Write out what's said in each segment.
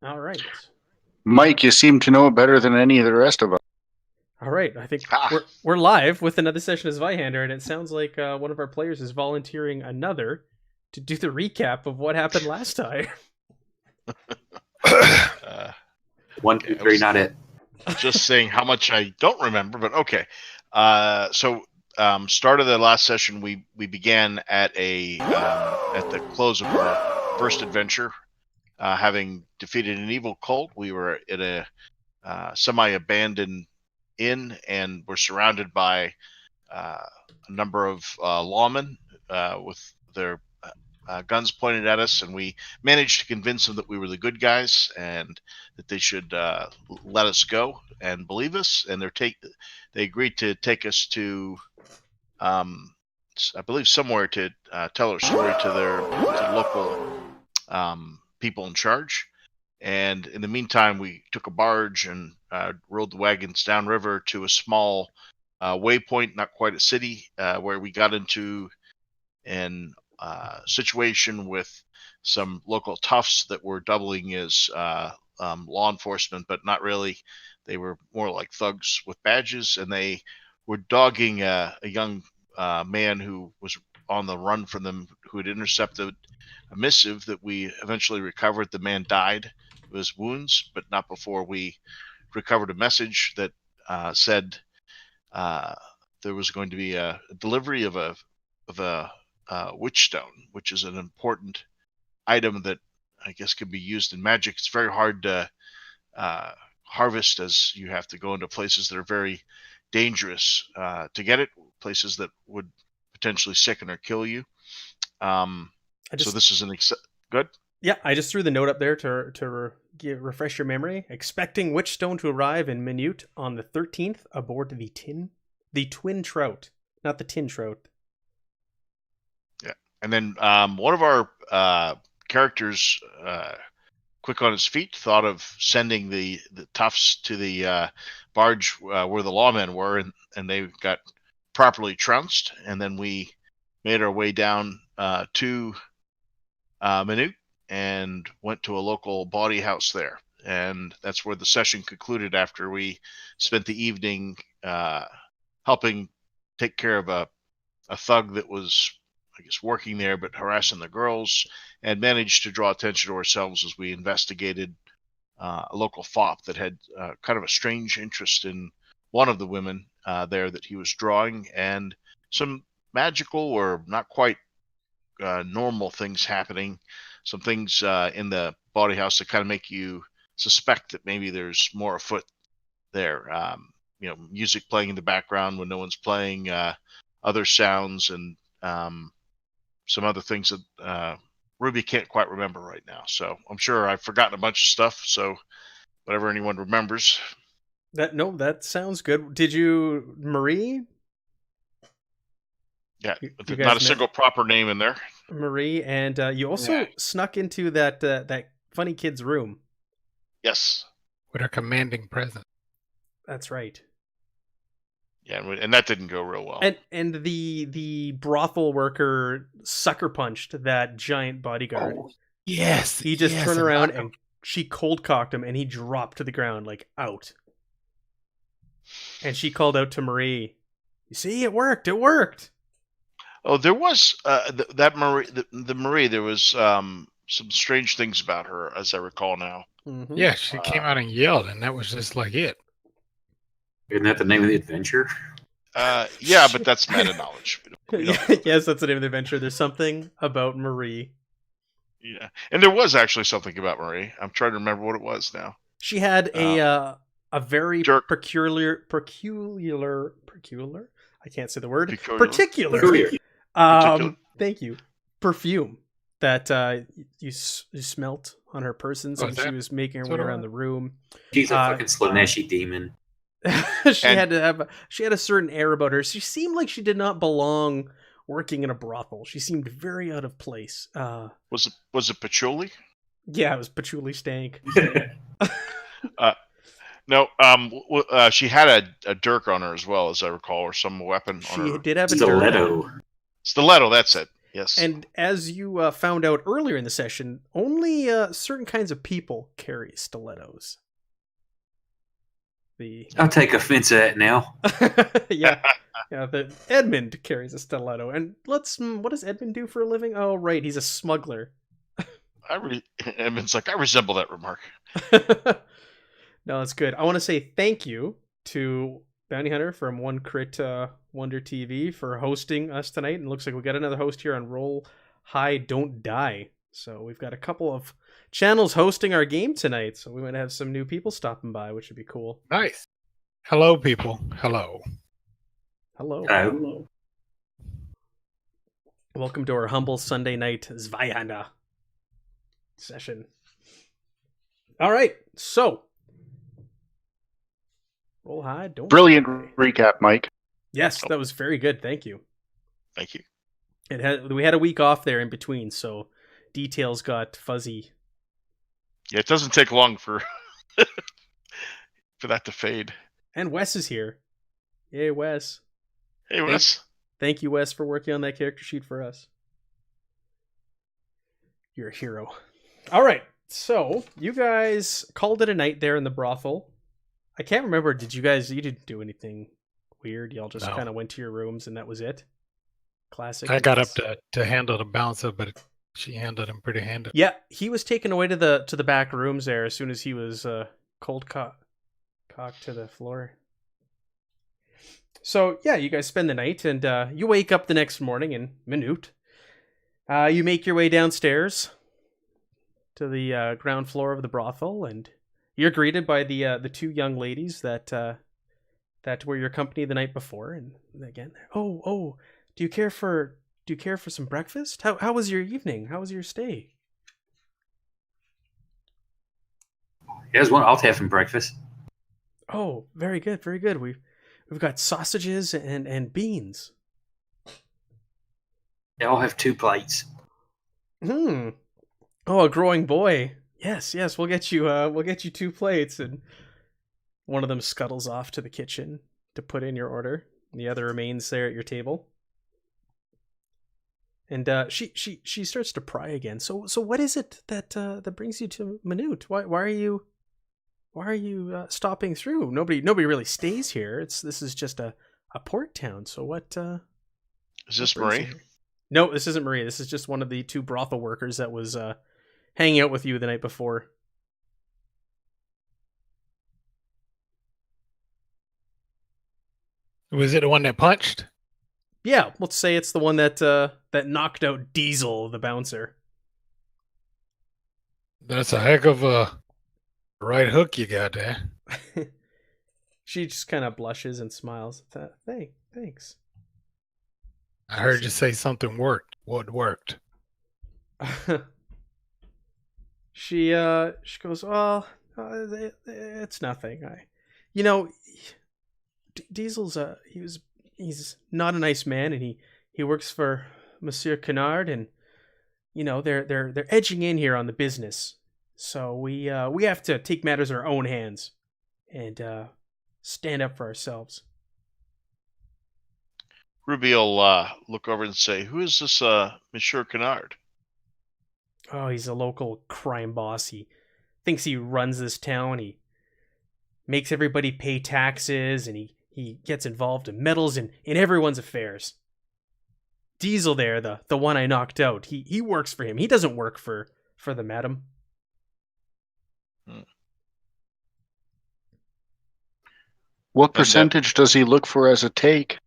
All right. Mike, you seem to know it better than any of the rest of us. All right. I think Ah, we're live with another session of Zweihander, and it sounds like one of our players is volunteering another to do the recap of what happened last time. Uh, One, okay, two, I three, was not it. just saying how much I don't remember, but okay. Start of the last session, we began at at the close of our first adventure, having defeated an evil cult. We were at a semi-abandoned inn, and were surrounded by a number of lawmen with their guns pointed at us, and we managed to convince them that we were the good guys and that they should let us go and believe us. And they agreed to take us to, I believe, somewhere to tell our story to to local people in charge. And in the meantime, we took a barge and rode the wagons downriver to a small waypoint, not quite a city, where we got into an situation with some local toughs that were doubling as law enforcement, but not really. They were more like thugs with badges, and they were dogging a young man who was on the run from them, who had intercepted a missive that we eventually recovered. The man died of his wounds, but not before we recovered a message that said uh, there was going to be a delivery of a witch stone, which is an important item that I guess can be used in magic. It's very hard to harvest, as you have to go into places that are very dangerous to get it, places that would potentially sicken or kill you. I So just this is good. Yeah, I just threw the note up there refresh your memory. Expecting Witchstone to arrive in Minute on the 13th aboard the Twin Trout, not the Tin Trout. Yeah, and then one of our characters, quick on his feet, thought of sending the toughs to the barge where the lawmen were, and they got properly trounced. And then we made our way down to Minute and went to a local bawdy house there. And that's where the session concluded, after we spent the evening helping take care of a thug that was, I guess, working there but harassing the girls, and managed to draw attention to ourselves as we investigated a local fop that had kind of a strange interest in one of the women there that he was drawing, and some magical or not quite normal things happening. Some things in the body house that kind of make you suspect that maybe there's more afoot there. Music playing in the background when no one's playing, other sounds, and some other things that Ruby can't quite remember right now. So I'm sure I've forgotten a bunch of stuff. So whatever anyone remembers. That sounds good. Did you, Marie? Yeah, You not guys a met single proper name in there. Marie, and you also snuck into that funny kid's room. Yes. With a commanding presence. That's right. Yeah, and that didn't go real well. And the brothel worker sucker punched that giant bodyguard. Oh, yes. He just turned around and she cold cocked him, and he dropped to the ground, like, out. And she called out to Marie, "You see, it worked. It worked." Oh, there was that Marie. The Marie. There was some strange things about her, as I recall now. Mm-hmm. Yeah, she came out and yelled, and that was just like it. Isn't that the name of the adventure? Yeah, but that's meta knowledge. Yes, that's the name of the adventure. There's something about Marie. Yeah, and there was actually something about Marie. I'm trying to remember what it was now. She had a very jerk. peculiar. I can't say the word. Peculiar. Thank you. Perfume that you smelt on her person, so she was making her way around the room. She's a fucking Slaneshi demon. She had a certain air about her. She seemed like she did not belong working in a brothel. She seemed very out of place. Was it patchouli? Yeah, it was patchouli stank. No, she had a dirk on her as well, as I recall, or some weapon. She did have a stiletto. Stiletto, that's it. Yes. And as you found out earlier in the session, only certain kinds of people carry stilettos. I'll take offense at it now. yeah. The Edmund carries a stiletto. And what does Edmund do for a living? Oh, right, he's a smuggler. Edmund's like, I resemble that remark. No, that's good. I want to say thank you to Bounty Hunter from One Crit Wonder TV for hosting us tonight. And it looks like we got another host here on Roll High Don't Die. So we've got a couple of channels hosting our game tonight. So we might have some new people stopping by, which would be cool. Nice. Hello, people. Hello. Hello. Hello. Welcome to our humble Sunday night Zweihander session. All right. So Roll High Don't Brilliant Die. recap, Mike. Yes, that was very good. Thank you. Thank you. We had a week off there in between, so details got fuzzy. Yeah, it doesn't take long for for that to fade. And Wes is here. Yay, Wes. Hey, Wes. Thank you, Wes, for working on that character sheet for us. You're a hero. All right, so you guys called it a night there in the brothel. I can't remember. You didn't do anything weird? Y'all just kind of went to your rooms and that was it? Classic. I got up to handle the bouncer, but she handled him pretty handily. Yeah, he was taken away to the back rooms there as soon as he was cold cocked to the floor. So yeah, you guys spend the night and you wake up the next morning in Minute. You make your way downstairs to the ground floor of the brothel, and you're greeted by the two young ladies that were your company the night before. And again, oh, do you care for some breakfast? How was your evening? How was your stay? Here's one. I'll have some breakfast. Oh, very good, very good. We've got sausages and beans. Yeah, I'll have 2 plates. Oh, a growing boy. Yes, we'll get you 2 plates, and one of them scuttles off to the kitchen to put in your order. The other remains there at your table. And she starts to pry again. So what is it that brings you to Minute? Why are you stopping through? Nobody really stays here. This is just a port town. So what? Is this Marie? No, this isn't Marie. This is just one of the 2 brothel workers that was hanging out with you the night before. Was it the one that punched? Yeah, let's say it's the one that knocked out Diesel, the bouncer. That's a heck of a right hook you got there. She just kind of blushes and smiles. Thanks. I heard you say something worked. What worked? She goes, well, it's nothing. Diesel's he's not a nice man, and he works for Monsieur Canard, and they're edging in here on the business. So we have to take matters in our own hands and stand up for ourselves. Ruby will look over and say, "Who is this Monsieur Canard?" Oh, he's a local crime boss. He thinks he runs this town. He makes everybody pay taxes, and he gets involved and meddles in everyone's affairs. Diesel there, the one I knocked out, he works for him. He doesn't work for the madam. What percentage does he look for as a take?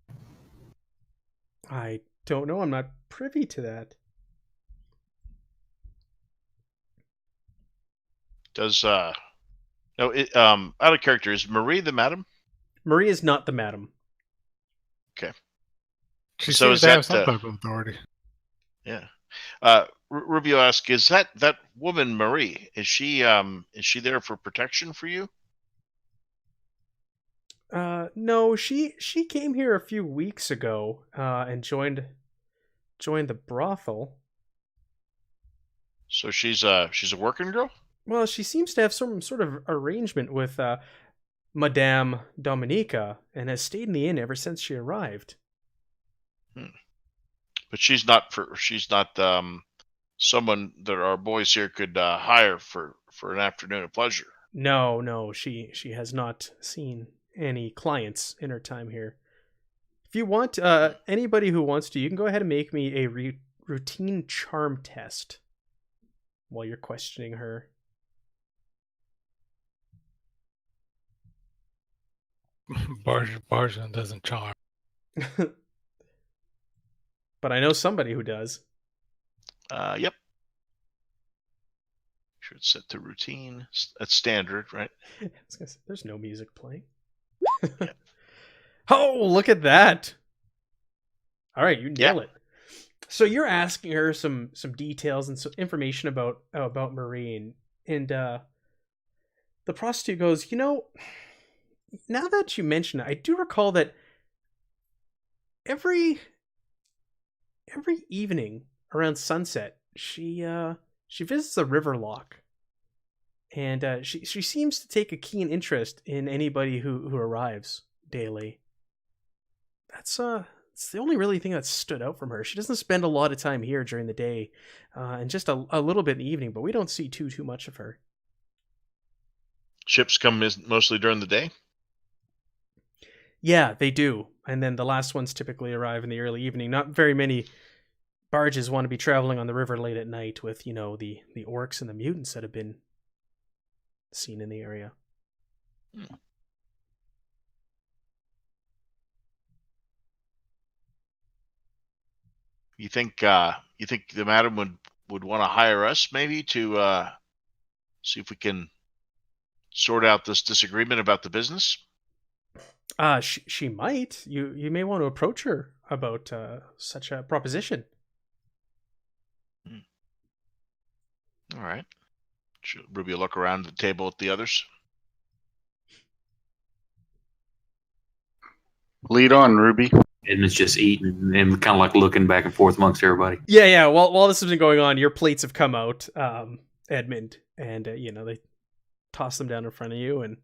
I don't know. I'm not privy to that. Does out of character, is Marie the madam? Marie is not the madam. Okay. She So seems is to have that, some type of authority. Yeah. Rubio asks, is that woman Marie? Is she there for protection for you? No, she came here a few weeks ago and joined the brothel. So she's a working girl? Well, she seems to have some sort of arrangement with Madame Dominica and has stayed in the inn ever since she arrived. But she's not someone that our boys here could hire for an afternoon of pleasure. No, she has not seen any clients in her time here. If you want, anybody who wants to, you can go ahead and make me a routine charm test while you're questioning her. Barjan doesn't charm. But I know somebody who does. Yep. Sure, it's set to routine. That's standard, right? I was gonna say, there's no music playing. Oh, look at that! All right, you nail it. So you're asking her some details and some information about Marie, and the prostitute goes, now that you mention it, I do recall that every evening around sunset, she visits a river lock, and she seems to take a keen interest in anybody who arrives daily. That's it's the only really thing that stood out from her. She doesn't spend a lot of time here during the day, and just a little bit in the evening, but we don't see too much of her. Ships come mostly during the day? Yeah, they do. And then the last ones typically arrive in the early evening. Not very many barges want to be traveling on the river late at night with, the orcs and the mutants that have been seen in the area. You think the madam would want to hire us maybe to see if we can sort out this disagreement about the business? She might. You may want to approach her about such a proposition. All right. Should Ruby look around the table at the others? Lead on, Ruby. Edmund's just eating and kind of like looking back and forth amongst everybody. Yeah. While this has been going on, your plates have come out, Edmund, and they toss them down in front of you, and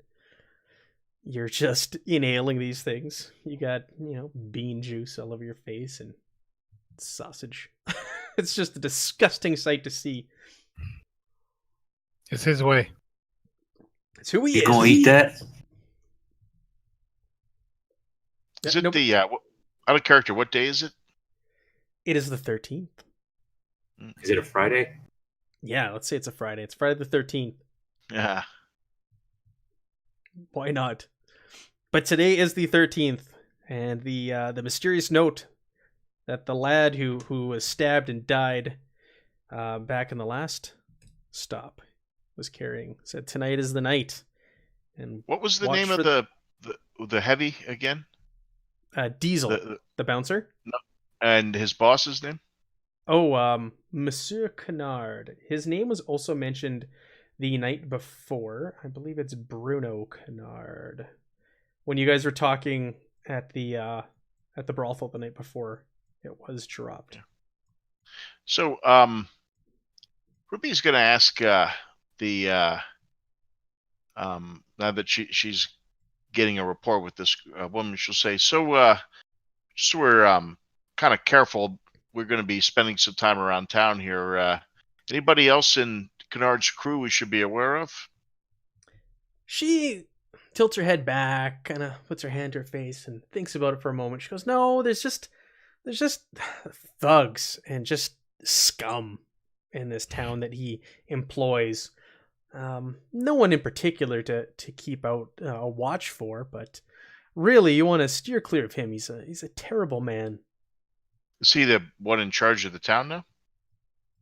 you're just inhaling these things. You got bean juice all over your face and sausage. It's just a disgusting sight to see. It's his way. It's who he is. You gonna eat that? Is it the out of character? What day is it? It is the 13th. Is it a Friday? Yeah, let's say it's a Friday. It's Friday the 13th. Yeah. Why not? But today is the 13th, and the mysterious note that the lad who was stabbed and died back in the last stop was carrying said, "Tonight is the night." And what was the name of the heavy again? Diesel, the bouncer. No, and his boss's name? Oh, Monsieur Canard. His name was also mentioned the night before. I believe it's Bruno Canard. When you guys were talking at the brothel the night before, it was dropped. So, Ruby's going to ask now that she's getting a rapport with this woman, she'll say, so we're kind of careful. We're going to be spending some time around town here. Anybody else in Canard's crew we should be aware of? She tilts her head back, kind of puts her hand to her face, and thinks about it for a moment. She goes, "No, there's just thugs and just scum in this town that he employs. No one in particular to keep out a watch for, but really, you want to steer clear of him. He's a terrible man." Is he the one in charge of the town now?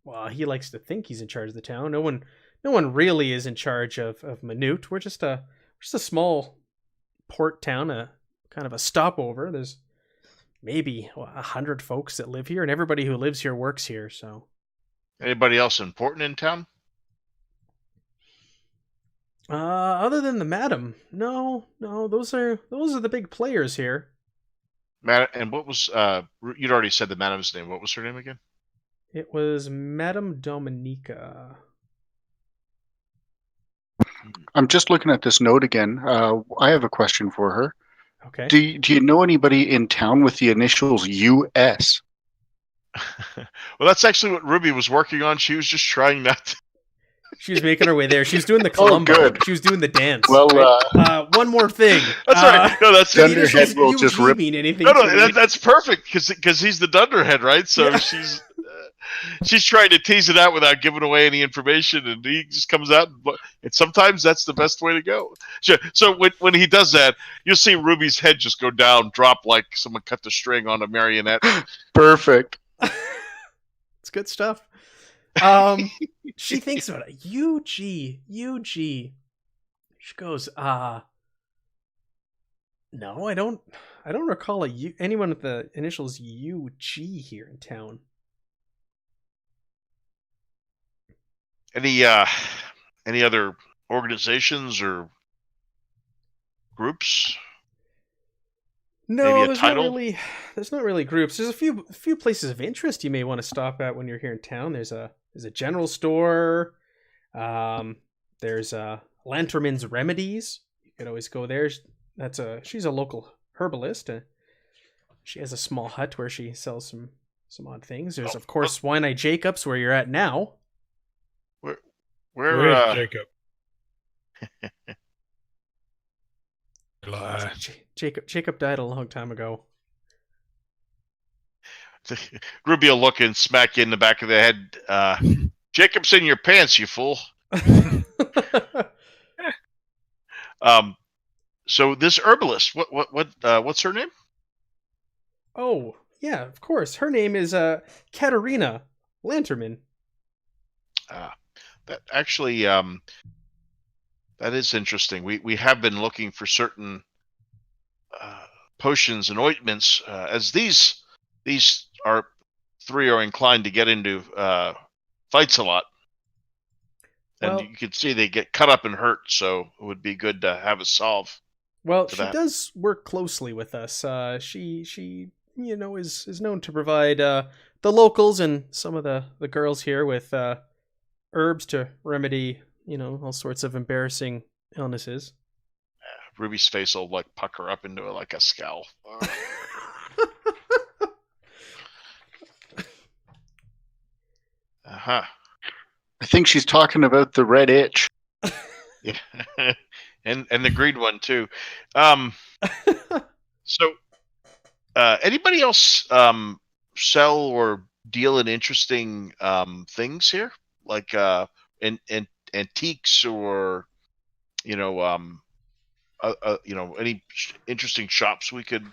Well, he likes to think he's in charge of the town. No one really is in charge of Minute. We're just a small port town, a kind of a stopover. There's maybe 100 folks that live here, and everybody who lives here works here. So, anybody else important in town? Other than the madam, no. Those are the big players here. And what was you'd already said the madam's name. What was her name again? It was Madame Dominica. I'm just looking at this note again. I have a question for her. Okay. Do you know anybody in town with the initials US? Well, that's actually what Ruby was working on. She was just trying not to. She was making her way there. She was doing the Oh, Columbo. good. She was doing the dance. Well, right? One more thing. That's all right. No, that's Do the Dunderhead initials will just UG rip- mean anything no, to no. me? That's perfect because he's the Dunderhead, right? So Yeah. she's trying to tease it out without giving away any information, and he just comes out. And sometimes that's the best way to go. So when he does that, you'll see Ruby's head just go down, drop like someone cut the string on a marionette. Perfect. It's good stuff. She thinks about it. UG. She goes, no, I don't recall anyone with the initials UG here in town. Any other organizations or groups? No, Maybe a there's title? there's not really groups. There's a few places of interest you may want to stop at when you're here in town. There's a general store. There's Lanterman's Remedies. You could always go there. She's a local herbalist. She has a small hut where she sells some odd things. There's of course Wine-Eye Jacobs, where you're at now. Where is Jacob? Lie. Jacob died a long time ago. Ruby will look and smack you in the back of the head. Jacob's in your pants, you fool. So this herbalist, what's her name? Oh, yeah, of course. Her name is Katerina Lanterman. That actually, that is interesting. We have been looking for certain potions and ointments, as these three are inclined to get into fights a lot, and Well, you can see they get cut up and hurt. So it would be good to have a solve. well, to she that. does work closely with us. She is known to provide the locals and some of the girls here with herbs to remedy all sorts of embarrassing illnesses. Ruby's face will like pucker up into like a scowl. Uh-huh. I think she's talking about the red itch. Yeah. and the green one too. So anybody else sell or deal in interesting things here, like antiques, or any interesting shops we could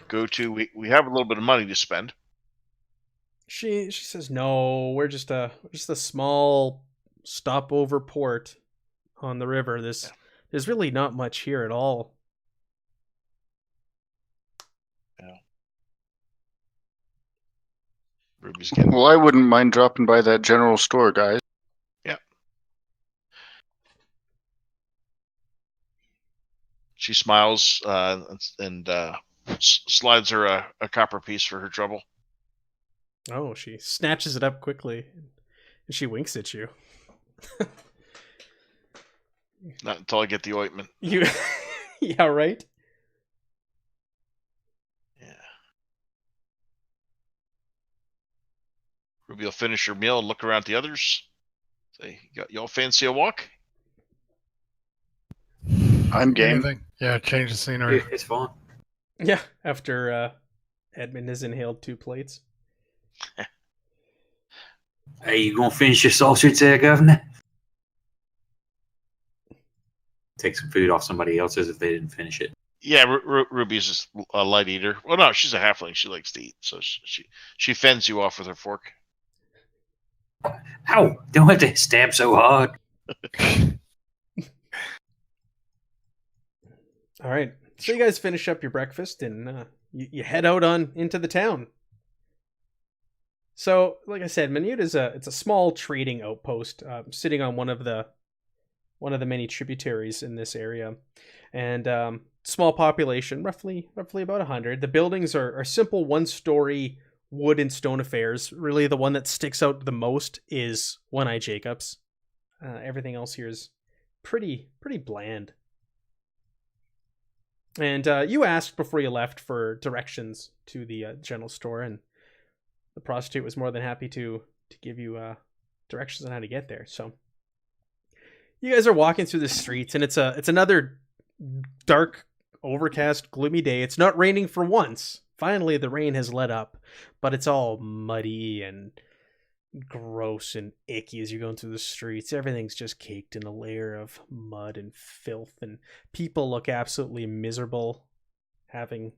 go to? We have a little bit of money to spend. She says no. We're just a small stopover port on the river. There's really not much here at all. Yeah. Ruby's getting. Well, I wouldn't mind dropping by that general store, guys. Yeah. She smiles and slides her a copper piece for her trouble. Oh, she snatches it up quickly, and she winks at you. Not until I get the ointment. You, yeah, right. Yeah. Ruby will finish her meal and look around at the others. Say, y'all fancy a walk? I'm game. Anything? Yeah, change the scenery. It's fine. Yeah, after Edmund has inhaled 2 plates. Hey, you gonna finish your sausage there, Governor? Take some food off somebody else's if they didn't finish it. Yeah, Ruby's just a light eater. Well, no, she's a halfling. She likes to eat, so she fends you off with her fork. Ow! Don't have to stab so hard. All right, so you guys finish up your breakfast and you head out into the town. So, like I said, Minute is it's a small trading outpost sitting on one of the many tributaries in this area, and small population, roughly about 100. The buildings are simple 1-story wood and stone affairs. Really, the one that sticks out the most is One-Eye Jacobs. Everything else here is pretty bland. And you asked before you left for directions to the general store, and the prostitute was more than happy to give you directions on how to get there. So you guys are walking through the streets, and it's another dark, overcast, gloomy day. It's not raining for once. Finally, the rain has let up, but it's all muddy and gross and icky as you're going through the streets. Everything's just caked in a layer of mud and filth, and people look absolutely miserable, having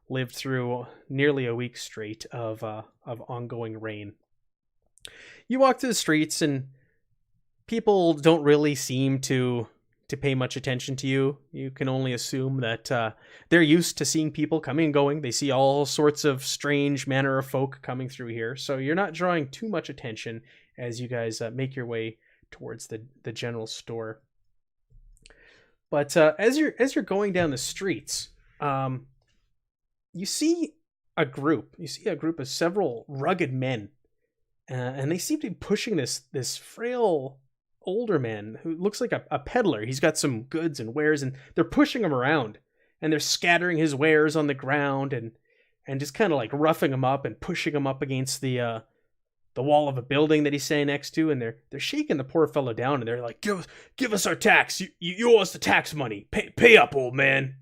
lived through nearly a week straight of ongoing rain. You walk through the streets, and people don't really seem to pay much attention to you. You can only assume that they're used to seeing people coming and going. They see all sorts of strange manner of folk coming through here, so you're not drawing too much attention as you guys make your way towards the general store. But as you're going down the streets, you see a group. You see a group of several rugged men, and they seem to be pushing this frail older man who looks like a peddler. He's got some goods and wares, and they're pushing him around, and they're scattering his wares on the ground and just kind of like roughing him up and pushing him up against the wall of a building that he's standing next to, and they're shaking the poor fellow down, and they're like, give us our tax. You owe us the tax money. Pay up, old man.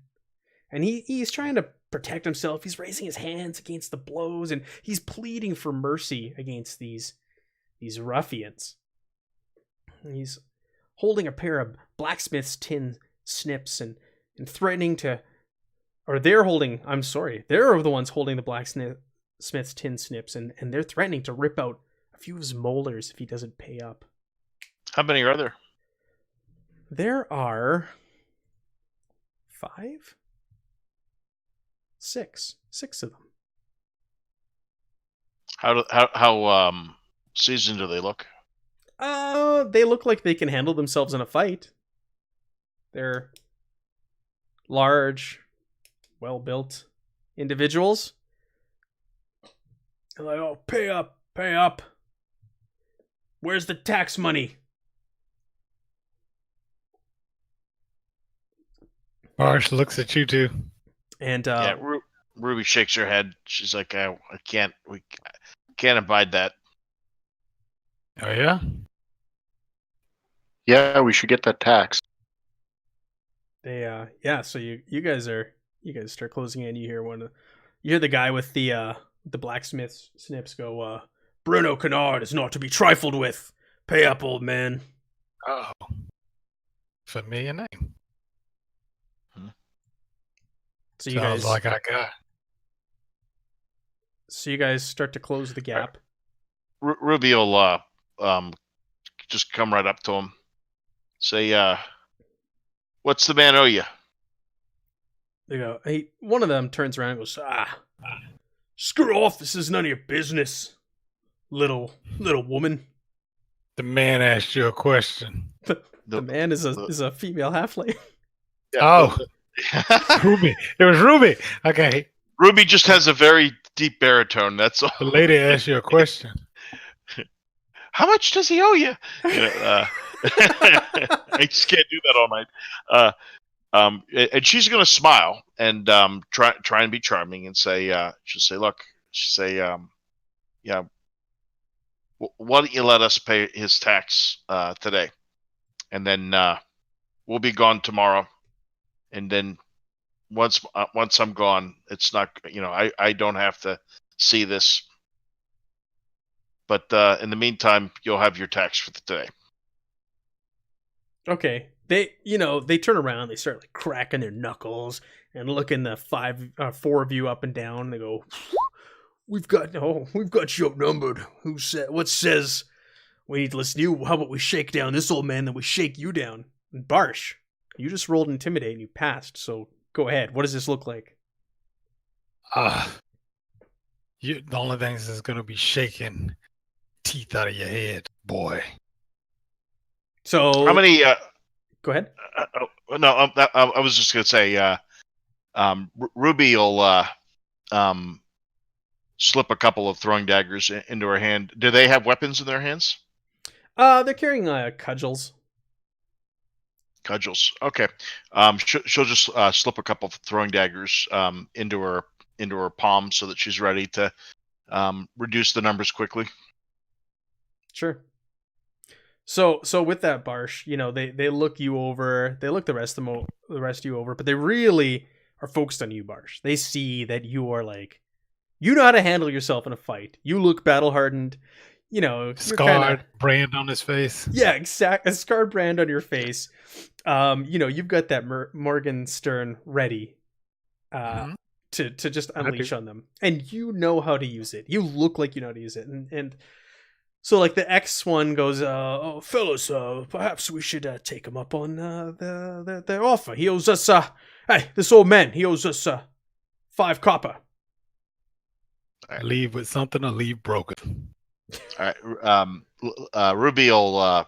And he's trying to protect himself. He's raising his hands against the blows, and he's pleading for mercy against these ruffians. He's holding a pair of blacksmith's tin snips and threatening to, or they're the ones holding the blacksmith's tin snips, and they're threatening to rip out a few of his molars if he doesn't pay up. How many are there? There are six of them. How seasoned do they look? They look like they can handle themselves in a fight. They're large, well-built individuals. They're like, oh, pay up. Where's the tax money? Marsh looks at you two. And Yeah, Ruby shakes her head. She's like, we can't abide that. Oh yeah? Yeah, we should get that tax. they so you guys start closing in. You hear the guy with the blacksmith's snips go, Bruno Kennard is not to be trifled with. Pay up, old man. Oh. Familiar name. So you Sounds guys like I got. So you guys start to close the gap. Ruby will just come right up to him. Say, what's the man owe you? They go, hey, one of them turns around and goes, screw off, this is none of your business, little woman. The man asked you a question. The man is a female halfling. Oh. Ruby. It was Ruby. Okay. Ruby just has a very deep baritone, that's all. The lady asked you a question. How much does he owe you? I just can't do that all night. And she's going to smile and try and be charming and say, yeah, why don't you let us pay his tax today? And then we'll be gone tomorrow. And then once I'm gone, it's not, I don't have to see this. But in the meantime, you'll have your tax for today. Okay. They turn around, they start like cracking their knuckles and looking the four of you up and down. They go, we've got you outnumbered. What says we need to listen to you? How about we shake down this old man, then we shake you down? And Barsh, you just rolled Intimidate and you passed, so go ahead. What does this look like? The only thing is going to be shaking teeth out of your head, boy. So how many? Go ahead. I was just going to say, Ruby will slip a couple of throwing daggers into her hand. Do they have weapons in their hands? They're carrying cudgels. Cudgels. Okay. She'll just slip a couple of throwing daggers into her palm so that she's ready to reduce the numbers quickly. Sure. So with that Barsh, they look you over, they look the rest of you over, but they really are focused on you, Barsh. They see that you are like, you know how to handle yourself in a fight. You look battle hardened. You're Scarred, brand on his face. Yeah, exact. A scarred brand on your face. You've got that Morgenstern ready, to just unleash on them, and you know how to use it. You look like you know how to use it, and so like the X one goes, "Oh, fellas, perhaps we should take him up on the offer. He owes us hey, this old man, he owes us 5 copper." Leave with something or leave broken. All right. Ruby will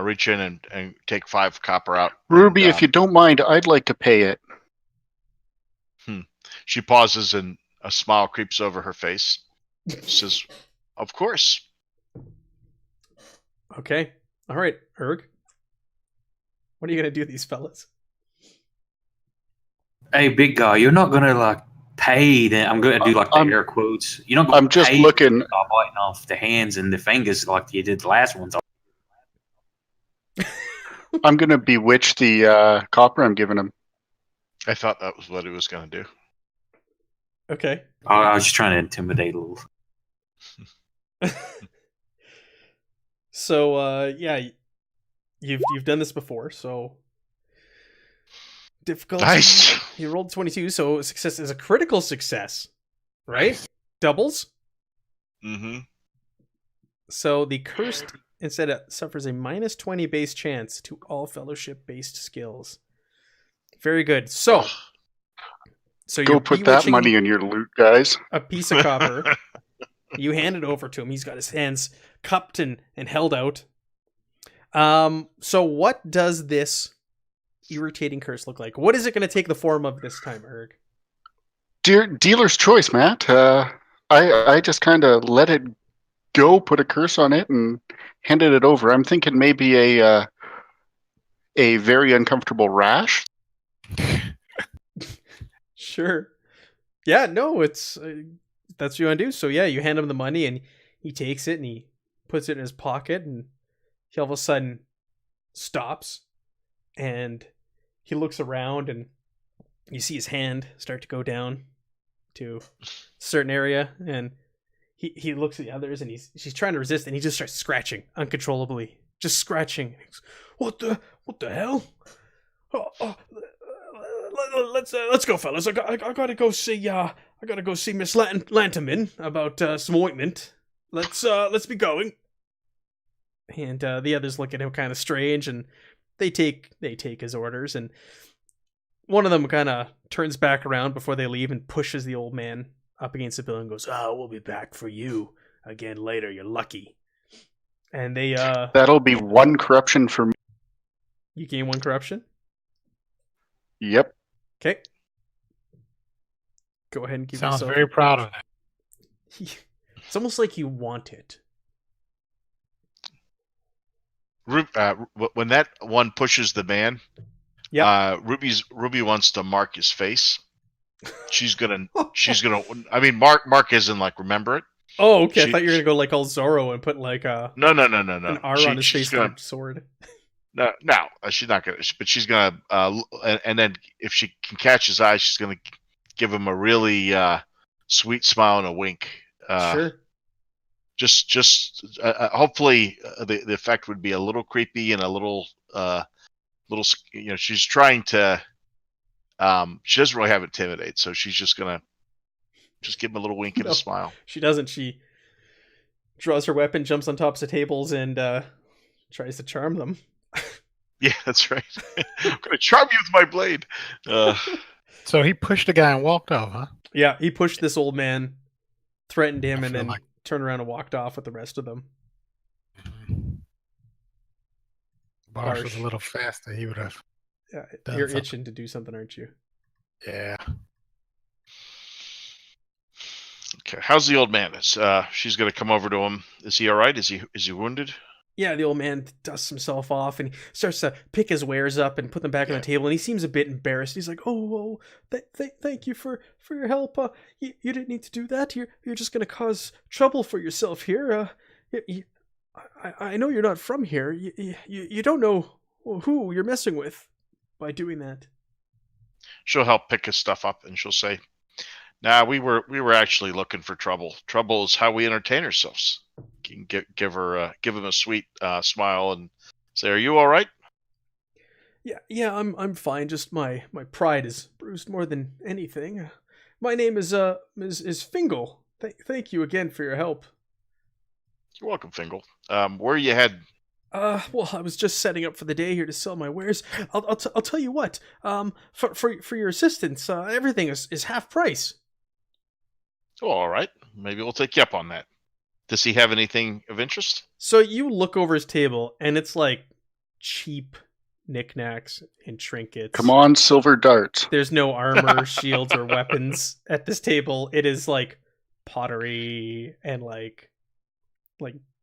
reach in and take 5 copper out. Ruby, if you don't mind, I'd like to pay it. She pauses and a smile creeps over her face. She says, "Of course." Okay. All right, Erg. What are you gonna do, these fellas? Hey, big guy, you're not gonna like pay them. I'm gonna do like the air quotes. You're not gonna I'm just pay looking by biting off the hands and the fingers like you did the last ones. I'm gonna bewitch the copper I'm giving him. I thought that was what he was going to do. Okay. I was just trying to intimidate a little. So yeah, you've done this before, so difficulty. Nice. You rolled 22, so success is a critical success, right? Doubles. Mm-hmm. So the cursed instead suffers a minus 20 base chance to all fellowship based skills. Very good. So Go you're put that money in your loot, guys. a piece of copper. You hand it over to him. He's got his hands cupped and held out. So what does this irritating curse look like? What is it going to take the form of this time, Erg? Dealer's choice, Matt. I just kind of let it go, put a curse on it, and handed it over. I'm thinking maybe a very uncomfortable rash. Sure. Yeah, no, it's that's what you want to do. So yeah, you hand him the money and he takes it and he puts it in his pocket, and he all of a sudden stops and he looks around and you see his hand start to go down to a certain area, and he looks at the others and she's trying to resist, and he just starts scratching uncontrollably, just scratching. What the hell? Let's go, fellas. I gotta go see Miss Lanterman about some ointment. Let's be going. And the others look at him kind of strange, and they take his orders, and one of them kind of turns back around before they leave and pushes the old man up against the pillar and goes, "Oh, we'll be back for you again later. You're lucky." And they that'll be 1 corruption for me. You gain 1 corruption. Yep. Okay. Go ahead and give Sounds yourself. very proud of that. It's almost like you want it. When that one pushes the man, Ruby wants to mark his face. She's gonna. I mean, Mark isn't like remember it. Oh, okay. I thought you were gonna go like all Zorro and put like no. an R on his face with a sword. No, she's not gonna. But she's gonna. And then if she can catch his eye, she's gonna give him a really sweet smile and a wink. Sure. Just hopefully the effect would be a little creepy and a little she's trying to she doesn't really have intimidate, so she's just gonna give him a little wink and a smile. She doesn't. She draws her weapon, jumps on tops of tables, and tries to charm them. Yeah, that's right. I'm gonna charm you with my blade. So he pushed the guy and walked off, huh? Yeah, he pushed this old man, threatened him, and then turned around and walked off with the rest of them. Barsh was a little faster. He would have. Yeah, you're itching to do something, aren't you? Yeah. Okay, how's the old man? She's gonna come over to him. Is he all right? Is he wounded? Yeah, the old man dusts himself off and he starts to pick his wares up and put them back on the table, and he seems a bit embarrassed. He's like, thank you for your help. You didn't need to do that. You're just going to cause trouble for yourself here. I know you're not from here. You don't know who you're messing with by doing that. She'll help pick his stuff up, and she'll say, "Nah, we were actually looking for trouble. Trouble is how we entertain ourselves." You can give him a sweet smile and say, "Are you all right?" Yeah, I'm fine. Just my pride is bruised more than anything. My name is Fingal. Thank you again for your help. You're welcome, Fingal. Where you head? Well, I was just setting up for the day here to sell my wares. I'll tell you what. For your assistance, everything is half price. Oh, all right. Maybe we'll take you up on that. Does he have anything of interest? So you look over his table, and it's like cheap knickknacks and trinkets. Come on, silver darts. There's no armor, shields, or weapons at this table. It is like pottery and like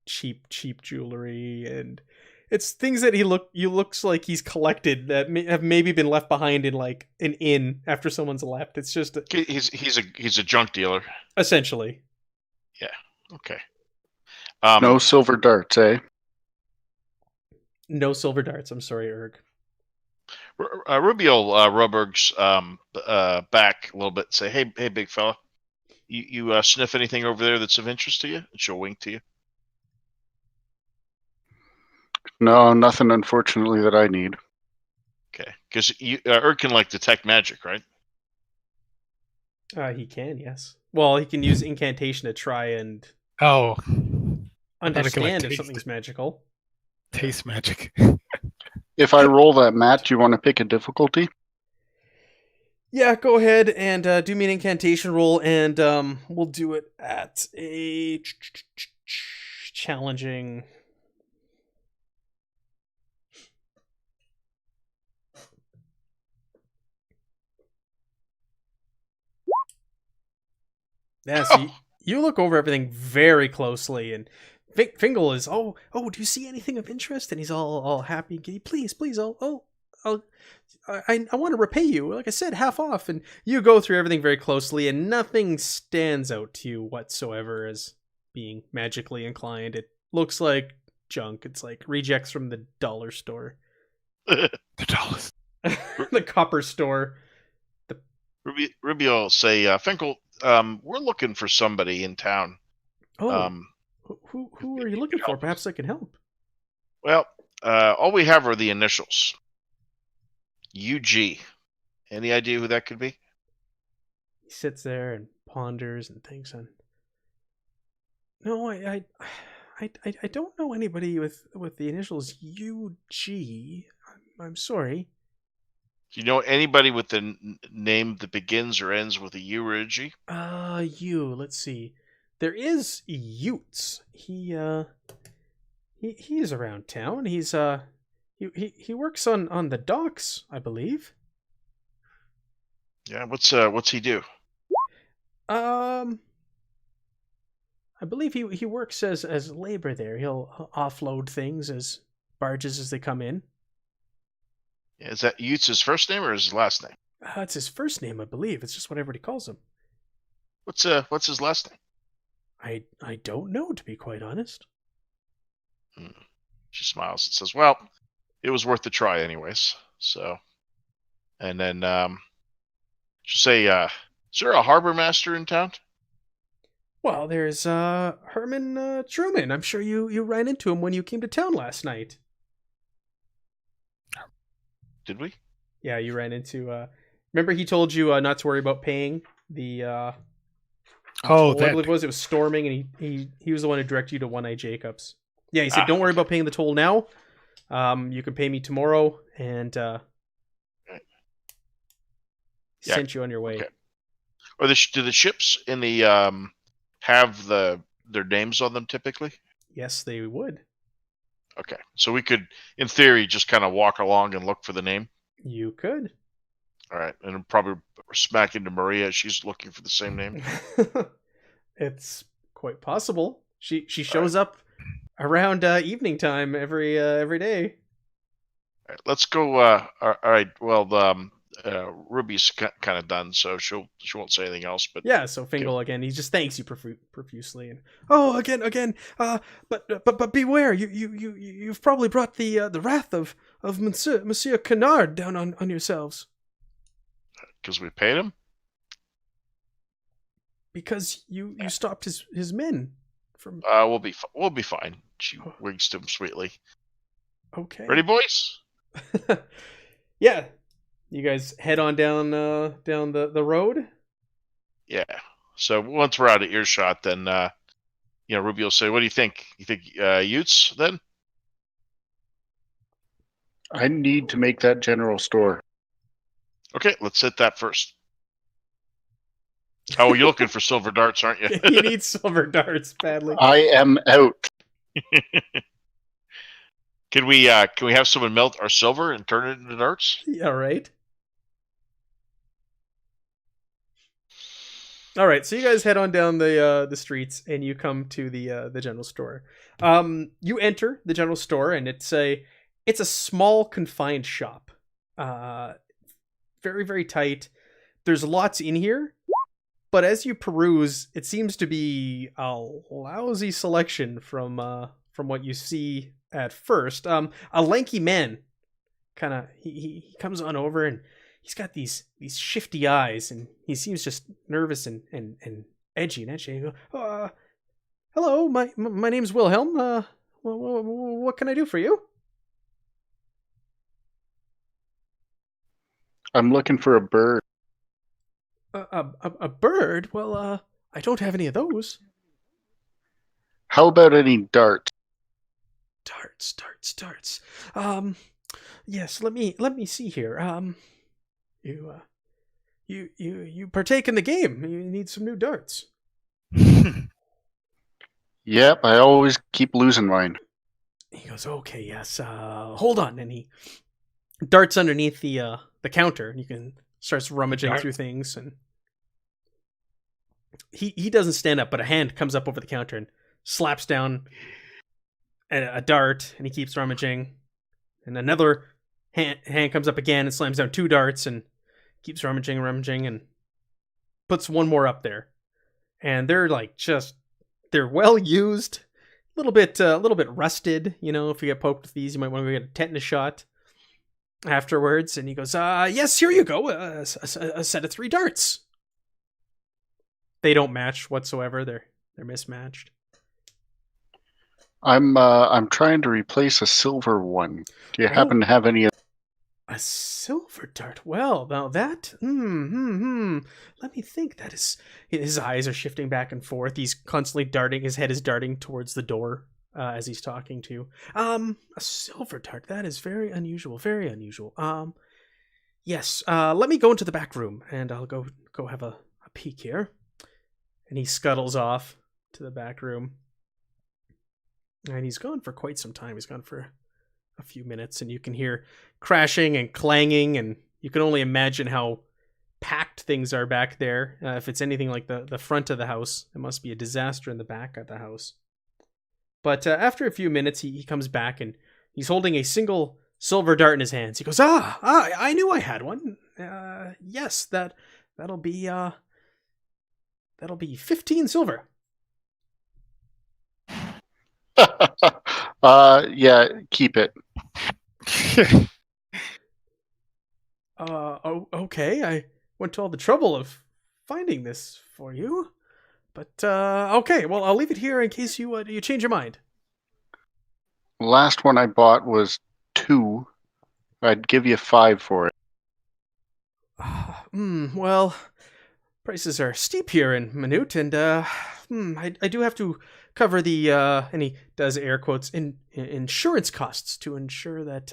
cheap jewelry, and it's things that he looks like he's collected that have maybe been left behind in like an inn after someone's left. It's just he's a junk dealer, essentially. Yeah. Okay. No silver darts, eh? No silver darts. I'm sorry, Erg. Rubio Roberg's back a little bit and say, hey, big fella, you sniff anything over there that's of interest to you? And she'll wink to you. No, nothing, unfortunately, that I need. Okay, because Erg can like detect magic, right? He can, yes. Well, he can use incantation to try and understand if something's magical. Taste magic. If I roll that, Matt, do you want to pick a difficulty? Yeah, go ahead and do me an incantation roll, and we'll do it at a challenging. Yeah, so you look over everything very closely, and Fingal is, do you see anything of interest? And he's all happy. Please, I want to repay you. Like I said, half off. And you go through everything very closely, and nothing stands out to you whatsoever as being magically inclined. It looks like junk. It's like rejects from the dollar store. The dollars. The copper store. Rubio will say, Finkel, we're looking for somebody in town. Who are you looking for? Perhaps I can help. Well, all we have are the initials. UG. Any idea who that could be? He sits there and ponders and thinks on. No, I don't know anybody with the initials UG. I'm sorry. Do you know anybody with the name that begins or ends with a U or a G? Let's see. There is Utes. He is around town. He's he works on the docks, I believe. Yeah, what's he do? I believe he works as labor there. He'll offload things as barges as they come in. Yeah, is that Utes his first name or his last name? It's his first name, I believe. It's just what everybody calls him. What's his last name? I don't know, to be quite honest. She smiles and says, "Well, it was worth the try, anyways." So, and then she'll say, "Is there a harbor master in town?" Well, there's Herman Truman. I'm sure you ran into him when you came to town last night. Did we? Yeah, you ran into. Remember, he told you not to worry about paying the. It was storming, and he was the one who directed you to One Eye Jacobs. Yeah, he said, "Don't worry about paying the toll now. You can pay me tomorrow," and sent you on your way. Okay. Or do the ships in the have their names on them typically? Yes, they would. Okay, so we could, in theory, just kind of walk along and look for the name. You could. All right, and probably smack into Maria. She's looking for the same name. It's quite possible. She shows up around evening time every day. All right, let's go. All right. Well, Ruby's kind of done, so she won't say anything else. But Yeah, so Fingal again, he just thanks you profusely, and oh, again, but beware, you've probably brought the wrath of Monsieur Canard down on yourselves because we paid him. because you stopped his men from. We'll be fine. She Oh. winks to him sweetly. Okay. Ready, boys? Yeah, you guys head on down the road. Yeah. So once we're out of earshot, then Ruby will say, "What do you think? You think Utes then?" I need to make that general store. Okay, let's hit that first. Oh, you're looking for silver darts, aren't you? You need silver darts badly. I am out. Can we have someone melt our silver and turn it into darts? Yeah, right. All right, so you guys head on down the streets and you come to the general store. You enter the general store and it's a small confined shop. Very very tight. There's lots in here, but as you peruse, it seems to be a lousy selection from what you see at first. A lanky man, kind of he comes on over and he's got these shifty eyes and he seems just nervous and edgy and edgy. And you go, hello, my name's Wilhelm. What can I do for you? I'm looking for a bird. A bird? Well, I don't have any of those. How about any darts? Darts. Yes. Let me see here. You partake in the game. You need some new darts. Yep, I always keep losing mine. He goes, okay, yes. Hold on, and he darts underneath the counter, and you can starts rummaging through things, and he doesn't stand up, but a hand comes up over the counter and slaps down a dart, and he keeps rummaging, and another hand comes up again and slams down 2 darts and keeps rummaging and puts one more up there, and they're like they're well used, a little bit rusted. You know, if you get poked with these, you might want to get a tetanus shot afterwards. And he goes, yes, here you go, a set of 3 darts. They don't match whatsoever. They're mismatched. I'm trying to replace a silver one. Do you happen to have any? A silver dart. Well, now that. Let me think. That is. His eyes are shifting back and forth. He's constantly darting. His head is darting towards the door as he's talking to you. A silver dart. That is very unusual. Very unusual. Yes. Let me go into the back room and I'll go have a peek here. And he scuttles off to the back room. And he's gone for quite some time. He's gone for a few minutes, and you can hear crashing and clanging, and you can only imagine how packed things are back there. If it's anything like the front of the house, it must be a disaster in the back of the house. But after a few minutes, he comes back, and he's holding a single silver dart in his hands. He goes, I knew I had one. Yes, that'll be 15 silver. Yeah, keep it. Okay. I went to all the trouble of finding this for you, but okay. Well, I'll leave it here in case you change your mind. Last one I bought was 2. I'd give you 5 for it. Well, prices are steep here in Minute, and I do have to cover the and he does air quotes insurance costs to ensure that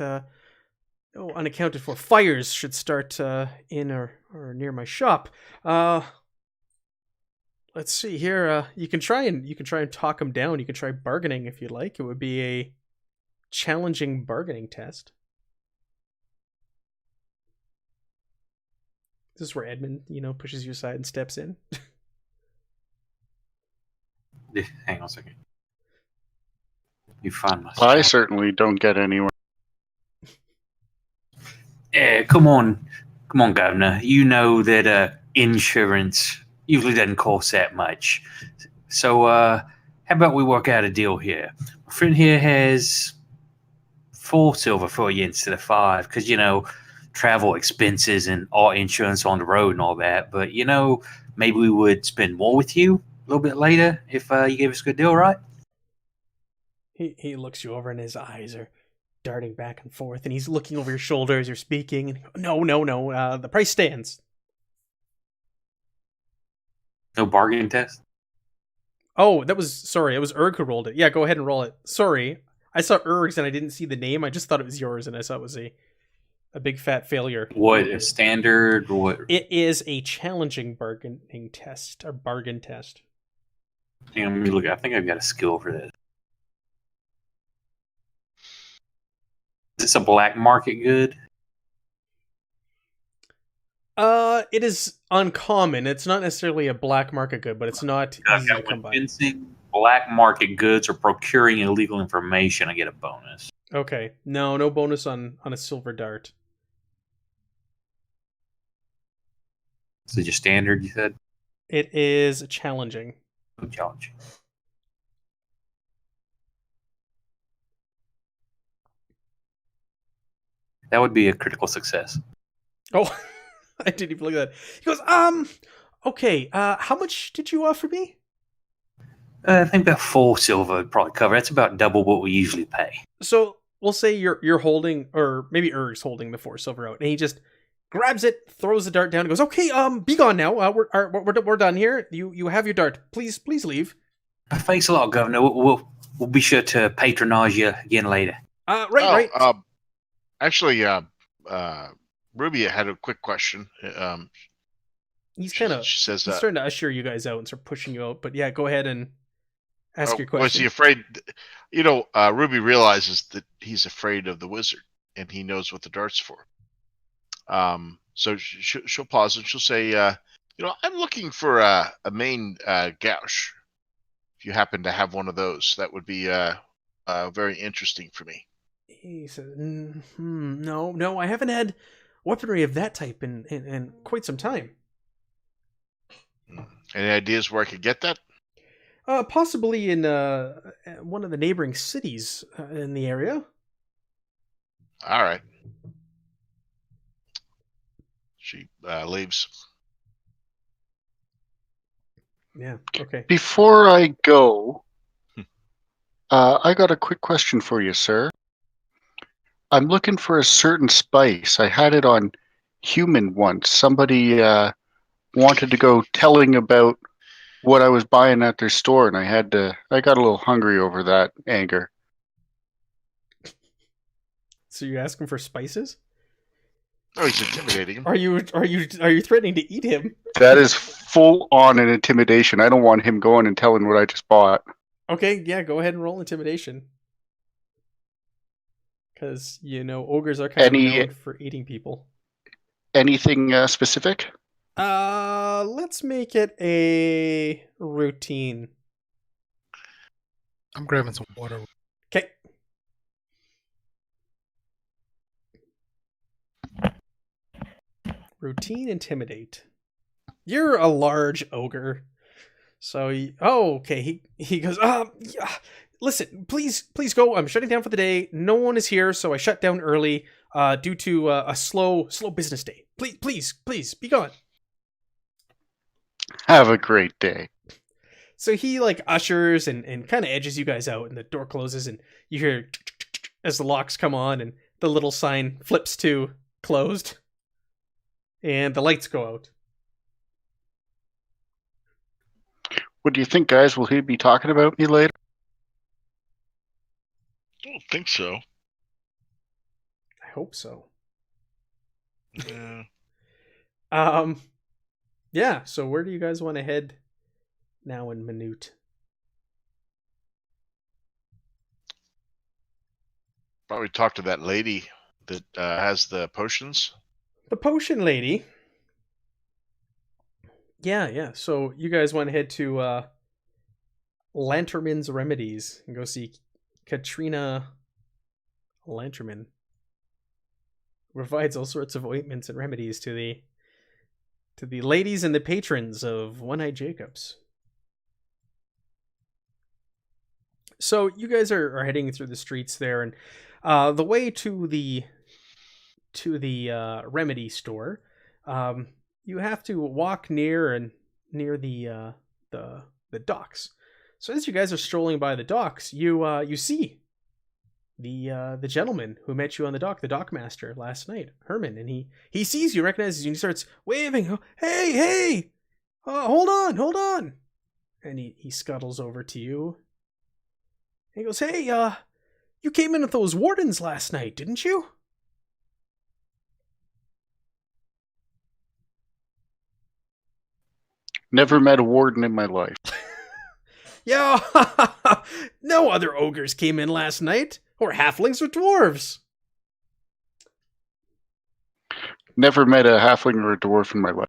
no unaccounted for fires should start in or near my shop. Let's see here. You can try and talk him down. You can try bargaining if you'd like. It would be a challenging bargaining test. This is where Edmund, pushes you aside and steps in. Hang on a second. You find my I stuff. certainly don't get anywhere. Come on, Governor. You know that insurance usually doesn't cost that much. So, how about we work out a deal here? My friend here has 4 silver for you instead of 5, because travel expenses and all insurance on the road and all that. But maybe we would spend more with you a little bit later if you gave us a good deal, right? He looks you over and his eyes are darting back and forth, and he's looking over your shoulder as you're speaking. And no, the price stands. No bargaining test. Oh, it was Erg who rolled it. Yeah, go ahead and roll it. Sorry, I saw Erg's and I didn't see the name. I just thought it was yours, and I saw it was a big fat failure. What a standard? What? It is a challenging bargaining test or bargain test. Hang on, let me look. I think I've got a skill for this. Is this a black market good? It is uncommon. It's not necessarily a black market good, but it's not easy to come by. Fencing, black market goods, or procuring illegal information, I get a bonus. Okay, no bonus on a silver dart. Is it just standard? You said it is challenging. Challenge. That would be a critical success. Oh, I didn't even look at that. He goes, okay, how much did you offer me? I think about 4 silver would probably cover. That's about double what we usually pay. So we'll say you're holding, or maybe Erg's holding the 4 silver out, and he just grabs it, throws the dart down, and goes, "Okay, be gone now. We're done here. You have your dart. Please leave." Thanks a lot, Governor. We'll be sure to patronize you again later. Right. Actually, Ruby had a quick question. He's kind of. She says he's starting to usher you guys out and start pushing you out. But yeah, go ahead and ask your question. Was he afraid? Ruby realizes that he's afraid of the wizard, and he knows what the dart's for. So she'll pause and she'll say, I'm looking for a main gouge. If you happen to have one of those, that would be very interesting for me. He says, no, I haven't had weaponry of that type in quite some time. Any ideas where I could get that? Possibly in one of the neighboring cities in the area. All right. She leaves. Yeah, okay. Before I go, I got a quick question for you, sir. I'm looking for a certain spice. I had it on human once. Somebody wanted to go telling about what I was buying at their store, and I got a little hungry over that anger. So you're asking for spices? Oh, he's intimidating him. Are you threatening to eat him? That is full on an intimidation. I don't want him going and telling what I just bought. Okay, yeah, go ahead and roll intimidation. Because, ogres are kind of known for eating people. Anything specific? Let's make it a routine. I'm grabbing some water. Okay. Routine intimidate. You're a large ogre. So, okay. He goes, yeah, listen, please go. I'm shutting down for the day. No one is here, so I shut down early due to a slow business day. Please, be gone. Have a great day. So he ushers and kind of edges you guys out, and the door closes, and you hear as the locks come on, and the little sign flips to closed, and the lights go out. What do you think, guys? Will he be talking about me later? I don't think so. I hope so. Yeah. Yeah, so where do you guys want to head now in Minute? Probably talk to that lady that has the potions. The potion lady. Yeah. So you guys want to head to Lanterman's Remedies and go see Katrina Lanterman provides all sorts of ointments and remedies to the ladies and the patrons of One-Eyed Jacobs. So you guys are heading through the streets there, and the way to the remedy store, you have to walk near the docks. So as you guys are strolling by the docks, you see the gentleman who met you on the dock, the dockmaster last night, Herman, and he sees you, recognizes you, and he starts waving. Hey, hold on, and he scuttles over to you. He goes, hey, you came in with those wardens last night, didn't you? Never met a warden in my life. Yeah, no other ogres came in last night, or halflings or dwarves. Never met a halfling or a dwarf in my life.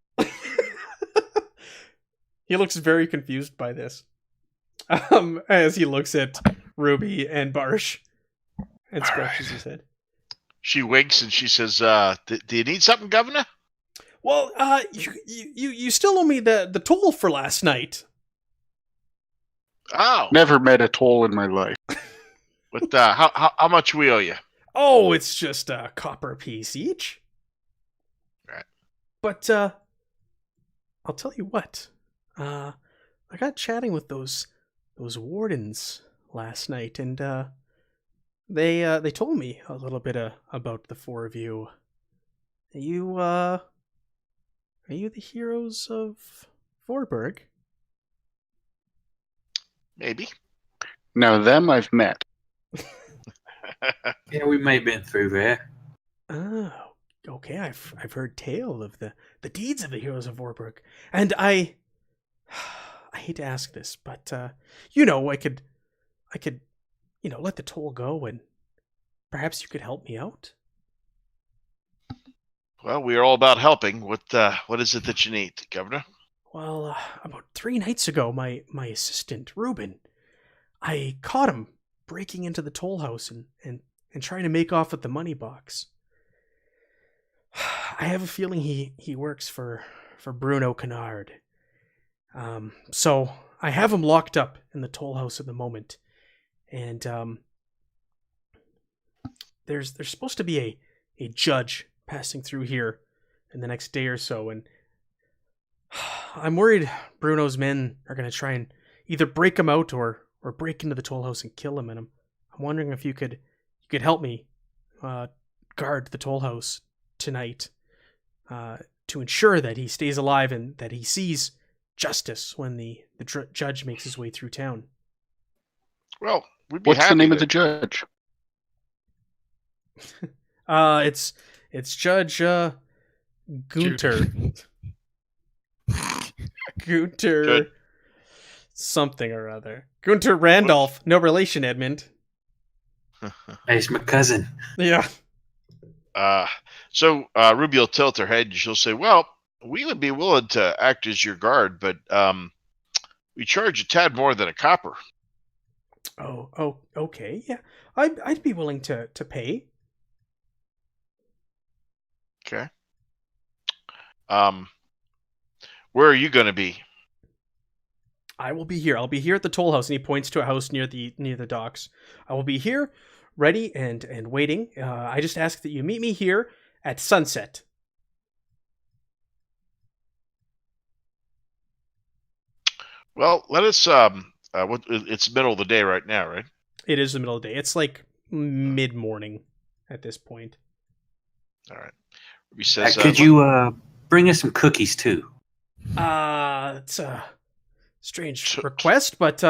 He looks very confused by this. As he looks at Ruby and Barsh and scratches his head. She winks and she says, do you need something, Governor? Well, you still owe me the toll for last night. Oh. Never met a toll in my life. But how much we owe you? Oh, it's just a copper piece each. Right. But I'll tell you what. I got chatting with those wardens last night, and they told me a little bit about the four of you. Are you the heroes of Vorburg? Maybe. Now them I've met. Yeah, we may have been through there. Oh, okay. I've heard tale of the deeds of the heroes of Vorburg, and I hate to ask this, but I could let the toll go, and perhaps you could help me out. Well, we are all about helping. What is it that you need, Governor? Well, about 3 nights ago, my assistant, Reuben, I caught him breaking into the toll house and trying to make off with the money box. I have a feeling he works for Bruno Kennard. So I have him locked up in the toll house at the moment. And there's supposed to be a judge passing through here in the next day or so, and I'm worried Bruno's men are going to try and either break him out or break into the toll house and kill him. And I'm wondering if you could help me guard the toll house tonight to ensure that he stays alive and that he sees justice when the judge makes his way through town. Well, we'd be What's happy the name to... of the judge? It's Judge Gunter. Gunter something or other. Gunter Randolph. No relation, Edmund. Hey, it's my cousin. Yeah. So Ruby will tilt her head and she'll say, well, we would be willing to act as your guard, but we charge a tad more than a copper. Oh, okay. Yeah. I'd be willing to pay. Okay. Where are you going to be? I will be here. I'll be here at the toll house, and he points to a house near the docks. I will be here, ready and waiting. I just ask that you meet me here at sunset. Well, let us. It's middle of the day right now, right? It is the middle of the day. It's like mid-morning at this point. All right. Ruby says, Could you bring us some cookies too? It's a strange request, but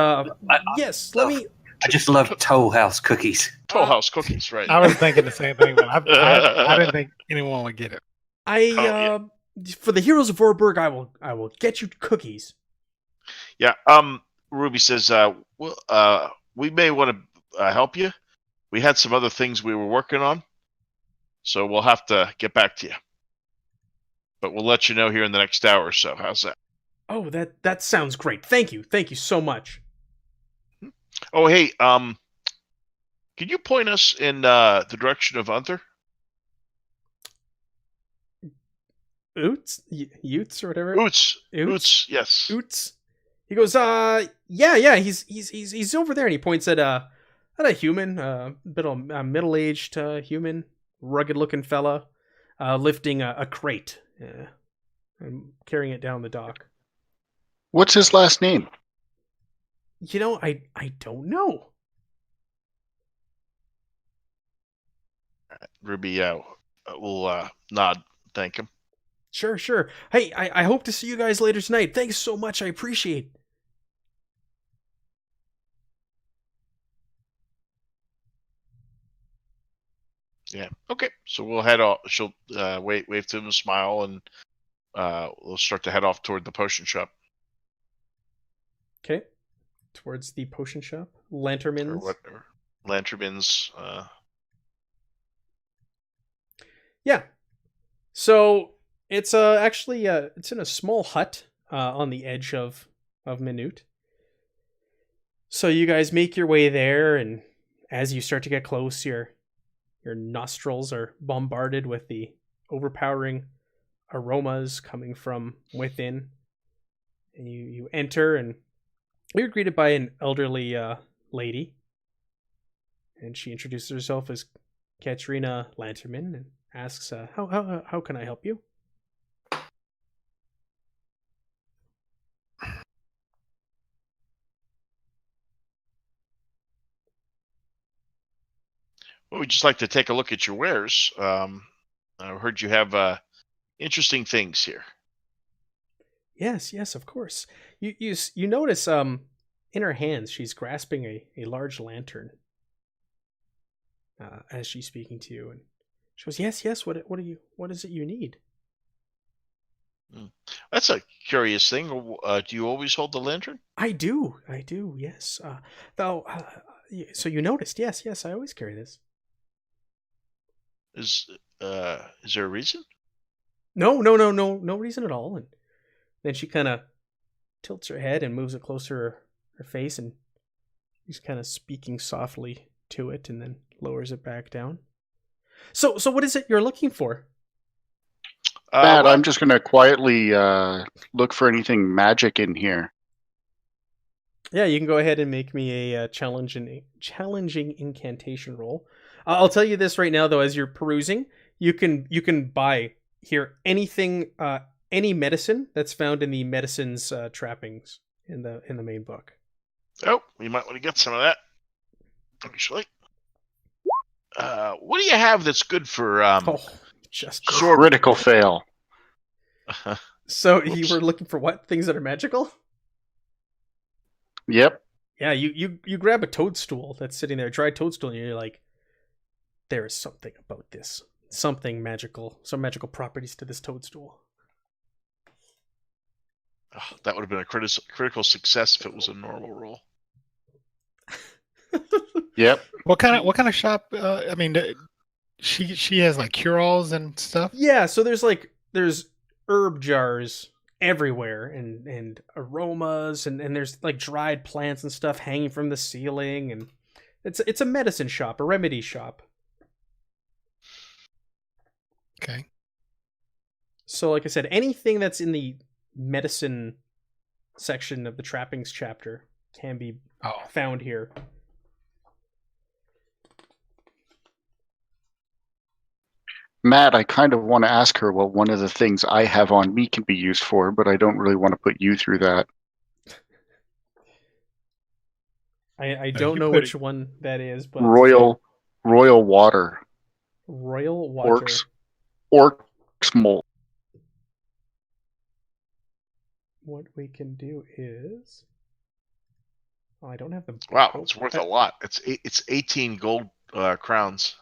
yes. Let me. I just love Toll House cookies. Toll House cookies, right? I was thinking the same thing, but I didn't think anyone would get it. For the heroes of Vorburg, I will get you cookies. Yeah. Ruby says, we may want to help you. We had some other things we were working on, so we'll have to get back to you. But we'll let you know here in the next hour or so. How's that? Oh, that sounds great. Thank you so much. Oh, hey, Can you point us in the direction of Unther? Utes or whatever. Oots. Oots. Yes. Oots. He goes, yeah, he's over there, and he points at a human, bit of middle-aged human, rugged-looking fella, lifting a crate, and carrying it down the dock. What's his last name? You know, I don't know. Ruby will nod. Thank him. Sure. Hey, I hope to see you guys later tonight. Thanks so much. I appreciate it. Yeah. Okay. So we'll head off. She'll wave to him, smile, and we'll start to head off toward the potion shop. Okay. Towards the potion shop. Or Lantermans. whatever. Lantermans. Yeah. So it's actually it's in a small hut on the edge of Minute. So you guys make your way there, and as you start to get close, your nostrils are bombarded with the overpowering aromas coming from within. And you enter, and you're greeted by an elderly lady, and she introduces herself as Katrina Lanterman and asks, "How can I help you?" Well, we'd just like to take a look at your wares. I heard you have interesting things here. Yes, of course. You notice in her hands she's grasping a large lantern as she's speaking to you, and she goes, "Yes. What is it you need?" That's a curious thing. Do you always hold the lantern? I do. Yes. Though, so you noticed? Yes. I always carry this. Is there a reason? No reason at all. And then she kind of tilts her head and moves it closer to her face, and she's kind of speaking softly to it, and then lowers it back down. So what is it you're looking for? Matt, Well, I'm just going to quietly look for anything magic in here. Yeah, you can go ahead and make me a challenging incantation roll. I'll tell you this right now, though, as you're perusing, you can buy here anything, any medicine that's found in the medicine's trappings in the main book. oh, we might want to get some of that. Actually, what do you have that's good for Just sword? Critical fail. so you Whoops. were looking for what? Things that are magical? Yep. Yeah, you grab a toadstool that's sitting there, a dried toadstool, and you're like, there is something about this. Something magical. Some magical properties to this toadstool. Oh, that would have been a critical success if it was a normal roll. Yep. What kind of shop? I mean, she has like cure-alls and stuff. Yeah, so there's herb jars everywhere, and aromas, and there's like dried plants and stuff hanging from the ceiling, and it's a medicine shop, a remedy shop. Okay. So like I said, anything that's in the medicine section of the trappings chapter can be found here. Matt, I kind of want to ask her what one of the things I have on me can be used for, but I don't really want to put you through that. I don't you know put which one that is, but Royal water. Royal water. Orcs mold. What we can do is, I don't have the book Wow, open. it's worth a lot. It's 18 gold crowns.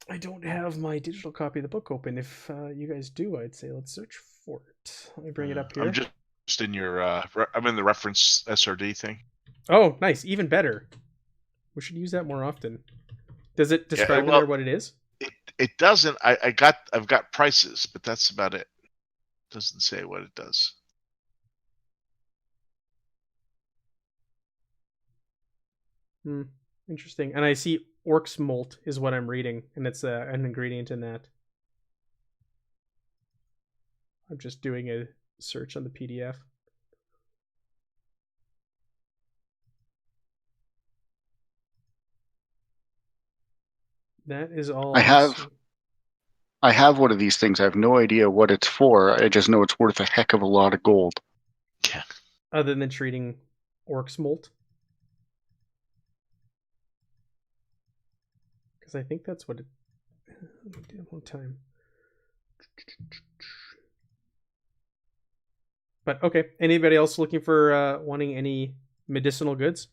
I don't have my digital copy of the book open. If you guys do, I'd say let's search for it. Let me bring it up here. I'm just in your. I'm in the reference SRD thing. Oh, nice. Even better. We should use that more often. Does it describe in there what it is? It doesn't. I've got prices, but that's about it. Doesn't say what it does. Interesting. And I see Orc's molt is what I'm reading, and it's an ingredient in that. I'm just doing a search on the PDF. That is all. I have one of these things. I have no idea what it's for. I just know it's worth a heck of a lot of gold. Yeah. Other than treating Orc's molt. Because I think that's what it... Let me do it one time. But okay, anybody else looking for wanting any medicinal goods?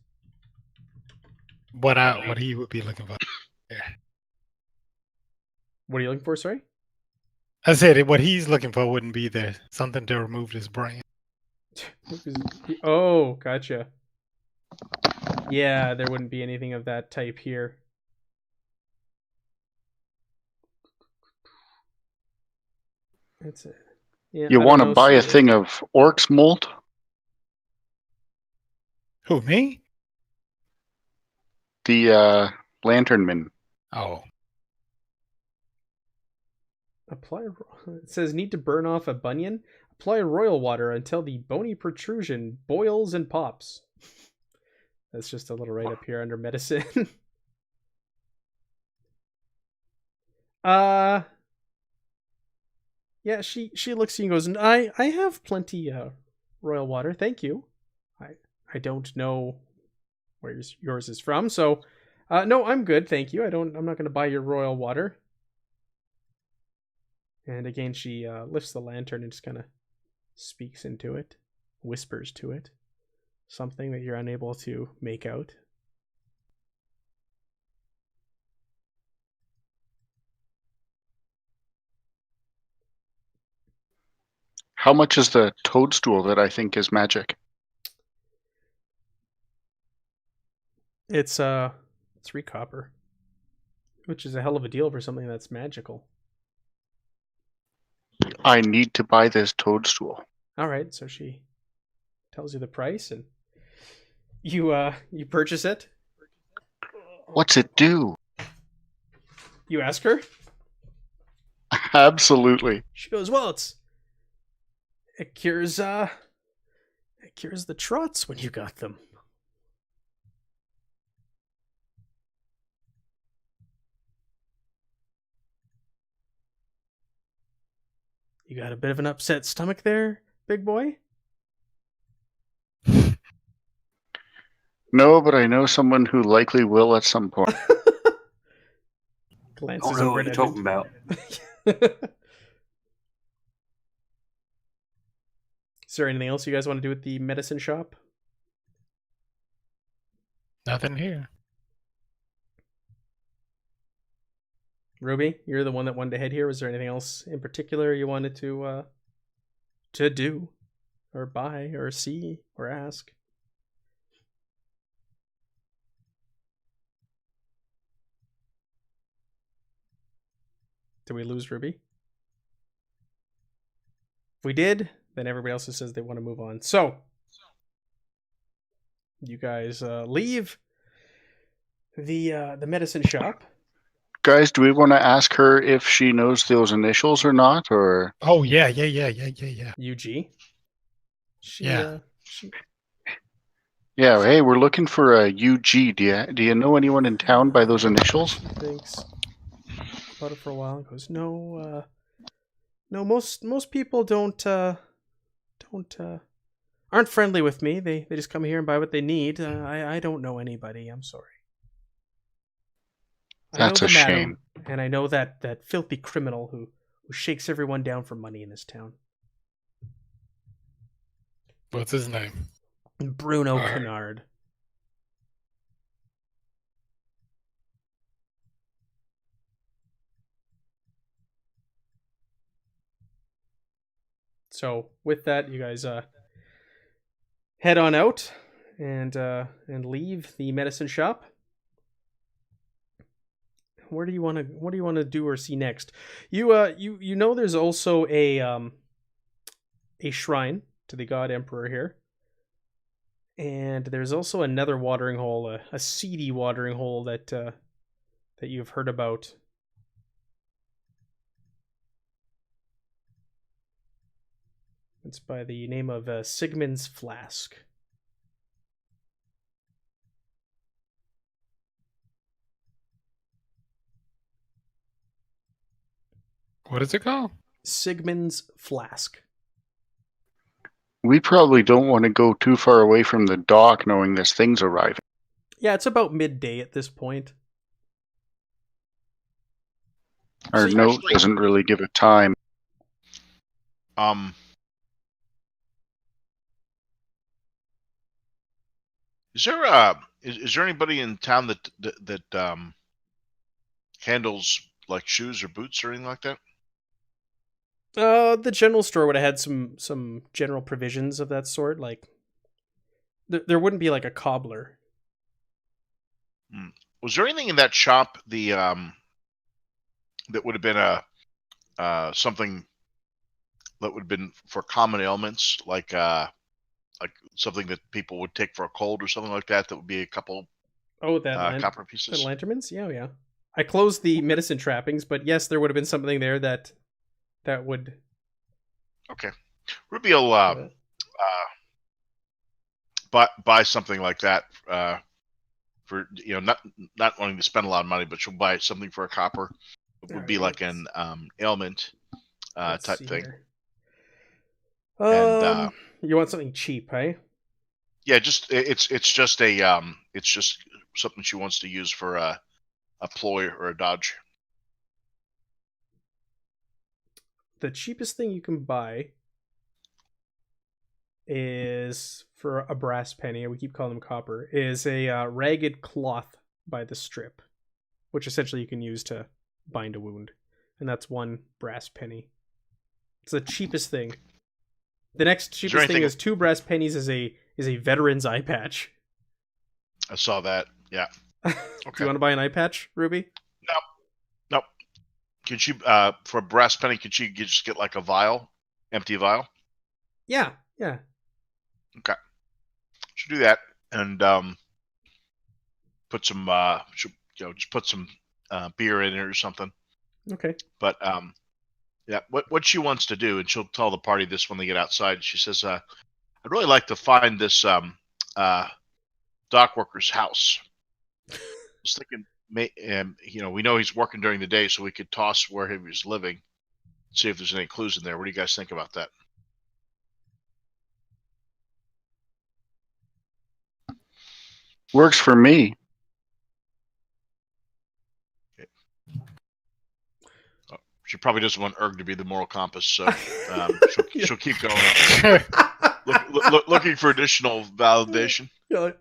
What he would be looking for. Yeah. What are you looking for, sorry? I said what he's looking for wouldn't be there. Something to remove his brain. Oh, gotcha. Yeah, there wouldn't be anything of that type here. That's it. Yeah, You want to buy a thing of Orc's molt? Who, me? The lanternman. Oh. Apply. It says need to burn off a bunion. Apply royal water until the bony protrusion boils and pops. That's just a little right up here under medicine. Yeah, she looks at you and goes, I have plenty royal water, thank you. I don't know where yours is from, so no, I'm good, thank you. I'm not going to buy your royal water. And again, she lifts the lantern and just kind of speaks into it, whispers to it, something that you're unable to make out. How much is the toadstool that I think is magic? It's 3 copper, which is a hell of a deal for something that's magical. I need to buy this toadstool. All right, so she tells you the price, and you purchase it. What's it do? You ask her. Absolutely. She goes, well, it cures the trots when you got them. You got a bit of an upset stomach there, big boy? No, but I know someone who likely will at some point. Glances I don't know over what you're at talking about. Is there anything else you guys want to do at the medicine shop? Nothing here. Ruby, you're the one that wanted to head here. Was there anything else in particular you wanted to do, or buy, or see, or ask? Did we lose Ruby? If we did, then everybody else says they want to move on. So, you guys leave the medicine shop. Guys, do we want to ask her if she knows those initials or not, or? Oh yeah. UG. Yeah. Yeah, hey, we're looking for a UG. Do you know anyone in town by those initials? Thinks about it for a while and goes, no, most people aren't friendly with me. They just come here and buy what they need. I don't know anybody. I'm sorry. That's a shame. And I know that filthy criminal who shakes everyone down for money in this town. What's his name? Bruno Kennard. So with that, you guys head on out and leave the medicine shop. What do you want to do or see next? You know there's also a shrine to the god emperor here. And there's also another watering hole, a seedy watering hole that that you've heard about. It's by the name of Sigmund's Flask. What is it called? Sigmund's Flask. We probably don't want to go too far away from the dock knowing this thing's arriving. Yeah, it's about midday at this point. Our So note actually- doesn't really give a time. Is there is there anybody in town that handles like shoes or boots or anything like that? The general store would have had some general provisions of that sort. Like, there wouldn't be like a cobbler. Was there anything in that shop that would have been something that would have been for common ailments, like something that people would take for a cold or something like that? That would be a couple Oh, that copper the pieces. lanternmans? Yeah. I closed the medicine trappings, but yes, there would have been something there that would. Okay, Ruby will buy something like that for not wanting to spend a lot of money, but she'll buy something for a copper. It would be Alright, like an ailment let's type see thing. here. And You want something cheap, hey? yeah, it's just something she wants to use for a ploy or a dodge. The cheapest thing you can buy is, for a brass penny, we keep calling them copper, is a ragged cloth by the strip, which essentially you can use to bind a wound, and that's 1 brass penny. It's the cheapest thing. The next cheapest thing is 2 brass pennies is a veteran's eye patch. I saw that. Yeah. Do you want to buy an eye patch, Ruby? Nope. Can she for a brass penny? Could she just get like a vial, empty vial? Yeah. Okay. She'll do that and put some just put some beer in it or something. Okay. But yeah, what she wants to do, and she'll tell the party this when they get outside. She says, "I'd really like to find this dock worker's house." I was thinking, we know he's working during the day, so we could toss where he was living, see if there's any clues in there. What do you guys think about that? Works for me. She probably doesn't want Erg to be the moral compass, so she'll keep going. Looking for additional validation. You're like,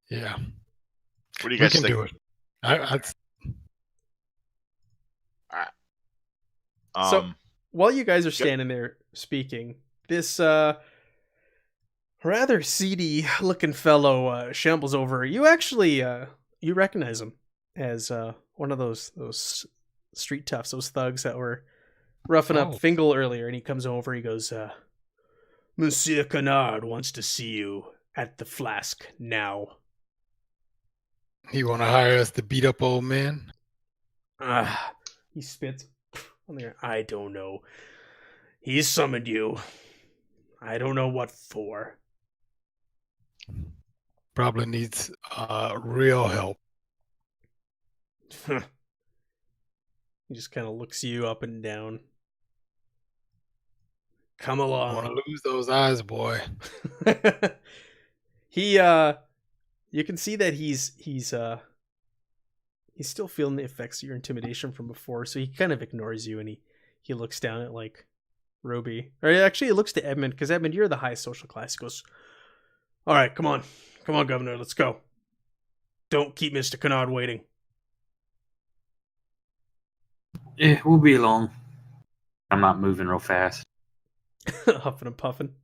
Yeah. What do you We guys can think? do it. I So while you guys are standing there speaking, this rather seedy looking fellow shambles over. You actually you recognize him as one of those street toughs, those thugs that were roughing up Oh. Fingal earlier, and he comes over. He goes, "Monsieur Canard wants to see you at the Flask now." You want to hire us to beat up old men? He spits on the ground. I don't know. He summoned you. I don't know what for. Probably needs real help. He just kind of looks you up and down. Come Want along. to lose those eyes, boy? He you can see that he's still feeling the effects of your intimidation from before, so he kind of ignores you, and he looks down at like Ruby. Or actually he looks to Edmund, because Edmund, you're the highest social class. He goes, "All right, come on, Governor, let's go. Don't keep Mr. Canard waiting." Yeah, we'll be along. I'm not moving real fast. Huffing and puffing.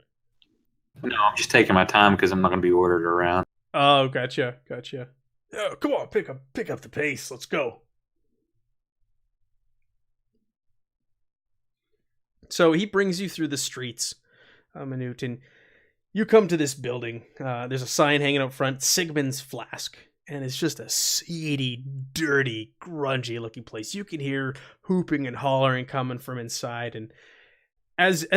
No, I'm just taking my time because I'm not going to be ordered around. Oh, gotcha. Yeah, come on, pick up the pace. Let's go. So he brings you through the streets, Manute, and you come to this building. There's a sign hanging out front, Sigmund's Flask, and it's just a seedy, dirty, grungy-looking place. You can hear hooping and hollering coming from inside, and as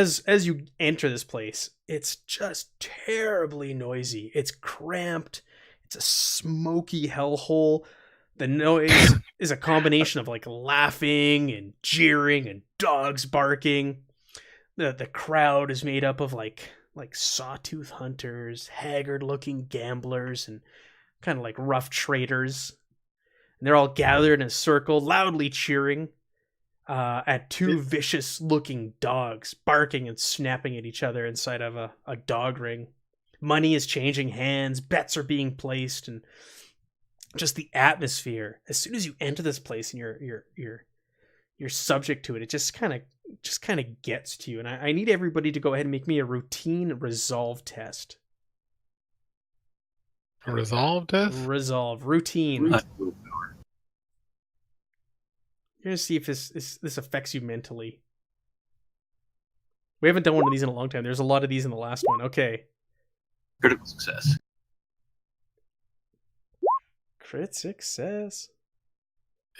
you enter this place, it's just terribly noisy. It's cramped. It's a smoky hellhole. The noise is a combination of like laughing and jeering and dogs barking. The crowd is made up of like sawtooth hunters, haggard-looking gamblers, and kind of like rough traders. And they're all gathered in a circle, loudly cheering at two vicious-looking dogs barking and snapping at each other inside of a dog ring. Money is changing hands, bets are being placed, and just the atmosphere. As soon as you enter this place and you're subject to it, it just kind of gets to you. And I need everybody to go ahead and make me a routine resolve test. A resolve test? Resolve routine. You're gonna see if this affects you mentally. We haven't done one of these in a long time. There's a lot of these in the last one. Okay. Critical success. Crit success.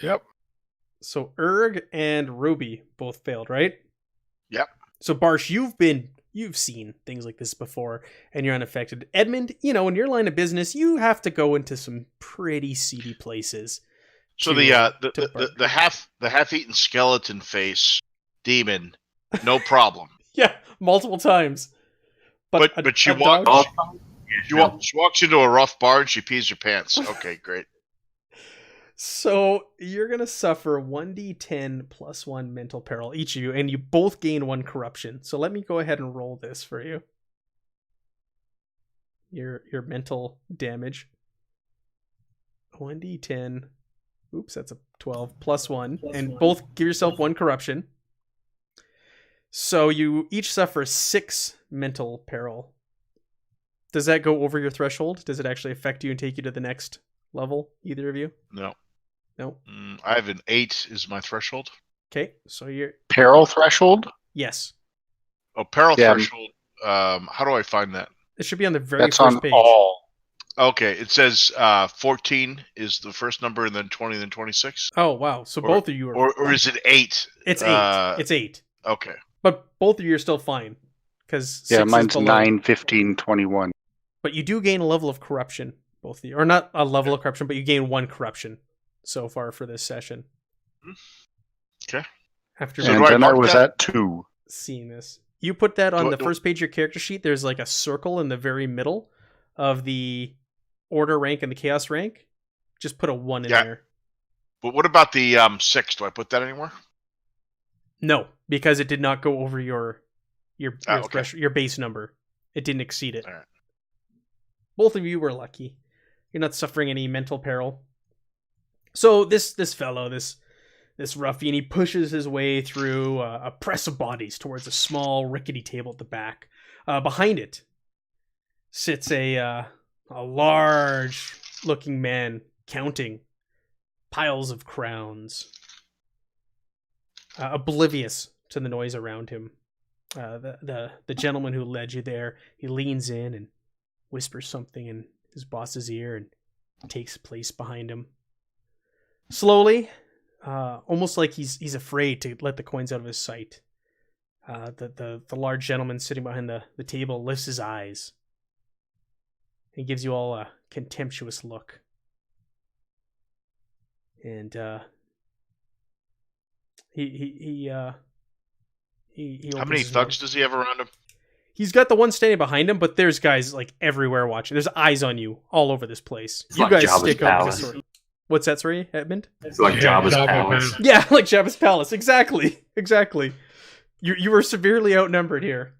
Yep. So Erg and Ruby both failed, right? Yep. So Barsh, you've seen things like this before, and you're unaffected. Edmund, in your line of business, you have to go into some pretty seedy places. So the half-eaten skeleton face demon, no problem. Yeah, multiple times. But she walks into a rough bar and she pees her pants. Okay, great. So you're going to suffer 1d10 plus 1 mental peril, each of you, and you both gain 1 corruption. So let me go ahead and roll this for you. Your mental damage. 1d10. Oops, that's a 12 plus 1. And both give yourself 1 corruption. So you each suffer 6 mental peril. Does that go over your threshold? Does it actually affect you and take you to the next level, either of you? No. No. I have an 8 is my threshold. Okay, so you're... Peril threshold? Yes. Oh, peril threshold. How do I find that? It should be on the very That's first on page. all. Okay, it says 14 is the first number, and then 20, then 26. Oh, wow. So both of you are... Or is it 8? It's 8. It's 8. Okay. But both of you are still fine. Because Mine's 9, 15, 21. But you do gain a level of corruption, both of you. Or not a level of corruption, but you gain 1 corruption so far for this session. Okay. After And then I was at 2. seeing this. You put that on the first page of your character sheet. There's like a circle in the very middle of the order rank and the chaos rank. Just put a 1 in there. But what about the 6? Do I put that anywhere? No, because it did not go over your okay. your base number. It didn't exceed it. All right. Both of you were lucky. You're not suffering any mental peril. So this fellow, this ruffian, he pushes his way through a press of bodies towards a small rickety table at the back. Behind it sits a large-looking man counting piles of crowns, oblivious to the noise around him. The gentleman who led you there, he leans in and whispers something in his boss's ear and takes place behind him. Slowly, almost like he's afraid to let the coins out of his sight. The large gentleman sitting behind the table lifts his eyes. He gives you all a contemptuous look. And he how many thugs does he have around him? He's got the one standing behind him, but there's guys like everywhere watching. There's eyes on you all over this place. It's you like guys Jabba's stick out like a palace. sword. What's that, sorry, Edmund? It's like Jabba's palace. Yeah, like Jabba's palace. Exactly. You were severely outnumbered here.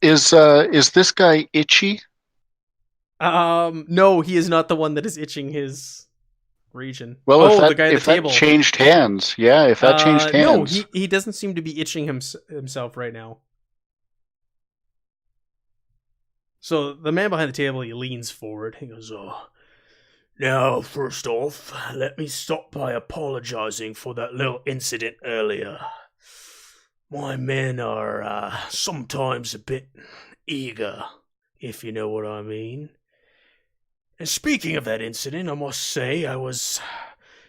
Is this guy itchy? No, he is not the one that is itching his region. Well, the guy at if the table. that changed hands, if that changed hands. No, he doesn't seem to be itching himself right now. So the man behind the table, he leans forward. He goes, now, first off, let me stop by apologizing for that little incident earlier. My men are sometimes a bit eager, if you know what I mean. And speaking of that incident, I must say I was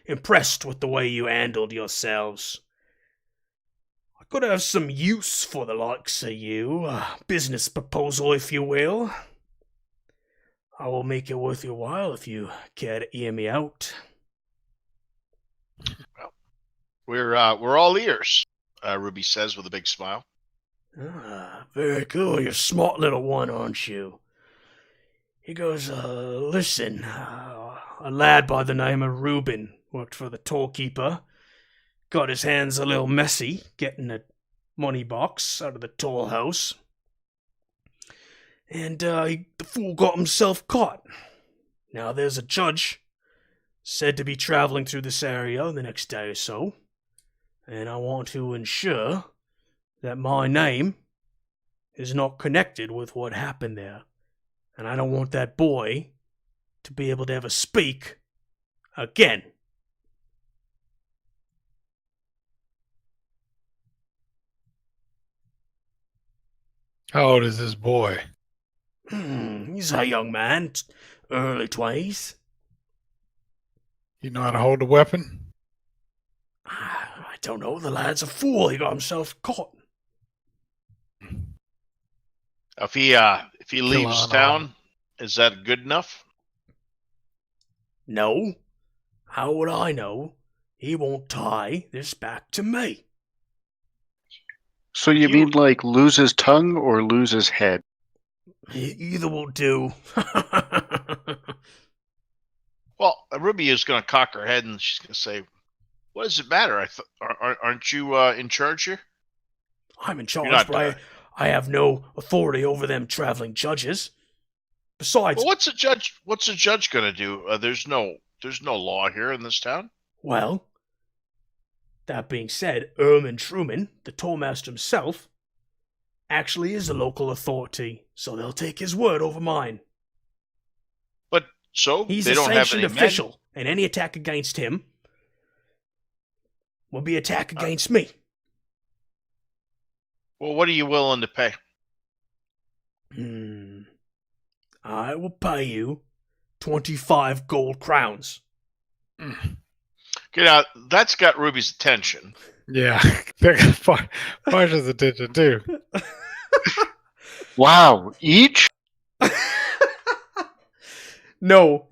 impressed with the way you handled yourselves. I could have some use for the likes of you, a business proposal if you will. I will make it worth your while if you care to hear me out. We're all ears, Ruby says with a big smile. Ah, very cool. You're a smart little one, aren't you? He goes, listen, a lad by the name of Reuben worked for the tollkeeper. Got his hands a little messy getting a money box out of the toll house. And the fool got himself caught. Now there's a judge said to be traveling through this area the next day or so. And I want to ensure that my name is not connected with what happened there. And I don't want that boy to be able to ever speak again. How old is this boy? He's a young man, early 20s. You know how to hold a weapon? I don't know, the lad's a fool, he got himself caught. If he leaves town, is that good enough? No. How would I know? He won't tie this back to me. So you mean like lose his tongue or lose his head? Either will do. Well, Ruby is going to cock her head and she's going to say, "What does it matter? Aren't you in charge here?" I'm in charge, but I have no authority over them traveling judges. Besides, well, what's a judge going to do? There's no law here in this town. Well, that being said, Erman Truman, the tollmaster himself, actually is a local authority, so they'll take his word over mine. But so he's they a don't have sanctioned any official, and any attack against him will be attack against me. Well, what are you willing to pay? I will pay you 25 gold crowns. Okay, now that's got Ruby's attention. Yeah, Parsha's attention too. Wow, each? No,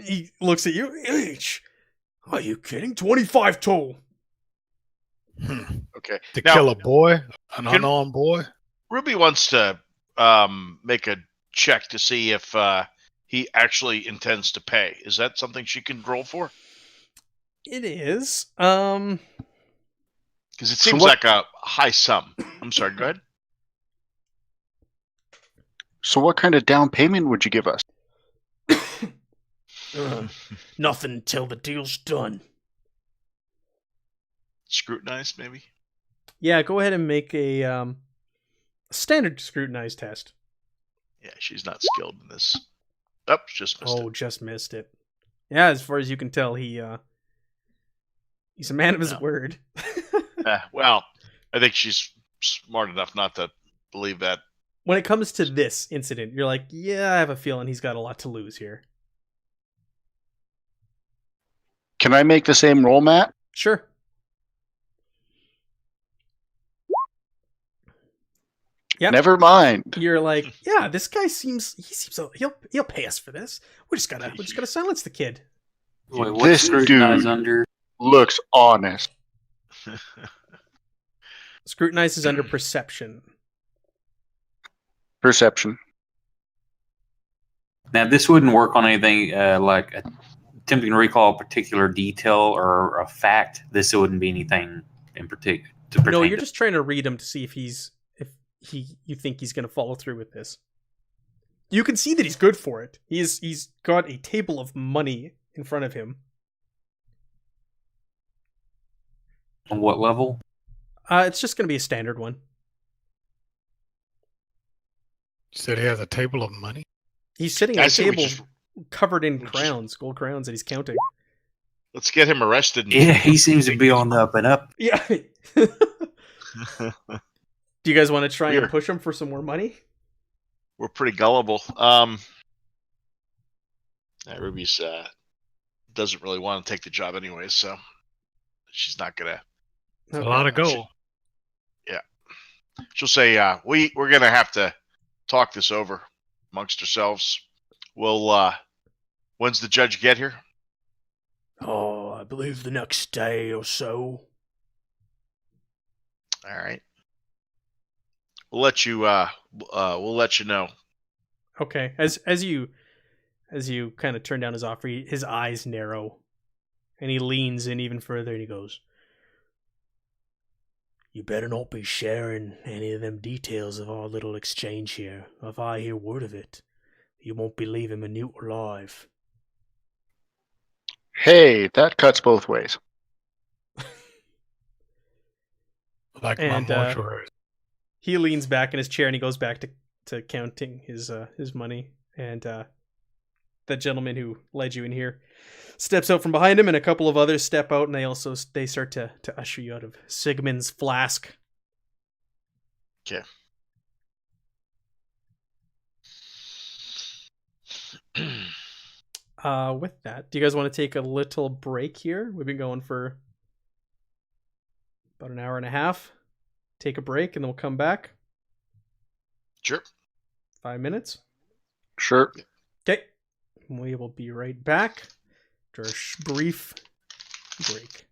he looks at you. Each? Are you kidding? 25 toll. Okay. To kill a boy? An unarmed boy? Ruby wants to make a check to see if he actually intends to pay. Is that something she can roll for? It is. Because it seems like a high sum. I'm sorry, go ahead. So what kind of down payment would you give us? Nothing until the deal's done. Scrutinized, maybe? Yeah, go ahead and make a standard scrutinized test. Yeah, she's not skilled in this. Oh, just missed it. Oh, just missed it. Yeah, as far as you can tell, he's a man of his word. Well, I think she's smart enough not to believe that. When it comes to this incident, you're like, yeah, I have a feeling he's got a lot to lose here. Can I make the same roll, Matt? Sure. Yep. Never mind. You're like, yeah, this guy he'll pay us for this. We just gotta silence the kid. Wait, this dude looks honest. Scrutinize is under perception. Perception. Now, this wouldn't work on anything like attempting to recall a particular detail or a fact. This wouldn't be anything in particular. No, you're just trying to read him to see if you think he's going to follow through with this. You can see that he's good for it. He's got a table of money in front of him. On what level? It's just going to be a standard one. You said he has a table of money? He's sitting at a table covered in crowns, gold crowns that he's counting. Let's get him arrested. Yeah, he seems to be on the up and up. Yeah. Do you guys want to try and push him for some more money? We're pretty gullible. Ruby's doesn't really want to take the job anyway, so she's not gonna. It's a lot of gold. She'll say, we're gonna have to talk this over amongst ourselves. We'll. When's the judge get here? Oh, I believe the next day or so. All right. We'll let you. We'll let you know. Okay. As you kind of turn down his offer, his eyes narrow, and he leans in even further, and he goes, "You better not be sharing any of them details of our little exchange here. If I hear word of it, you won't be leaving Minute alive." Hey, that cuts both ways. Like And, my mortuary. He leans back in his chair and he goes back to counting his money. And the gentleman who led you in here steps out from behind him, and a couple of others step out, and they start to usher you out of Sigmund's flask. Okay. With that, do you guys want to take a little break here? We've been going for about an hour and a half. Take a break, and then we'll come back. Sure. 5 minutes. Sure. Okay. We will be right back after a brief break.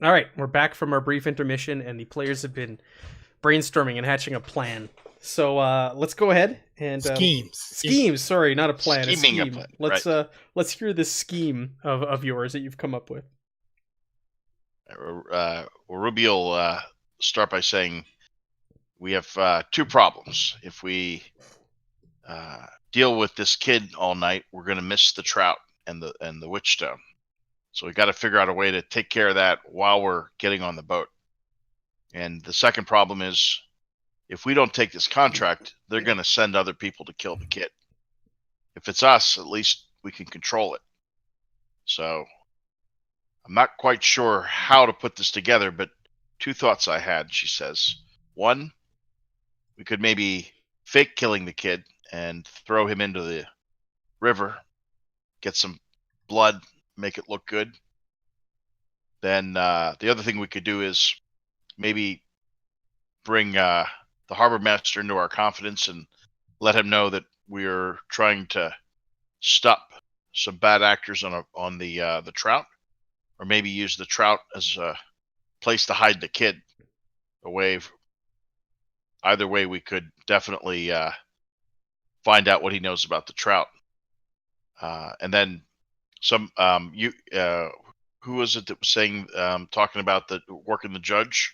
All right, we're back from our brief intermission, and the players have been brainstorming and hatching a plan. So let's go ahead and schemes. Sorry, not a plan. Scheming a a scheme. plan, Let's hear this scheme of yours that you've come up with. Ruby will start by saying we have 2 problems. If we deal with this kid all night, we're going to miss the trout and the witch stone. So we got to figure out a way to take care of that while we're getting on the boat. And the second problem is, if we don't take this contract, they're going to send other people to kill the kid. If it's us, at least we can control it. So I'm not quite sure how to put this together, but 2 thoughts I had, she says. 1, we could maybe fake killing the kid and throw him into the river, get some blood, make it look good. Then the other thing we could do is maybe bring the harbor master into our confidence and let him know that we're trying to stop some bad actors on the trout, or maybe use the trout as a place to hide the kid away. Either way, we could definitely find out what he knows about the trout, and then some. Who was it that was saying, talking about working the judge?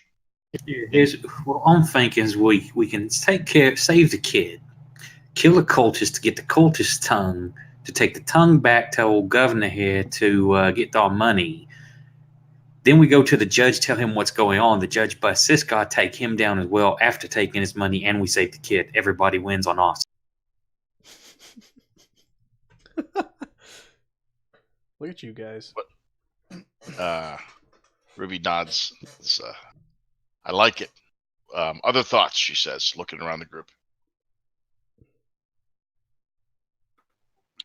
What I'm thinking is we can save the kid, kill the cultist to get the cultist's tongue, to take the tongue back to old governor here to get our money. Then we go to the judge, tell him what's going on. The judge busts this guy, take him down as well after taking his money, and we save the kid. Everybody wins on us. Look at you guys. Ruby nods. I like it. Other thoughts, she says, looking around the group.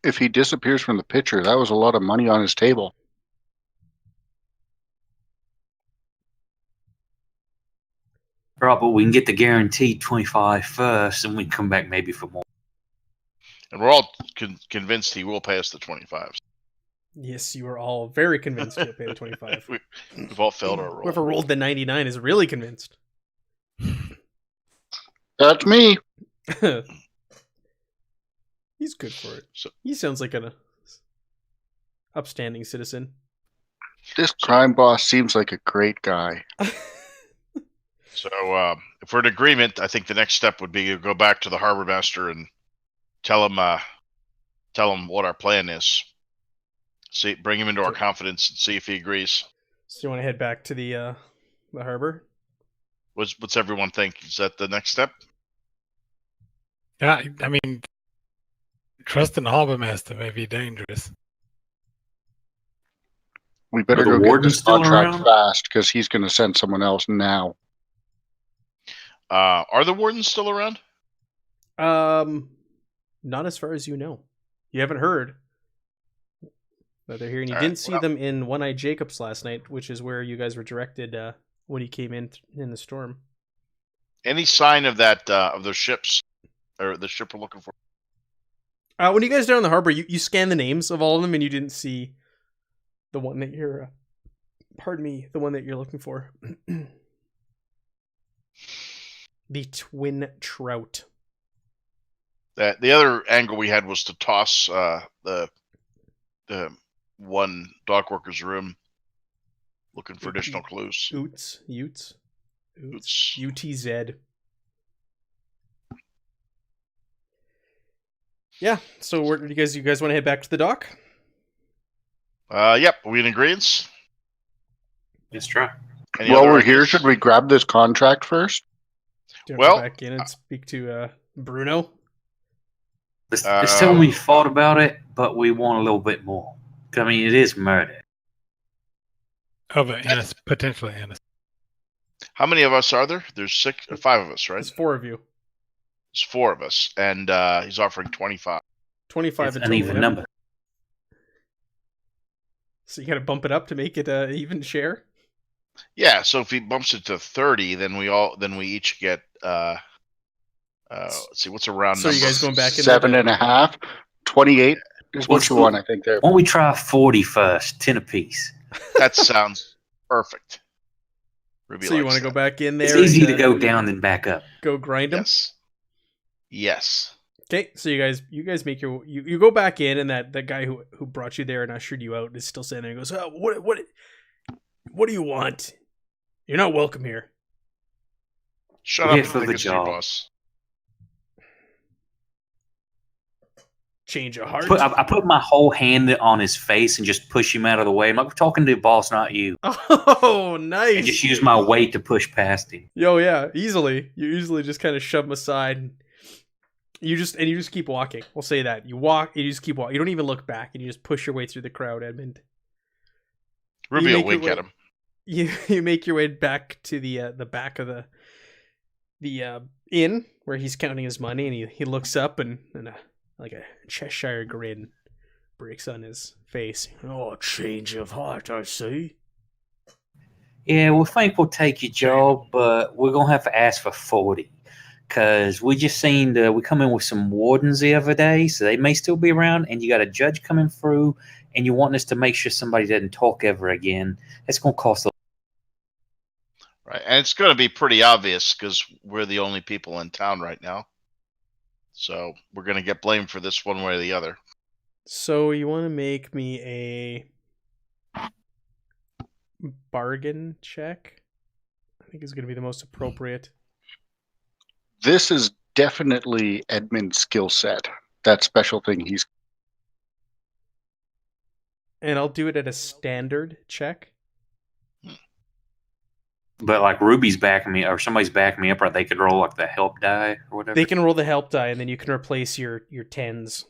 If he disappears from the picture, that was a lot of money on his table. Right, but we can get the guaranteed 25 first, and we can come back maybe for more. And we're all convinced he will pay us the 25. Yes, you are all very convinced he'll pay the 25. We've all failed our role. Whoever rolled the 99 is really convinced. That's me. He's good for it. He sounds like an upstanding citizen. This crime boss seems like a great guy. So if we're in agreement, I think the next step would be to go back to the harbor master and tell him what our plan is. Bring him into our confidence and see if he agrees. So you want to head back to the harbor? What's everyone think? Is that the next step? Yeah, I mean, trusting the harbor master may be dangerous. We better go get this contract fast, because he's going to send someone else now. Are the wardens still around? Not as far as you know. You haven't heard that they're here, and you didn't see them in One-Eyed Jacobs last night, which is where you guys were directed when you came in the storm. Any sign of that of those ships, or the ship we're looking for? When you guys down in the harbor, you scan the names of all of them, and you didn't see the one that you're. Pardon me, the one that you're looking for. The twin trout. The other angle we had was to toss the one dog worker's room, looking for additional clues. Utes. UTZ. Yeah. So, you guys want to head back to the dock? Yep. Are we in agreement? Let's try. While we're here, should we grab this contract first? Do you want to go back in and speak to Bruno? Let's tell him we fought about it, but we want a little bit more. I mean, it is murder. Potentially innocent. How many of us are there? There's 5 of us, right? There's 4 of you. There's 4 of us, and he's offering 25. 25 it's and an even number. So you got to bump it up to make it an even share. Yeah. So if he bumps it to 30, then we each get. Let's see, what's a round number? So you guys going back in 7.5, 28 is what you want, I think. There. Why don't we try 40 first, 10 apiece? That sounds perfect. Ruby So you likes want to go that. back in there? It's easier and, to go down than back up. go grind them. Yes. Okay, so you guys make you go back in, and that guy who brought you there and ushered you out is still standing there and goes, oh, what do you want? You're not welcome here. Shut We're up here and for take the us to your job. boss. Change of heart. I put my whole hand on his face and just push him out of the way. I'm like, we're talking to the boss, not you. Oh, And nice. just use my weight to push past him. Yo, yeah, easily. You easily just kind of shove him aside. You just keep walking. We'll say that. You walk, and you just keep walking. You don't even look back, and you just push your way through the crowd, Edmund. Ruby will make your wink at way- him. You make your way back to the back of the inn where he's counting his money, and he looks up and like a Cheshire grin breaks on his face. Oh, change of heart, I see. Yeah, we think we'll take your job, but we're going to have to ask for 40. Because we just seen we come in with some wardens the other day, so they may still be around, and you got a judge coming through, and you want us to make sure somebody doesn't talk ever again. It's going to cost a Right. And it's going to be pretty obvious because we're the only people in town right now. So we're going to get blamed for this one way or the other. So you want to make me a bargain check? I think is going to be the most appropriate. This is definitely Edmund's skill set. That special thing he's. And I'll do it at a standard check. But like Ruby's backing me, or somebody's backing me up, or they could roll like the help die or whatever. They can roll the help die, and then you can replace your tens.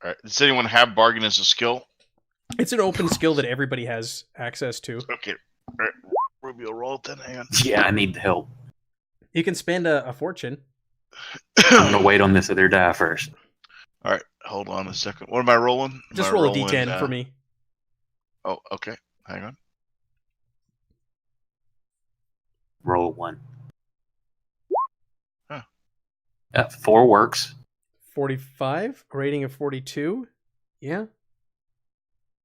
All right. Does anyone have bargain as a skill? It's an open skill that everybody has access to. Okay. All right. Ruby will roll it then. Hang on. Yeah, I need the help. You can spend a fortune. I'm going to wait on this other die first. All right. Hold on a second. What am I rolling? Just Am I roll a rolling, d10 for me. Oh, okay. Hang on. Roll a 1. Huh. 4 works. 45, a rating of 42. Yeah.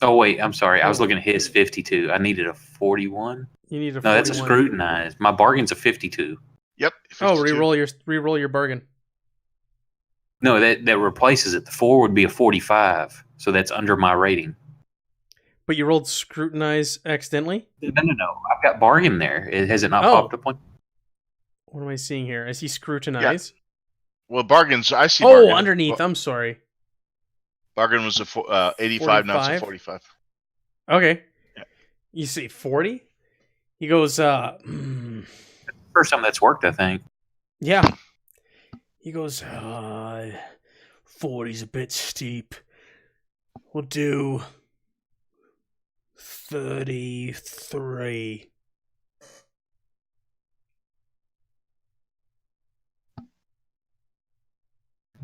Oh, wait, I'm sorry. I was looking at his 52. I needed a 41. You need a 41. No, that's a scrutinize. My bargain's a 52. Yep. Oh, 52. re-roll your bargain. No, that replaces it. The 4 would be a 45, so that's under my rating. But you rolled scrutinize accidentally? No. I've got bargain there. Has it not Oh. popped up one? What am I seeing here? I see scrutinize. Well, bargains. I see. Oh, bargain. underneath. Well, I'm sorry. bargain was a 85. Now it's a 45. Okay. Yeah. You see 40? He goes, First time that's worked, I think. yeah. He goes, 40's a bit steep. We'll do 33.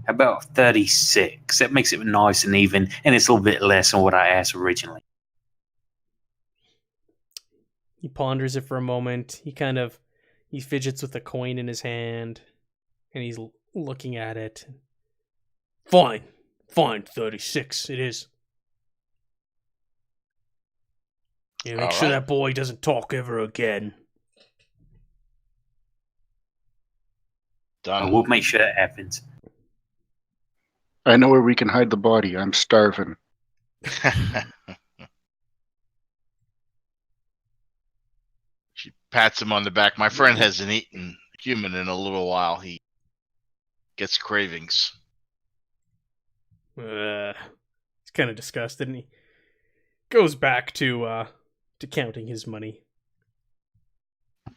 How about 36? That makes it nice and even, and it's a little bit less than what I asked originally. He ponders it for a moment. He fidgets with the coin in his hand, and he's looking at it. Fine, 36 it is. Yeah, make All sure right. that boy doesn't talk ever again. Done. We'll make sure that happens. I know where we can hide the body. I'm starving. She pats him on the back. My friend hasn't eaten human in a little while. He gets cravings. He's kind of disgusted, and he goes back to counting his money.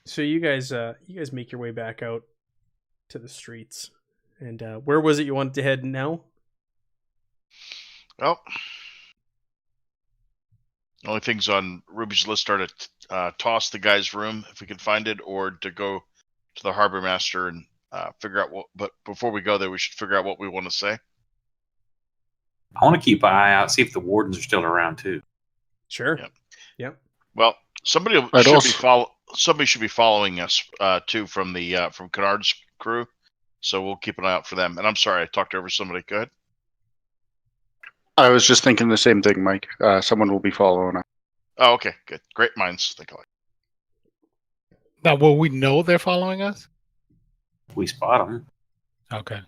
So you guys make your way back out to the streets, and where was it you wanted to head now? Well, the only things on Ruby's list are to toss the guy's room if we can find it, or to go to the harbor master and figure out what. But before we go there, we should figure out what we want to say. I want to keep an eye out, see if the wardens are still around too. Sure. Yep. Well, somebody should be following us too from the from Kennard's crew, so we'll keep an eye out for them. And I'm sorry, I talked over somebody. Go ahead. I was just thinking the same thing, Mike. Someone will be following us. Oh, okay, good. Great minds think alike. Now, will we know they're following us? We spot them. Okay.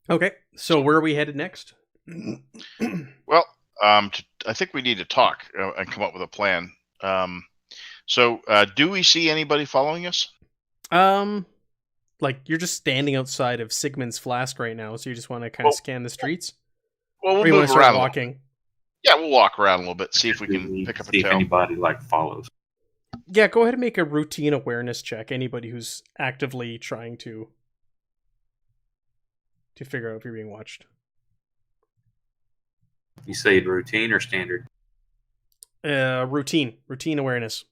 Okay, so where are we headed next? Well, I think we need to talk and come up with a plan. So, do we see anybody following us? Like you're just standing outside of Sigmund's Flask right now, so you just want to kind of Well, scan the streets? Well, Or we'll you want move to start around a little bit. walking? Yeah, we'll walk around a little bit, see if we can pick up a See if tail. anybody follows. Yeah, go ahead and make a routine awareness check. Anybody who's actively trying to figure out if you're being watched. You say routine or standard? Routine awareness.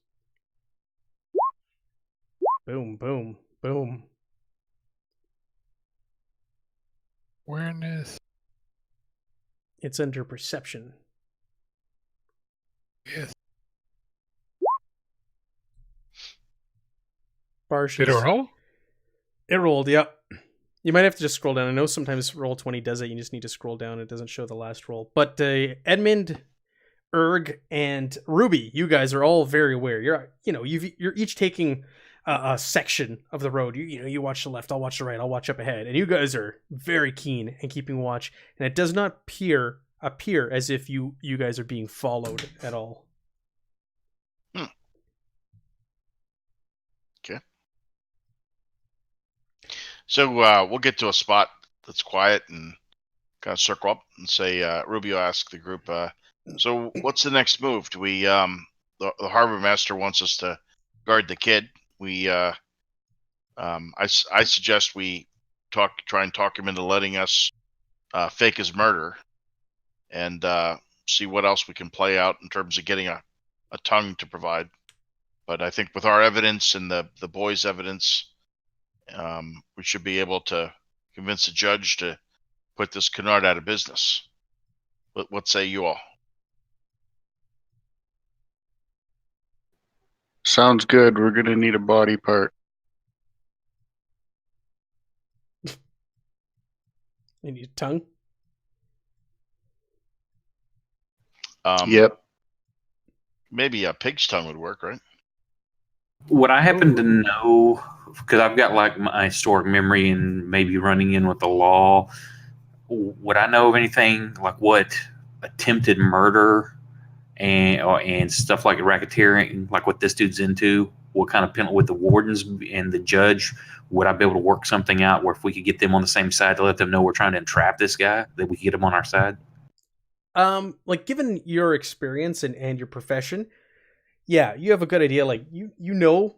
Boom, boom, boom. Awareness. It's under perception. Yes. Barsh Did it is- roll? It rolled, yep. You might have to just scroll down. I know sometimes Roll20 does it. You just need to scroll down. It doesn't show the last roll. But Edmund, Erg, and Ruby, you guys are all very aware. You're each taking a section of the road. You watch the left, I'll watch the right, I'll watch up ahead, and you guys are very keen and keeping watch. And it does not appear as if you guys are being followed at all. Okay. So we'll get to a spot that's quiet and kind of circle up and say, Ruby will ask the group, so what's the next move? Do we, the harbor master wants us to guard the kid. I suggest we try and talk him into letting us fake his murder and see what else we can play out in terms of getting a tongue to provide. But I think with our evidence and the boys' evidence, we should be able to convince the judge to put this canard out of business. What say you all? Sounds good. We're going to need a body part. You need a tongue? Yep. Maybe a pig's tongue would work, right? What I happen to know, because I've got like my historic memory and maybe running in with the law, would I know of anything like what attempted murder and stuff like racketeering, like what this dude's into? What kind of penalty with the wardens and the judge? Would I be able to work something out where if we could get them on the same side to let them know we're trying to entrap this guy, that we could get him on our side? Like given your experience and your profession, yeah, you have a good idea. Like you know,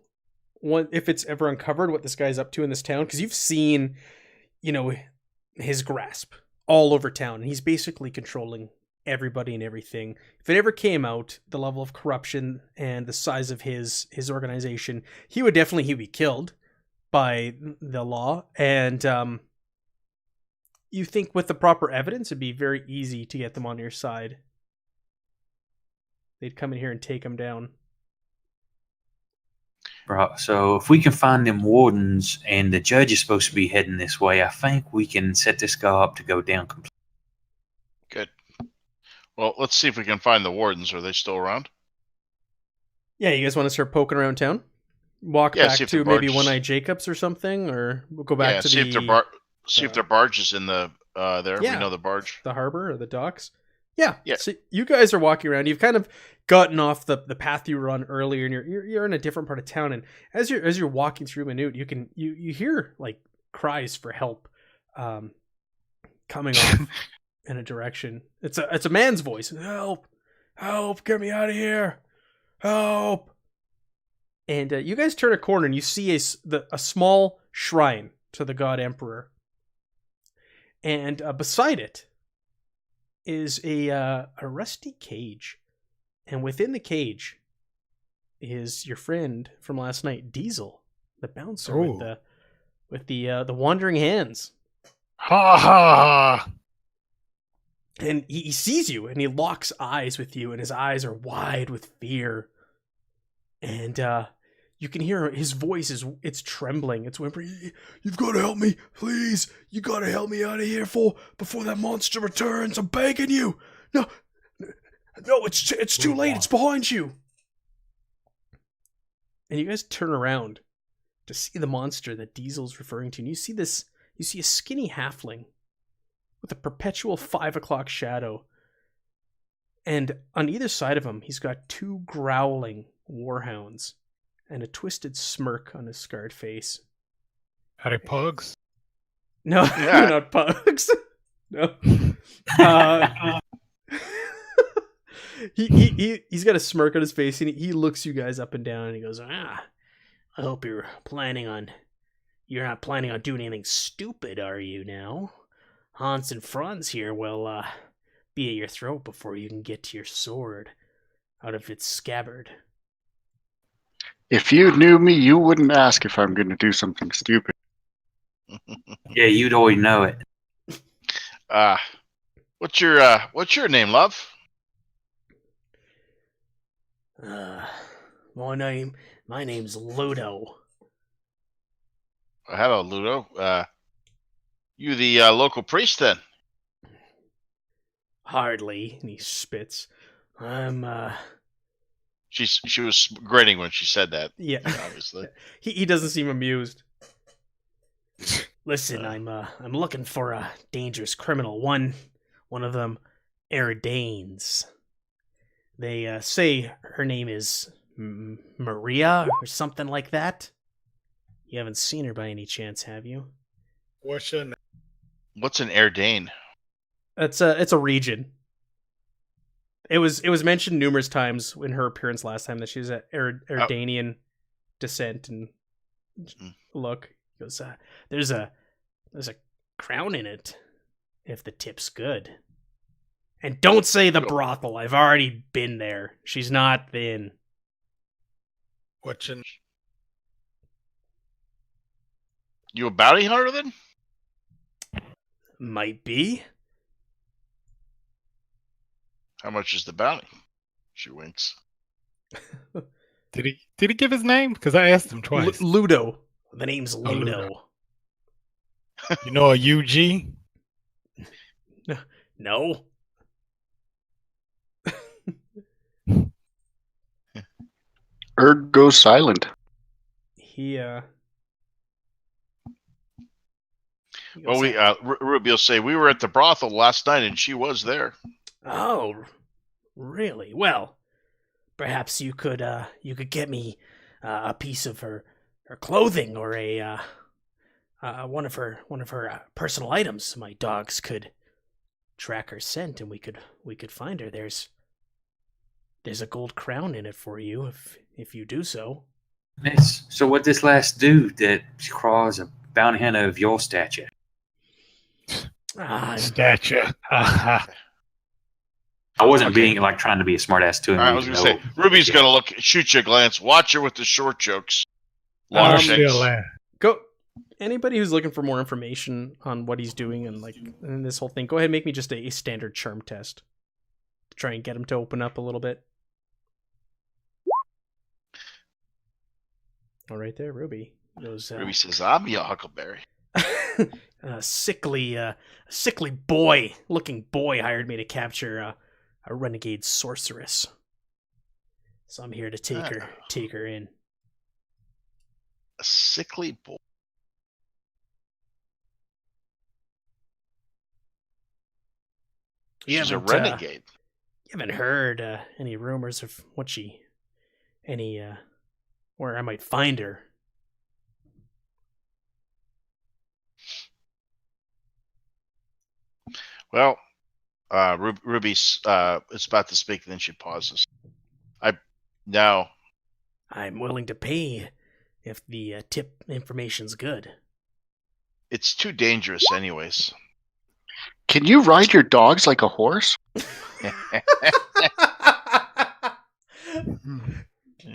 if it's ever uncovered what this guy's up to in this town, because you've seen, his grasp all over town, and he's basically controlling everybody and everything. If it ever came out, the level of corruption and the size of his organization, he'd be killed by the law. And you think with the proper evidence, it'd be very easy to get them on your side. They'd come in here and take him down. Right. So if we can find them wardens and the judge is supposed to be heading this way, I think we can set this guy up to go down completely. Good. Well, let's see if we can find the wardens. Are they still around? Yeah, you guys want to start poking around town? Walk back to maybe One-Eyed Jacobs or something, or we'll go back to see if their barge is in the there. Yeah. We know the barge, the harbor or the docks. Yeah. Yeah. So you guys are walking around. You've kind of gotten off the path you were on earlier, and you're in a different part of town. And as you're walking through Minute, you hear like cries for help, coming off in a direction. It's a man's voice. Help! Get me out of here! Help! And you guys turn a corner and you see a small shrine to the god Emperor, and beside it is a rusty cage, and within the cage is your friend from last night, Diesel, the bouncer with the wandering hands. Ha ha! And he sees you and he locks eyes with you, and his eyes are wide with fear. And you can hear his voice it's trembling. It's whimpering. You've got to help me, please. You got to help me out of here before that monster returns. I'm begging you. No, it's too late. It's behind you. And you guys turn around to see the monster that Diesel's referring to. And you see a skinny halfling with a perpetual 5 o'clock shadow. And on either side of him, he's got 2 growling warhounds and a twisted smirk on his scarred face. Are they pugs? No, Yeah. they're not pugs. No. He's got a smirk on his face, and he looks you guys up and down, and he goes, I hope you're not planning on doing anything stupid, are you now? Hans and Franz here will be at your throat before you can get to your sword out of its scabbard. If you knew me, you wouldn't ask if I'm going to do something stupid. Yeah, you'd already know it. What's your name, love? My name's Ludo. Hello, Ludo. You the local priest then? Hardly, and he spits. I'm She was grinning when she said that. Yeah. Obviously. he doesn't seem amused. Listen, I'm looking for a dangerous criminal. One of them, Erdanes. They say her name is Maria or something like that. You haven't seen her by any chance, have you? What's your name? What's an Erdane? It's a region. It was mentioned numerous times in her appearance last time that she was a Erdanian descent. And look, he goes, there's a crown in it if the tip's good. And don't say the brothel. I've already been there. She's not thin. What's your You a bounty hunter then? Might be. How much is the bounty? She winks. Did he give his name? Because I asked him twice. Ludo. The name's Ludo. Ludo. You know a UG? No. Erg goes silent. He Well, Ruby will say we were at the brothel last night and she was there. Oh, really? Well, perhaps you could get me a piece of her clothing or a one of her personal items. My dogs could track her scent, and we could find her. There's a gold crown in it for you if you do so. Miss, so what this last dude that crawls a bounty hunter of your stature? Stature. I wasn't being like trying to be a smartass to him. I was going to say, Ruby's going to shoot you a glance. Watch her with the short jokes. Long Go. Anybody who's looking for more information on what he's doing and this whole thing, go ahead and make me just a standard charm test to try and get him to open up a little bit. All right there, Ruby. Ruby says, "I'm your Huckleberry." Sickly boy-looking boy hired me to capture a renegade sorceress. So I'm here to take her in. A sickly boy. She's a renegade. You haven't heard any rumors of where I might find her? Well, Ruby's is about to speak, then she pauses. I'm willing to pay if the tip information's good. It's too dangerous, anyways. Can you ride your dogs like a horse?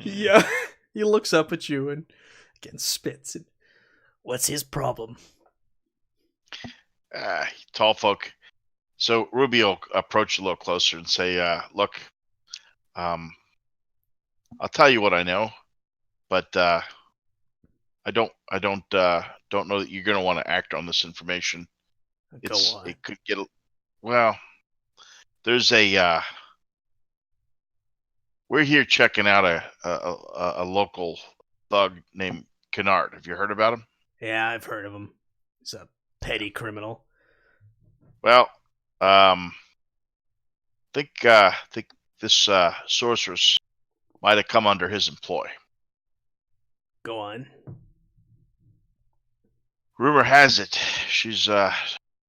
Yeah, he looks up at you and again spits. And, what's his problem? Tall folk. So Ruby will approach a little closer and say, "Look, I'll tell you what I know, but I don't know that you're going to want to act on this information. Go on. It could get there's we're here checking out a local thug named Kennard. Have you heard about him? Yeah, I've heard of him. He's a petty criminal. Well, think this sorceress might have come under his employ. Go on. Rumor has it she's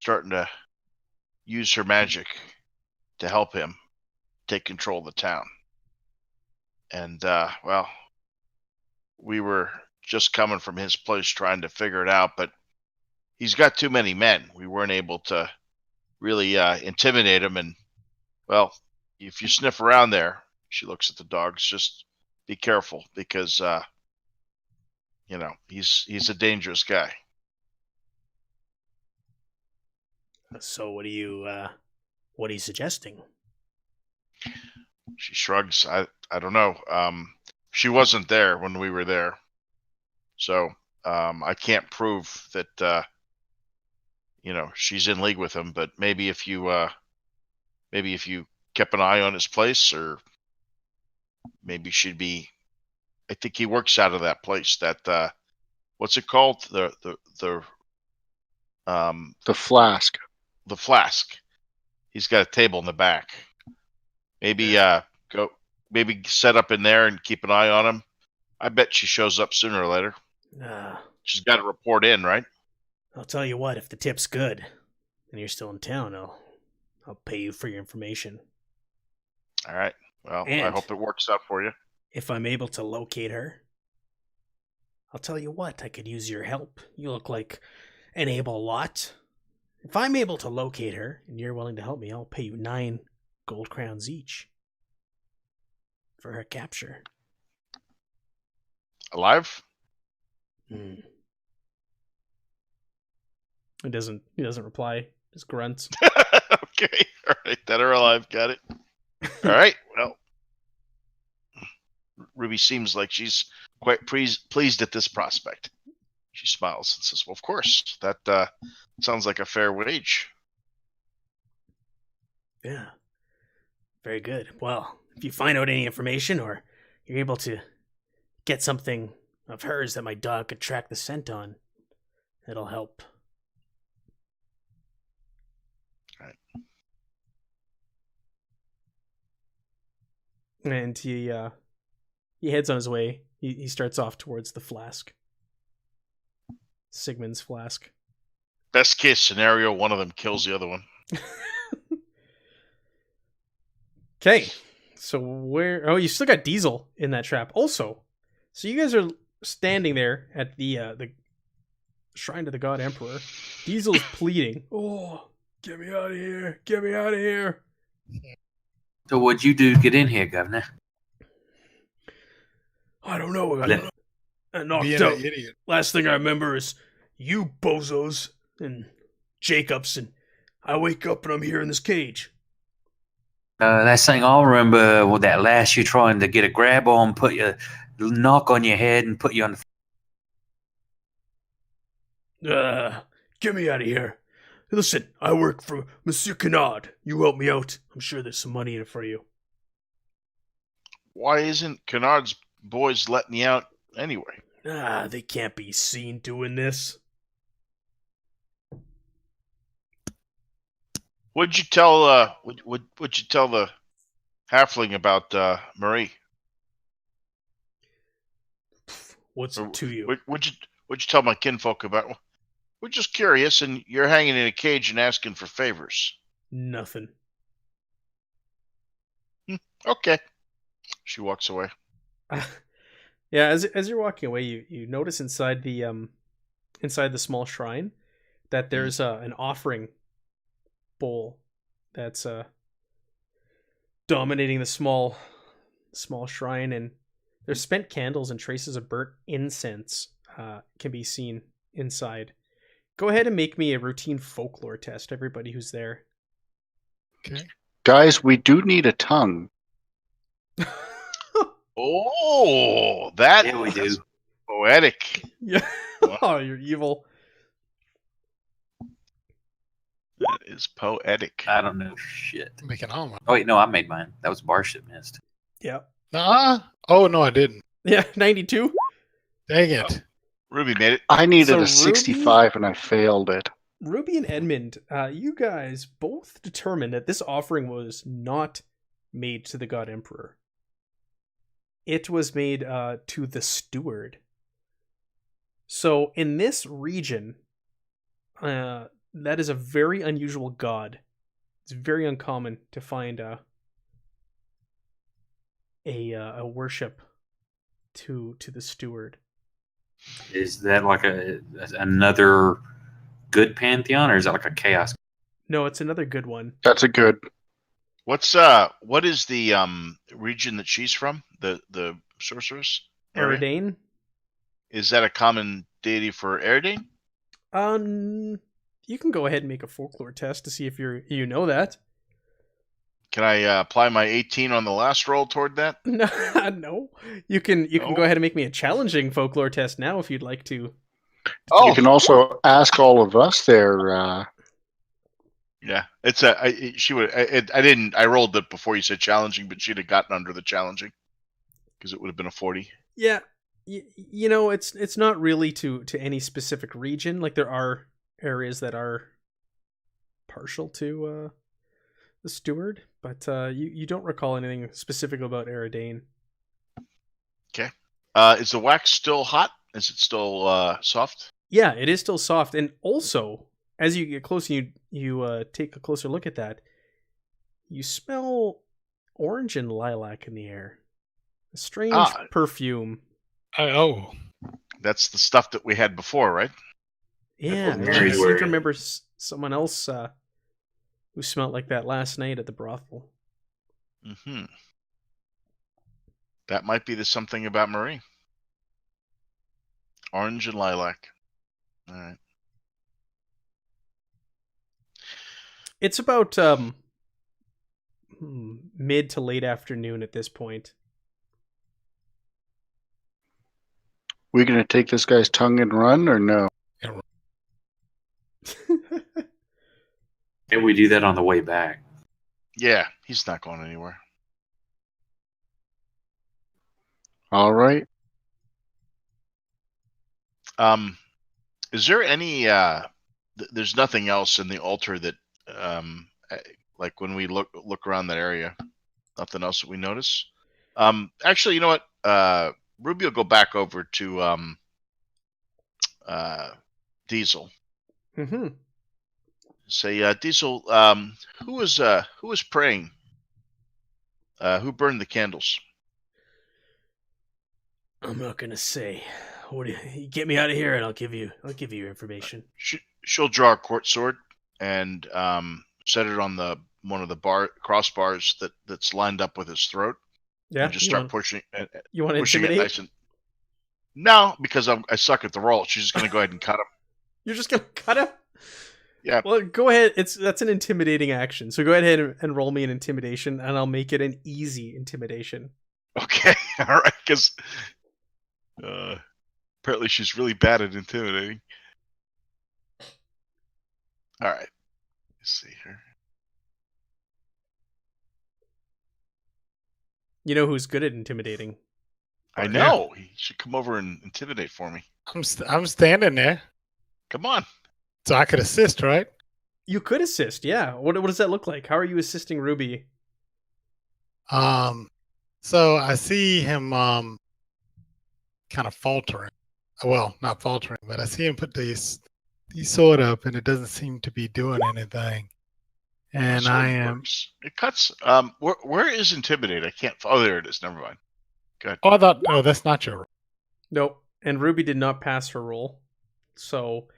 starting to use her magic to help him take control of the town. And well, we were just coming from his place trying to figure it out, but he's got too many men. We weren't able to really intimidate him. And well, if you sniff around there, she looks at the dogs, just be careful because he's a dangerous guy. So what are you suggesting? She shrugs. I don't know. She wasn't there when we were there, so I can't prove that she's in league with him. But maybe if you kept an eye on his place, or maybe she'd be. I think he works out of that place. That what's it called? The Flask. The Flask. He's got a table in the back. Maybe maybe set up in there and keep an eye on him. I bet she shows up sooner or later. She's got to report in, right? I'll tell you what, if the tip's good and you're still in town, I'll pay you for your information. All right. Well, And I hope it works out for you. if I'm able to locate her, I'll tell you what, I could use your help. You look like an able lot. If I'm able to locate her and you're willing to help me, I'll pay you 9 gold crowns each for her capture. Alive? He doesn't reply. Just grunts. Okay. All right. Dead or alive. Got it. All right. Well, Ruby seems like she's quite pleased at this prospect. She smiles and says, well, of course. That sounds like a fair wage. Yeah. Very good. Well, if you find out any information or you're able to get something of hers that my dog could track the scent on, it'll help. Right. And he heads on his way. He starts off towards the flask. Sigmund's flask. Best case scenario, one of them kills the other one. Okay. So where... Oh, you still got Diesel in that trap. Also, so you guys are standing there at the shrine to the God Emperor. Diesel's pleading. Oh, get me out of here. Get me out of here. So what'd you do to get in here, Governor? I don't know. I knocked Being out. an idiot. Last thing I remember is you bozos and Jacobs, and I wake up and I'm here in this cage. Last thing I'll remember was that last you trying to get a grab on, put your knock on your head, and put you on the. Get me out of here. Listen, I work for Monsieur Canard. You help me out. I'm sure there's some money in it for you. Why isn't Kennard's boys letting you out anyway? They can't be seen doing this. What'd you tell what'd you tell the halfling about Marie? What's it to you? What'd you tell my kinfolk about? We're just curious, and you're hanging in a cage and asking for favors. Nothing. Okay. She walks away. Yeah, as you're walking away, you notice inside the small shrine that there's an offering bowl that's dominating the small shrine, and there's spent candles and traces of burnt incense can be seen inside. Go ahead and make me a routine folklore test, everybody who's there. Okay. Guys, we do need a tongue. Oh, that Yeah, we do. is poetic. Yeah. Wow. Oh, you're evil. That is poetic. I don't know shit. Making all my. Oh wait, no, I made mine. That was Barsh that missed. Yeah. Nah. Oh no, I didn't. Yeah, 92. Dang it. Ruby made it. I needed So a 65 and I failed it. Ruby and Edmund, you guys both determined that this offering was not made to the God Emperor. It was made to the steward. So in this region, that is a very unusual god. It's very uncommon to find a worship to the steward. Is that like another good pantheon, or is that like a chaos? No, it's another good one. That's a good. What is the region that she's from? The sorceress? Maria? Eridane? Is that a common deity for Eridane? You can go ahead and make a folklore test to see if you know that. Can I apply my 18 on the last roll toward that? No. You can No? go ahead and make me a challenging folklore test now if you'd like to. You can also ask all of us there. Yeah, it's she would. I rolled it before you said challenging, but she'd have gotten under the challenging because it would have been a 40. Yeah, you know, it's not really to any specific region. Like there are areas that are partial to the steward, but you don't recall anything specific about Eridane. Okay. Is the wax still hot? Is it still soft? Yeah, it is still soft, and also as you get closer, you take a closer look at that. You smell orange and lilac in the air. A strange perfume. Oh. That's the stuff that we had before, right? Yeah, what I Mary seem were- to remember someone else who smelled like that last night at the brothel. Mm-hmm. That might be the something about Marie. Orange and lilac. All right. It's about mid to late afternoon at this point. We gonna take this guy's tongue and run or no? Can we do that on the way back? Yeah, he's not going anywhere. All right. Is there any? There's nothing else in the altar that, like when we look around that area, nothing else that we notice. Actually, you know what? Ruby will go back over to Diesel. Mm-hmm. Say, Diesel, who was praying? Who burned the candles? I'm not gonna say. What do you get me out of here, and I'll give you information. She'll draw a court sword and set it on one of the crossbars that's lined up with his throat. Yeah, And just start pushing. You want to pushing intimidate? it nice and. No, because I suck at the roll. She's just gonna go ahead and cut him. You're just gonna cut him? Yeah. Well, go ahead. That's an intimidating action. So go ahead and roll me an intimidation, and I'll make it an easy intimidation. Okay. All right. Because apparently she's really bad at intimidating. All right. Let's see here. You know who's good at intimidating? I know. He should come over and intimidate for me. I'm standing there, Come on. so I could assist, right? You could assist, yeah. What does that look like? How are you assisting Ruby? So I see him kind of faltering. Well, not faltering, but I see him put the sword up, and it doesn't seem to be doing anything. And Sword I am. works. It cuts. Where is intimidate? I can't. Oh, there it is. Never mind. Good. Oh, I thought. Oh, that's not your. Nope. And Ruby did not pass her roll, so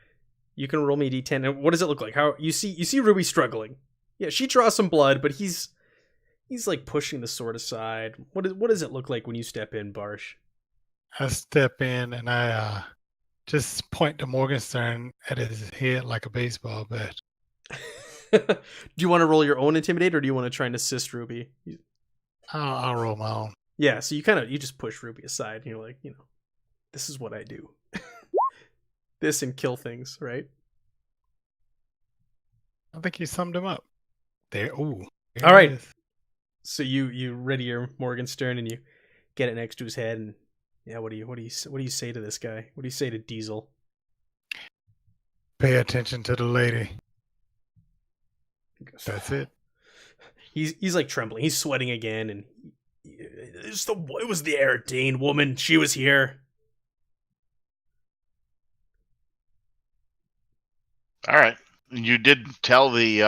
you can roll me a d10. And what does it look like? How you see Ruby struggling? Yeah, she draws some blood, but he's like pushing the sword aside. What does it look like when you step in, Barsh? I step in and I just point to Morgenstern at his head like a baseball bat. Do you want to roll your own intimidate, or do you want to try and assist Ruby? I'll roll my own. Yeah, so you just push Ruby aside, and you're like, this is what I do. This and kill things, right? I think you summed him up. There. Ooh. All right. So you ready your Morgenstern and you get it next to his head, and Yeah. What do you say to this guy? What do you say to Diesel? Pay attention to the lady. He goes, That's it. He's like trembling. He's sweating again, and it was the Aridane woman. She was here. All right. You didn't tell the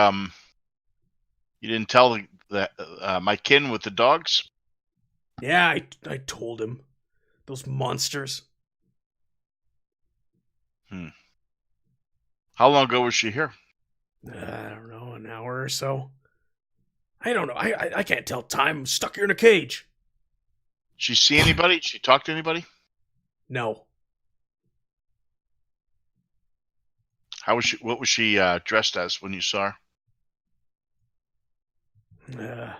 my kin with the dogs. Yeah, I told him. Those monsters. How long ago was she here? I don't know, an hour or so. I don't know. I can't tell time. I'm stuck here in a cage. She see anybody? She talk to anybody? No. How was she? What was she dressed as when you saw her?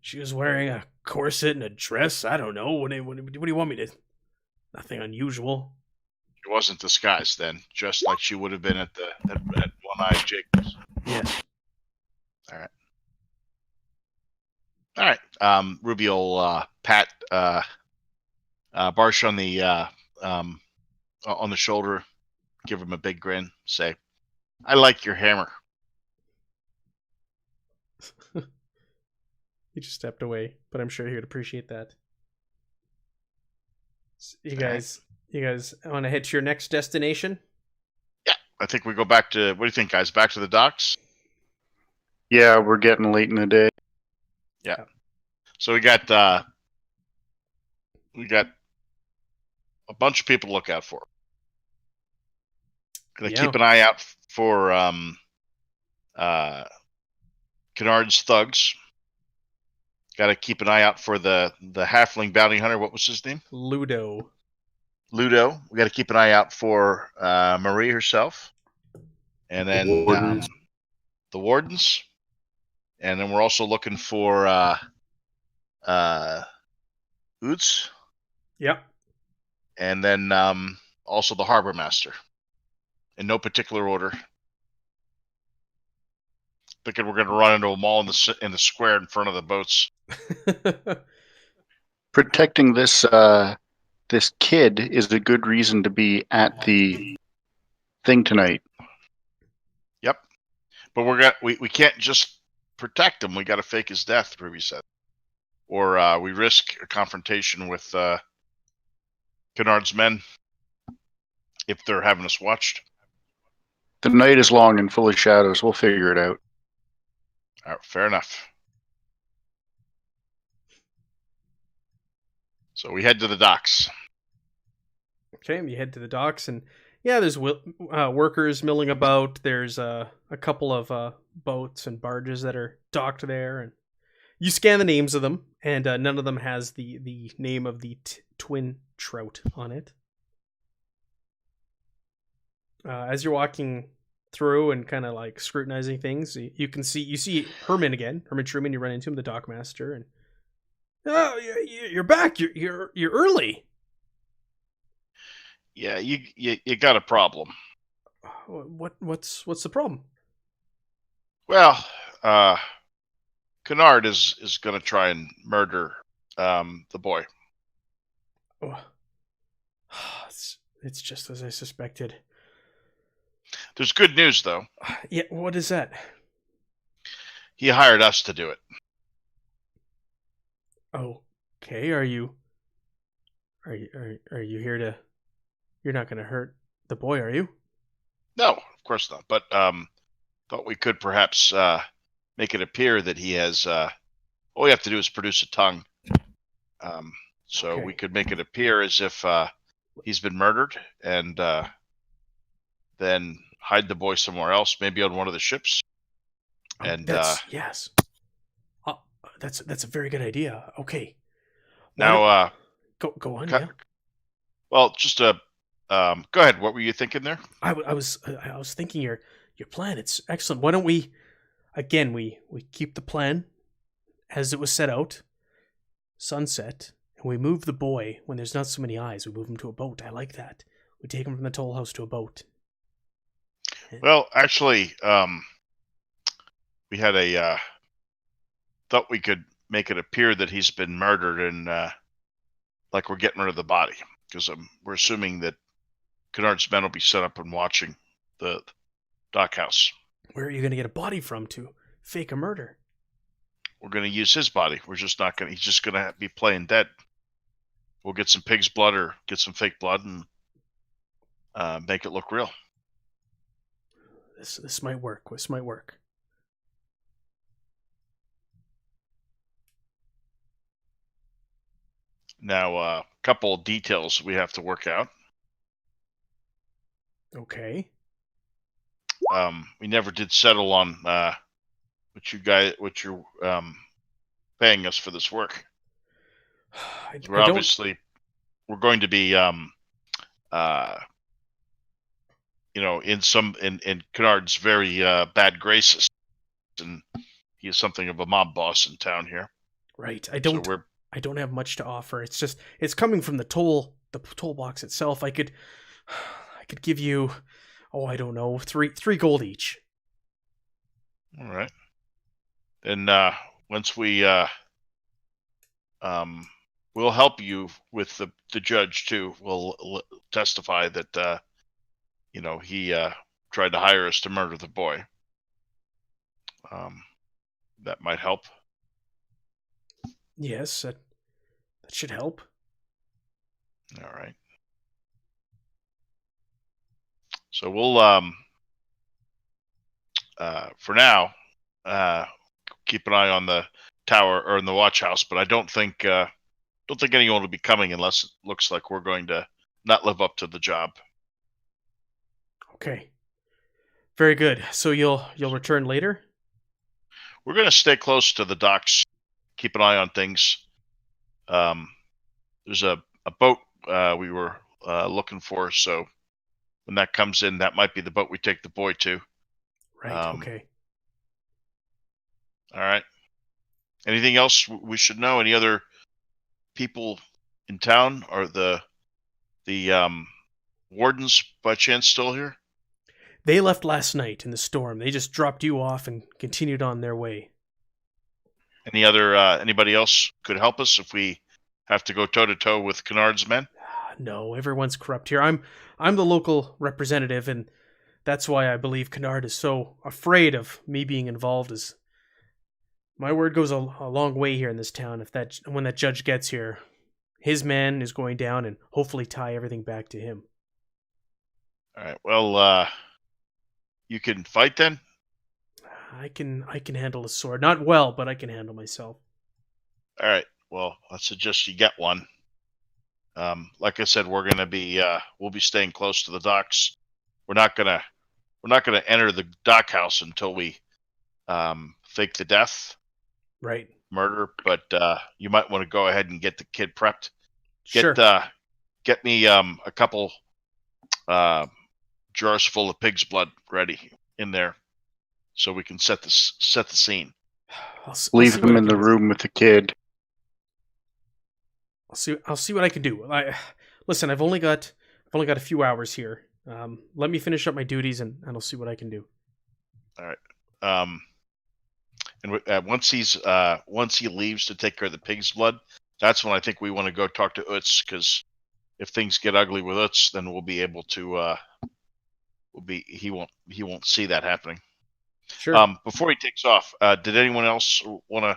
She was wearing a corset and a dress. I don't know. What do you want me to? Nothing unusual. She wasn't disguised then, just like she would have been at One-Eyed Jacobs. Yeah. All right. Ruby will pat Barsh on the shoulder, give him a big grin, say, "I like your hammer." He just stepped away, but I'm sure he would appreciate that. So you guys want to head to your next destination? Yeah, I think we go back to. What do you think, guys? Back to the docks? Yeah, we're getting late in the day. Yeah. So we got a bunch of people to look out for. Gonna keep an eye out for Kennard's thugs. Got to keep an eye out for the halfling bounty hunter. What was his name? Ludo. We got to keep an eye out for Marie herself, and then the wardens, and then we're also looking for Oots. Yep. And then also the harbor master, in no particular order. Thinking we're going to run into them all in the square in front of the boats. Protecting this kid is a good reason to be at the thing tonight. Yep, but we can't just protect him. We got to fake his death, Ruby said, or we risk a confrontation with Kennard's men if they're having us watched. The night is long and full of shadows. We'll figure it out. All right, fair enough. So we head to the docks. Okay, you head to the docks, and yeah, there's workers milling about. There's a couple of boats and barges that are docked there, and you scan the names of them, and none of them has the name of the twin trout on it. As you're walking through and kind of like scrutinizing things, you see Herman again. Herman Truman. You run into him, the dockmaster, and oh, you're back. You're early. Yeah, you got a problem. What's the problem? Well, Kennard is going to try and murder the boy. Oh. It's just as I suspected. There's good news, though. Yeah, what is that? He hired us to do it. Okay, are you here to? You're not going to hurt the boy, are you? No, of course not. But thought we could perhaps make it appear that he has. All we have to do is produce a tongue. So Okay. we could make it appear as if he's been murdered, and then hide the boy somewhere else, maybe on one of the ships. And yes, that's a very good idea. Okay. Now, go on. Yeah. Well, just go ahead. What were you thinking there? I was thinking your plan. It's excellent. Why don't we keep the plan as it was set out, sunset, and we move the boy when there's not so many eyes. We move him to a boat. I like that. We take him from the toll house to a boat. Well, actually, we had thought we could make it appear that he's been murdered, and like we're getting rid of the body, because we're assuming that Kennard's men will be set up and watching the dock house. Where are you going to get a body from to fake a murder? We're going to use his body. We're just not going to. He's just going to be playing dead. We'll get some pig's blood or get some fake blood and make it look real. This might work. This might work. Now, a couple of details we have to work out. Okay. We never did settle on what you're paying us for this work. We're going to be in Kennard's very bad graces, and he is something of a mob boss in town here. Right. I don't have much to offer. It's just it's coming from the toll box itself. I could give you, I don't know, three gold each. All right. And once we we'll help you with the judge too. We'll testify that he tried to hire us to murder the boy. That might help. Yes, that should help. All right. So we'll for now keep an eye on the tower or in the watch house, but I don't think anyone will be coming unless it looks like we're going to not live up to the job. Okay. Very good. So you'll return later? We're going to stay close to the docks, keep an eye on things. There's a boat we were looking for, so when that comes in, that might be the boat we take the boy to. Right, okay. All right. Anything else we should know? Any other people in town? Are the wardens by chance still here? They left last night in the storm. They just dropped you off and continued on their way. Anybody else could help us if we have to go toe to toe with Kennard's men? No, everyone's corrupt here. I'm the local representative, and that's why I believe Kennard is so afraid of me being involved. As my word goes a long way here in this town. When that judge gets here, his man is going down, and hopefully tie everything back to him. All right. Well, you can fight then? I can handle a sword. Not well, but I can handle myself. All right. Well, I suggest you get one. Like I said, we'll be staying close to the docks. We're not gonna enter the dock house until we fake the death, right? Murder. But you might want to go ahead and get the kid prepped. Sure. Get me a couple jars full of pig's blood ready in there, so we can set the scene. Leave them in the room with the kid. I'll see what I can do. Listen. I've only got a few hours here. Let me finish up my duties, and I'll see what I can do. All right. And once he leaves to take care of the pig's blood, that's when I think we want to go talk to Utz, because if things get ugly with Utz, then we'll be able to. He won't see that happening. Sure. Before he takes off, did anyone else want to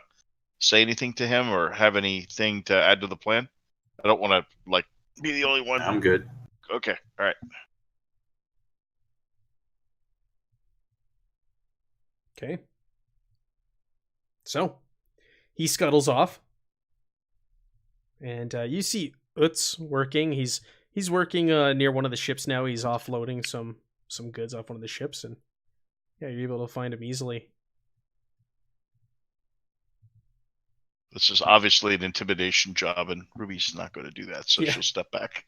say anything to him or have anything to add to the plan? I don't want to be the only one. I'm good. Okay. All right. Okay. So he scuttles off, and you see Utz working. He's working near one of the ships now. He's offloading some goods off one of the ships, and yeah, you're able to find him easily. This is obviously an intimidation job, and Ruby's not going to do that, so she'll step back.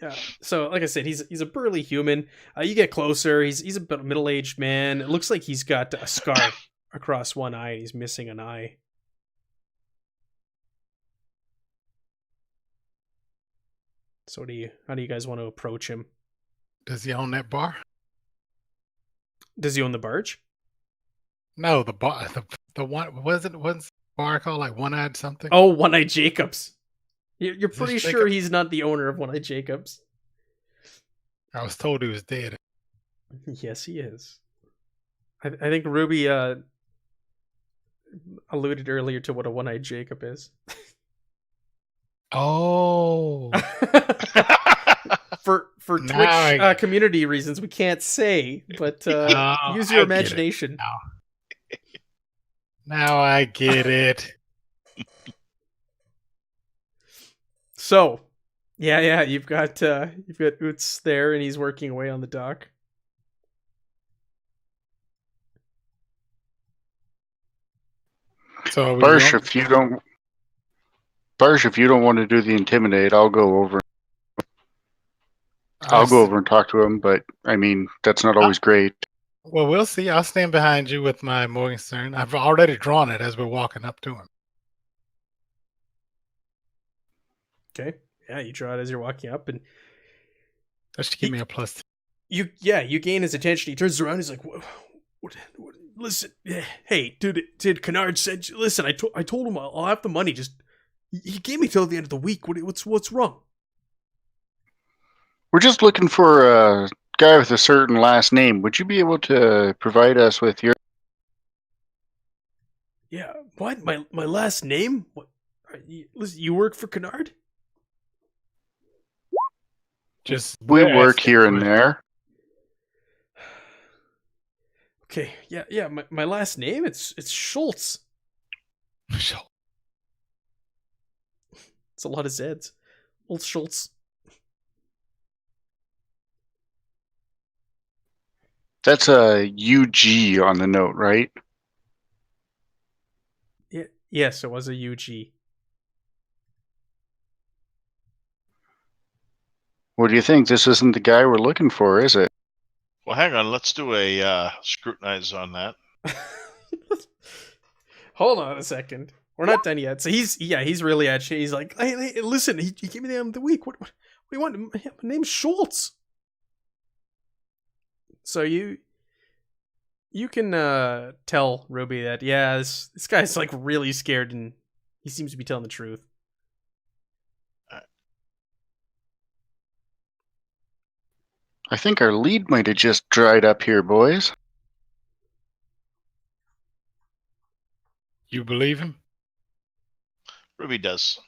Yeah. So, like I said, he's a burly human. You get closer. He's a middle-aged man. It looks like he's got a scar across one eye. He's missing an eye. So, how do you guys want to approach him? Does he own that bar? Does he own the barge? No, the bar. The one wasn't the bar called like One-Eyed something? Oh, One-Eyed Jacobs. You're Is this pretty sure Jacob? he's not the owner of One-Eyed Jacobs. I was told he was dead. Yes, he is. I think Ruby alluded earlier to what a One-Eyed Jacob is. Oh, For Now Twitch I- community reasons, we can't say, but Oh, use your I get it imagination. now I get it. So, yeah, you've got Oots there, and he's working away on the dock. So are we Barsh, going- if you don't want to do the intimidate, I'll go over. I'll go over and talk to him, but I mean that's not always great. Well, we'll see. I'll stand behind you with my Morgenstern. I've already drawn it as we're walking up to him. Okay, yeah, you draw it as you're walking up, and That should give me a plus. you gain his attention. He turns around. He's like, "What? Listen, hey, did Kennard send you? Listen, I told him I'll have the money. Just he gave me till the end of the week. What's wrong? We're just looking for a guy with a certain last name. Would you be able to provide us with your? Yeah, what? My last name? What? Listen, you work for Kennard? Just We we're work asking here and questions. there. Okay, yeah. My last name it's Schultz. It's a lot of Z's. Old Schultz. That's a UG on the note, right? Yeah, yes, it was a UG. What do you think? This isn't the guy we're looking for, is it? Well, hang on. Let's do a scrutinize on that. Hold on a second. We're not done yet. So he's really at you. He's like, hey, listen, he gave me the end of the week. What do you want? My name's Schultz. So you can tell Ruby that this guy's like really scared and he seems to be telling the truth. I think our lead might have just dried up here, boys. You believe him? Ruby does.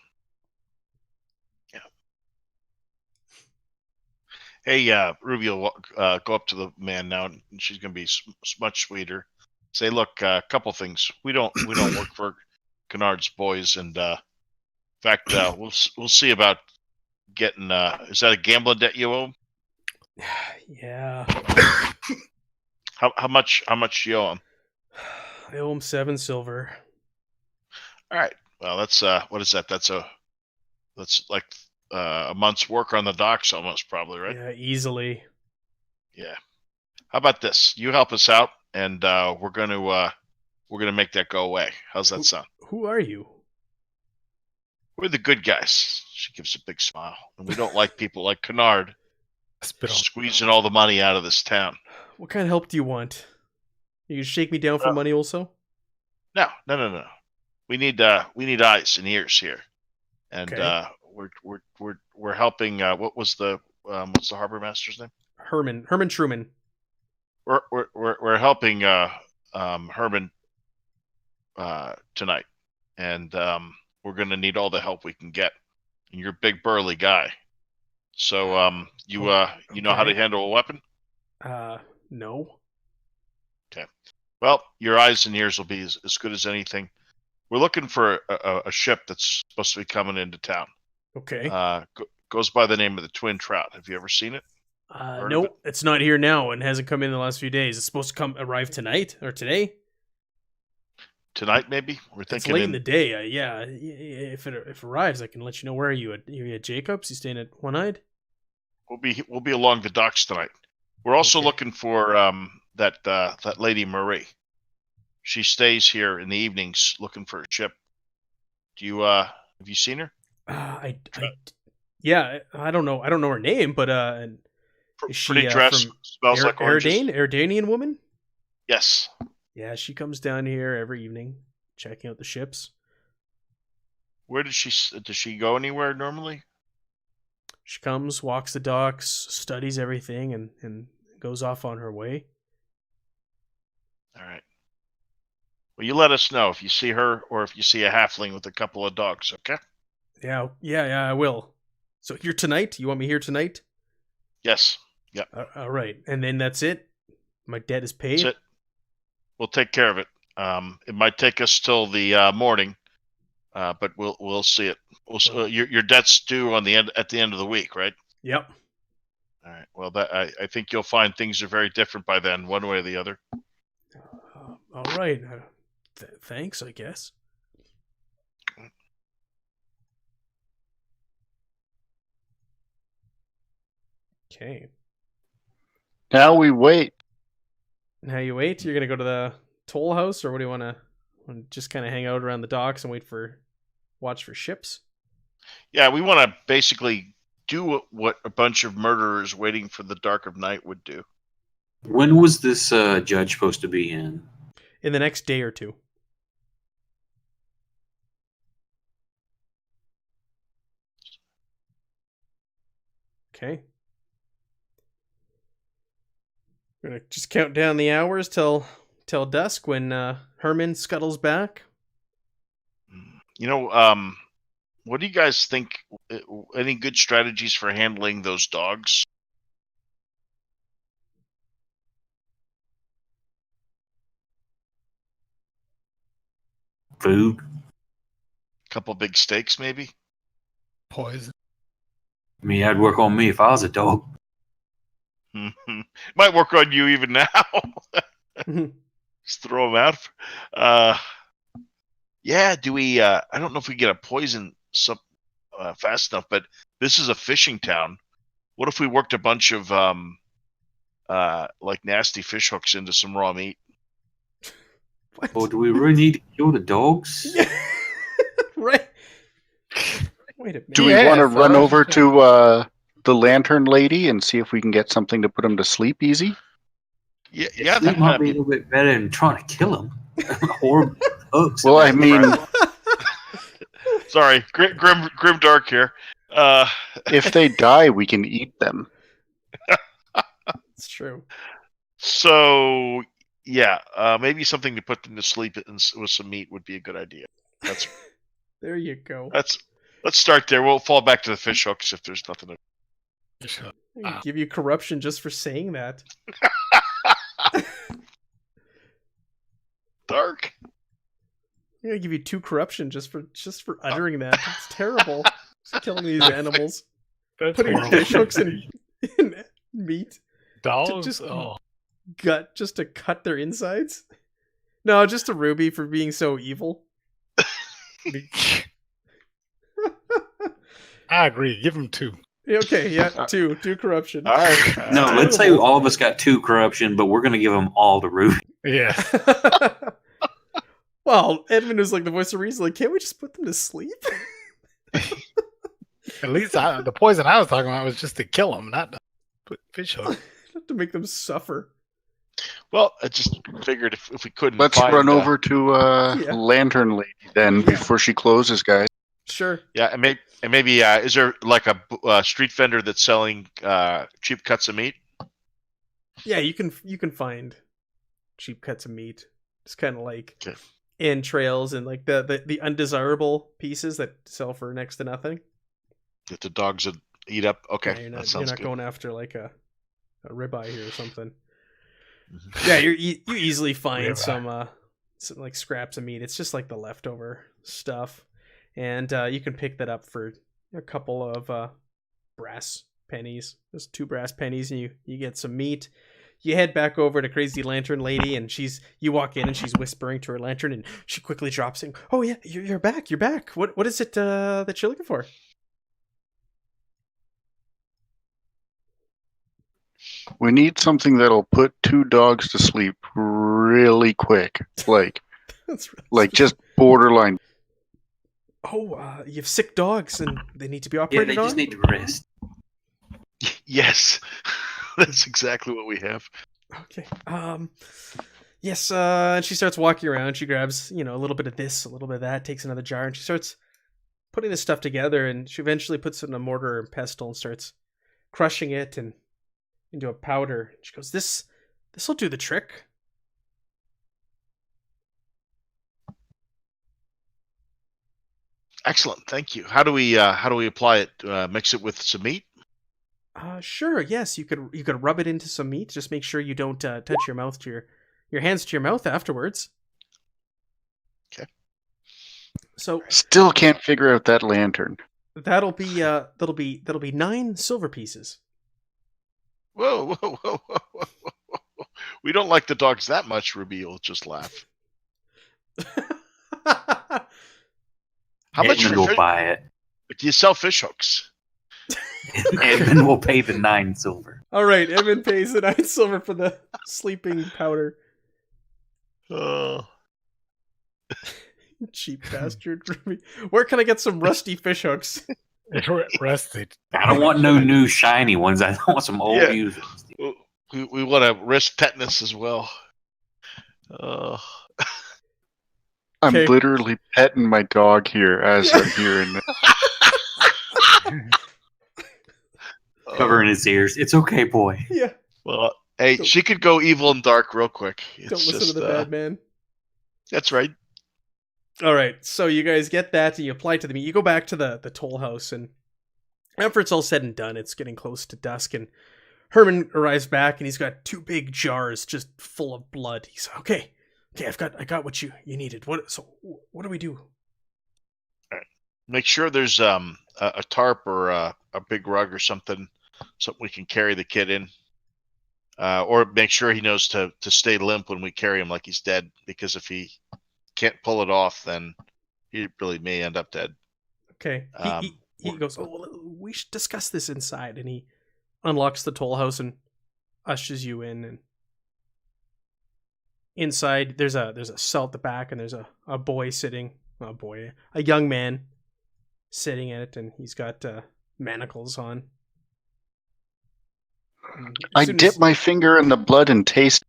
Yeah. Hey, Ruby will go up to the man now, and she's going to be much sweeter. Say, look, a couple things. We don't work for Kennard's boys, and in fact, we'll see about getting. Is that a gambling debt you owe him? Yeah. How much you owe him? I owe him 7 silver. All right. Well, that's what is that? That's like a month's work on the docks, almost probably, right? Yeah, easily. Yeah. How about this? You help us out, and we're gonna make that go away. How's that sound? Who are you? We're the good guys. She gives a big smile, and we don't like people like Kennard Spit on. squeezing all the money out of this town. What kind of help do you want? You can shake me down for money also? No. We need eyes and ears here, and Okay. we're helping. What's the harbor master's name? Herman Truman. We're helping Herman tonight, and we're gonna need all the help we can get. And you're a big burly guy, so you know how to handle a weapon. No. Well, your eyes and ears will be as good as anything. We're looking for a ship that's supposed to be coming into town. Okay. Goes by the name of the Twin Trout. Have you ever seen it? Heard of Nope, it's not here now and hasn't come in the last few days. It's supposed to arrive tonight or today. Tonight, maybe. We're It's thinking late in the day. Yeah, if it arrives, I can let you know. Where are you? Are you at Jacobs? You staying at One-Eyed? we'll be along the docks tonight. We're also Okay. looking for that lady Marie. She stays here in the evenings looking for a ship. Do you have you seen her? Yeah, I don't know. I don't know her name, but is she Pretty dress, from smells like oranges. Airdanian woman? Yes. Yeah, she comes down here every evening, checking out the ships. Where does she go anywhere normally? She comes, walks the docks, studies everything, and goes off on her way. All right. Well, you let us know if you see her or if you see a halfling with a couple of dogs, okay? Yeah, I will. So here tonight? You want me here tonight? Yes. Yep. All right. And then that's it? My debt is paid? That's it. We'll take care of it. It might take us till the morning, but we'll see it. Your debt's due at the end of the week, right? Yep. All right. Well, I think you'll find things are very different by then, one way or the other. All right. Thanks, I guess. Okay. Now we wait. Now you wait? You're going to go to the toll house, or what do you want to just kind of hang out around the docks and watch for ships? Yeah, we want to basically do what a bunch of murderers waiting for the dark of night would do. When was this judge supposed to be in? In the next day or two. Okay. We're gonna just count down the hours till dusk when Herman scuttles back. What do you guys think? Any good strategies for handling those dogs? Food? Couple big steaks, maybe? Poison. Mm-hmm. I mean, that'd work on me if I was a dog. Might work on you even now. Just throw them out. Yeah, do we? I don't know if we get a poison fast enough, but this is a fishing town. What if we worked a bunch of like nasty fish hooks into some raw meat? What? Or do we really need to kill the dogs? Yeah. Right. Wait a minute. Do we want to run over to the lantern lady and see if we can get something to put him to sleep easy? Yeah, That might be a little bit better than trying to kill him. Horrible hooks. Well, I mean, sorry, grim dark here. if they die, we can eat them. It's true. So yeah, maybe something to put them to sleep with some meat would be a good idea. That's There you go. let's start there. We'll fall back to the fish hooks if there's nothing. I can give you corruption just for saying that. Dark. I'm gonna give you 2 corruption just for uttering that. It's terrible. Just killing these animals. That's Putting horrible. fish hooks in meat. Dogs. just- Oh, Gut just to cut their insides. No, just a Ruby for being so evil. I agree. Give him 2. Okay, yeah, 2 corruption. All right. No, let's say all of us got 2 corruption, but we're going to give them all the root. Yeah. Well, Edmund was like the voice of reason. Like, can't we just put them to sleep? At least the poison I was talking about was just to kill them, not to put fish hook. Not to make them suffer. Well, I just figured if we couldn't, Let's run over to Yeah. Lantern Lady then before she closes, guys. Sure. Yeah, and maybe is there like a street vendor that's selling cheap cuts of meat? Yeah, you can find cheap cuts of meat. It's kind of like Okay. entrails and like the undesirable pieces that sell for next to nothing. That the dogs would eat up. Okay, Yeah, that you're sounds not good. going after like a ribeye here or something. Mhm. Yeah, you easily find Ribeye. some like scraps of meat. It's just like the leftover stuff, and you can pick that up for a couple of brass pennies. Just 2 brass pennies, and you get some meat. You head back over to Crazy Lantern Lady, and you walk in, and she's whispering to her lantern, and she quickly drops in. Oh yeah, you're back. You're back. What is it that you're looking for? We need something that'll put 2 dogs to sleep really quick, like That's really like just borderline. Oh, you have sick dogs, and they need to be Yeah, operated they on. just need to rest. Yes, that's exactly what we have. Okay. Yes. And she starts walking around. She grabs, a little bit of this, a little bit of that, takes another jar, and she starts putting this stuff together, and she eventually puts it in a mortar and pestle and starts crushing it and into a powder. She goes, "This'll do the trick." Excellent, thank you. How do we apply it? Mix it with some meat. Sure. Yes, you could rub it into some meat. Just make sure you don't touch your mouth to your hands to your mouth afterwards. Okay. So Still can't figure out that lantern. that'll be 9 silver pieces. Whoa, whoa, whoa, whoa, whoa, whoa, whoa. We don't like the dogs that much, Ruby will just laugh. How much Edmund for will fish? buy it. Do you sell fish hooks? Edmund will pay the 9 silver. All right, Evan pays the 9 silver for the sleeping powder. Oh. Cheap bastard. Where can I get some rusty fish hooks? Rusted. I don't want no new shiny ones. I want some old Yeah. used ones. We want to risk tetanus as well. I'm Okay. literally petting my dog here as I'm here. And Covering his ears. It's okay, boy. Yeah. Well, hey, Don't- she could go evil and dark real quick. It's Don't listen just, to the bad man. That's right. All right, so you guys get that and you apply it to the meat. You go back to the toll house, and after it's all said and done, it's getting close to dusk, and Herman arrives back, and he's got 2 big jars just full of blood. He's okay. I got what you needed. What do we do? Make sure there's a tarp or a big rug or something we can carry the kid in. Or make sure he knows to stay limp when we carry him like he's dead, because if he can't pull it off, then he really may end up dead. Okay. He goes, "Oh, well, we should discuss this inside," and he unlocks the toll house and ushers you in. And inside, there's a cell at the back, and there's a boy sitting. A young man sitting in it, and he's got manacles on. And as I soon dip as- my finger in the blood and taste.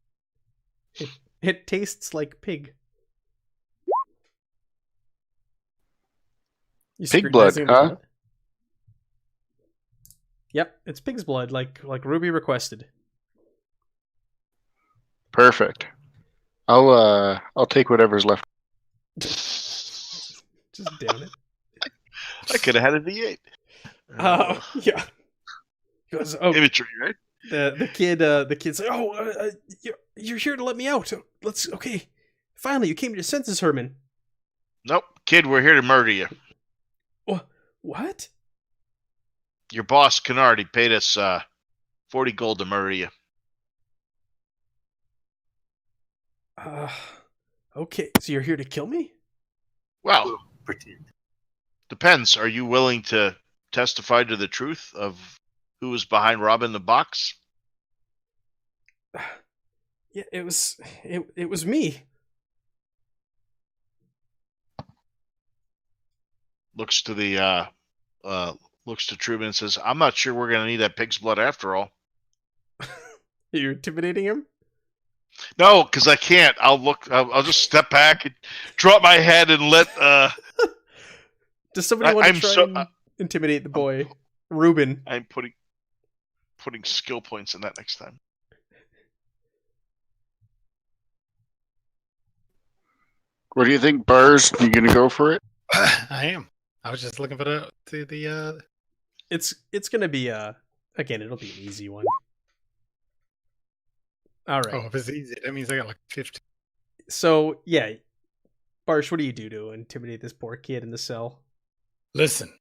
It tastes like pig. You Pig blood, scrutinizing the huh? blood? Yep, it's pig's blood, like Ruby requested. Perfect. I'll take whatever's left. Just down it. I could have had a V8. Yeah. He goes, "Oh, Imagery, right? the kid's like, oh, you're here to let me out. Okay. Finally, you came to your senses, Herman." Nope, kid, we're here to murder you. What? Your boss, Kennard, he paid us 40 gold to murder you. Okay. So you're here to kill me? Well, Pretend. depends. Are you willing to testify to the truth of who was behind robbing the box? Yeah, it was me. Looks to Truman and says, "I'm not sure we're gonna need that pig's blood after all." You're intimidating him? No, because I can't. I'll just step back and drop my head and let. Does somebody want to I'm try so- and intimidate the boy, Ruben? I'm putting skill points in that next time. What do you think, Bars? You gonna go for it? I am. I was just looking for the It's gonna be again, it'll be an easy one. All right. Oh, if it's easy, that means I got like 50. So yeah, Barsh, what do you do to intimidate this poor kid in the cell? Listen,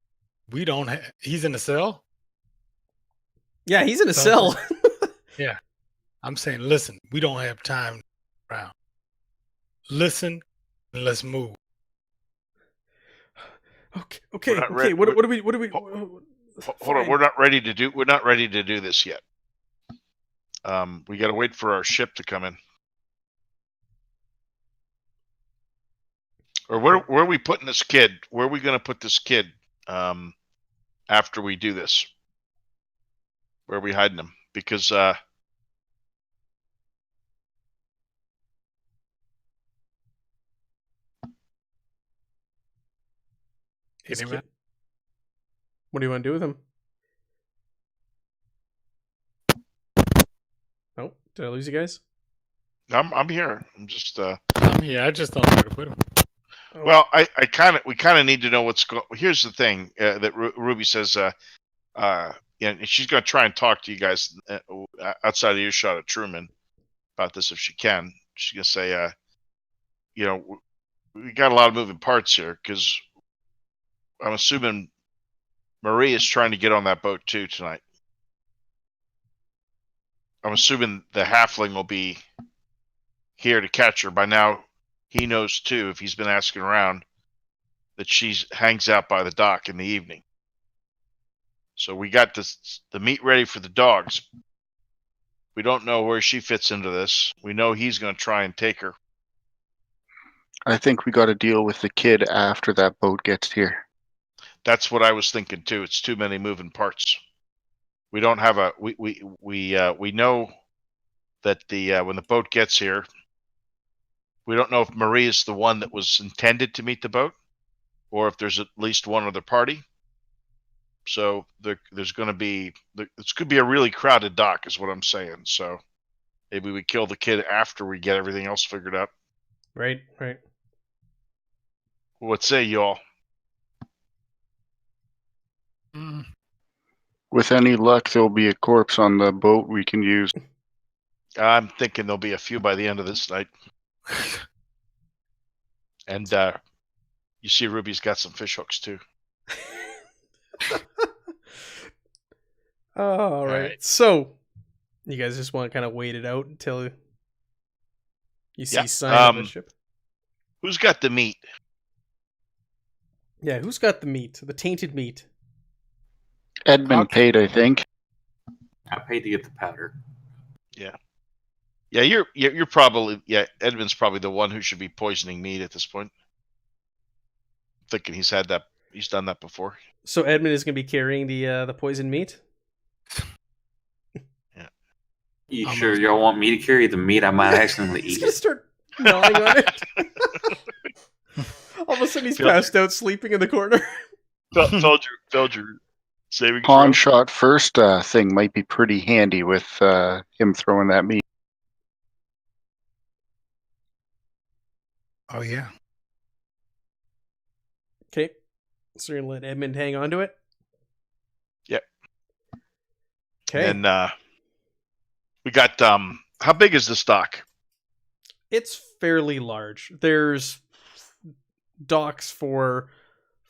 we don't have. He's in the cell. Yeah, he's in a So- cell. Yeah, I'm saying, listen, we don't have time around. Listen, and let's move. Okay. We're not Okay. What do we? Hold on, Fine. we're not ready to do this yet. We got to wait for our ship to come in. Or where are we putting this kid? Where are we going to put this kid after we do this? Where are we hiding him? Because This Anyway, What do you want to do with him? Oh, did I lose you guys? I'm here. I'm just. I just don't know where to put him. Oh. Well, we kind of need to know what's going. Here's the thing that Ruby says. Yeah, and she's going to try and talk to you guys outside of earshot of Truman about this if she can. She's going to say, we got a lot of moving parts here because I'm assuming Marie is trying to get on that boat too tonight. I'm assuming the halfling will be here to catch her. By now, he knows too, if he's been asking around, that she hangs out by the dock in the evening. So we got the meat ready for the dogs. We don't know where she fits into this. We know he's going to try and take her. I think we got to deal with the kid after that boat gets here. That's what I was thinking too. It's too many moving parts. We don't have a we know that when the boat gets here, we don't know if Marie is the one that was intended to meet the boat, or if there's at least one other party. So there's going to be this could be a really crowded dock, is what I'm saying. So maybe we kill the kid after we get everything else figured out. Right. What say y'all? With any luck, there'll be a corpse on the boat we can use. I'm thinking there'll be a few by the end of this night. And you see Ruby's got some fish hooks too. All right. So, you guys just want to kind of wait it out until you see sign of the ship? Who's got the meat? Yeah, who's got the meat? The tainted meat. Edmund paid, I think. I paid to get the powder. Yeah. Yeah, you're probably Edmund's probably the one who should be poisoning meat at this point. I'm thinking he's done that before. So Edmund is going to be carrying the poisoned meat? Yeah. You sure y'all want me to carry the meat? I might accidentally He's eat going to it. start gnawing on it. All of a sudden he's passed out sleeping in the corner. Failed your saving Pawn throw. shot first thing might be pretty handy with him throwing that meat. Oh yeah. Okay. So you're going to let Edmund hang on to it? Yep. Okay. And we got how big is this dock? It's fairly large. There's docks for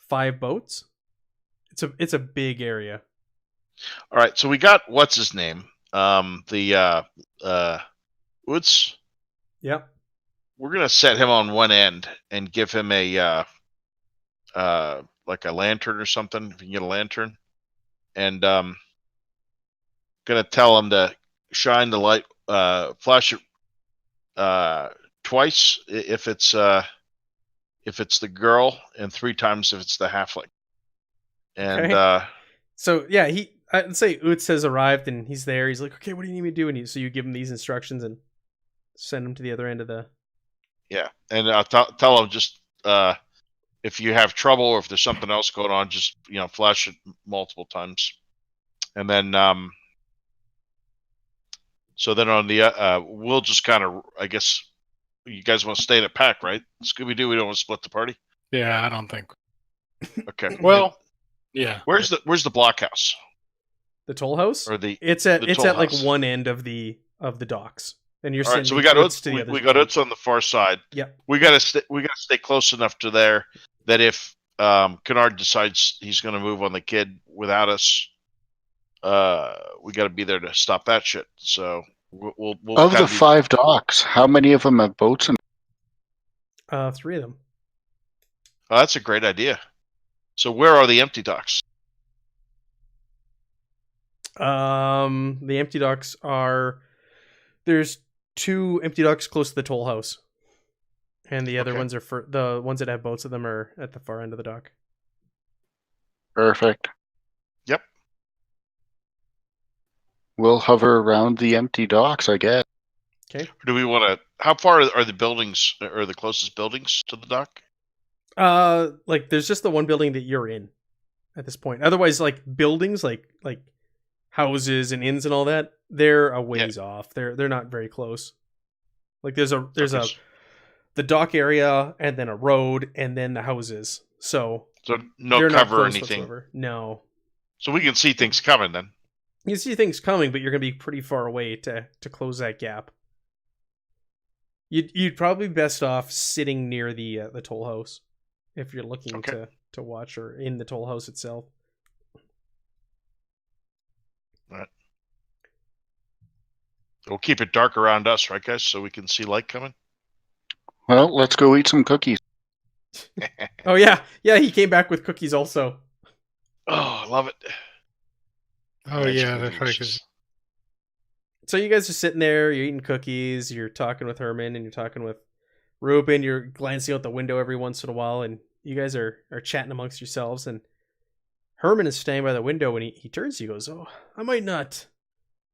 5 boats. It's a big area. All right, so we got what's his name? The Woods. Yep. We're gonna set him on one end and give him a like a lantern or something. If you can get a lantern, and gonna tell him to shine the light, flash it twice if it's the girl, and 3 times if it's the halfling. And Okay. So yeah, I'd say Utz has arrived and he's there. He's like, okay, what do you need me to do? And so you give him these instructions and send him to the other end of the. yeah, and tell him just if you have trouble or if there's something else going on, just flash it multiple times, and then so then on the we'll just kind of, I guess you guys want to stay in a pack, right? Scooby Doo, we don't want to split the party. Yeah, I don't think. Okay. Well, yeah. Where's the blockhouse? The toll house? Or the It's at toll like house? one end of the docks. And you're All right, sending so we got Utz to the other. we got Utz on the far side. Yep. We gotta stay close enough to there that if Kennard decides he's gonna move on the kid without us, we gotta be there to stop that shit. So we'll Of the 5 docks, how many of them have boats in? 3 of them. Oh, that's a great idea. So where are the empty docks? The empty docks are there's 2 empty docks close to the toll house, and the other Okay. ones are for the ones that have boats of them are at the far end of the dock. Perfect. Yep. We'll hover around the empty docks, I guess. Okay. Do we want to? How far are the buildings, or the closest buildings to the dock? Like there's just the one building that you're in, at this point. Otherwise, like buildings, like houses and inns and all that, they're a ways off. They're not very close. Like there's the dock area and then a road and then the houses. So no they're not cover or close anything. whatsoever. No. So we can see things coming then. You see things coming, but you're going to be pretty far away to close that gap. You'd probably be best off sitting near the toll house if you're looking to watch, or in the toll house itself. Right. We'll keep it dark around us, right, guys, so we can see light coming. Well, let's go eat some cookies. Oh yeah, he came back with cookies also. Oh, I love it. Oh Magic yeah, that's right. cookies. So you guys are sitting there, you're eating cookies, you're talking with Herman, and you're talking with Ruben, you're glancing out the window every once in a while, and you guys are chatting amongst yourselves, and Herman is standing by the window, and he turns to you and goes, "Oh, I might not.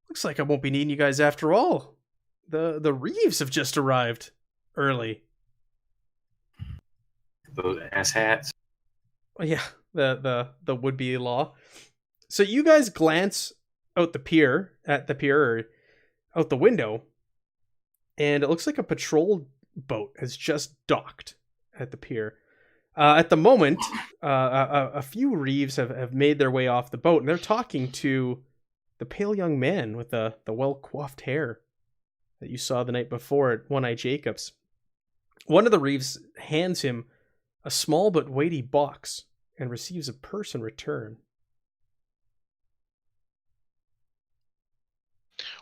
Looks like I won't be needing you guys after all. The Reeves have just arrived early." Those asshats. Oh, yeah, the would-be law. So you guys glance out at the pier, or out the window, and it looks like a patrol boat has just docked at the pier. At the moment, a few Reeves have made their way off the boat, and they're talking to the pale young man with the well-coiffed hair that you saw the night before at One-Eye Jacobs. One of the Reeves hands him a small but weighty box and receives a purse in return.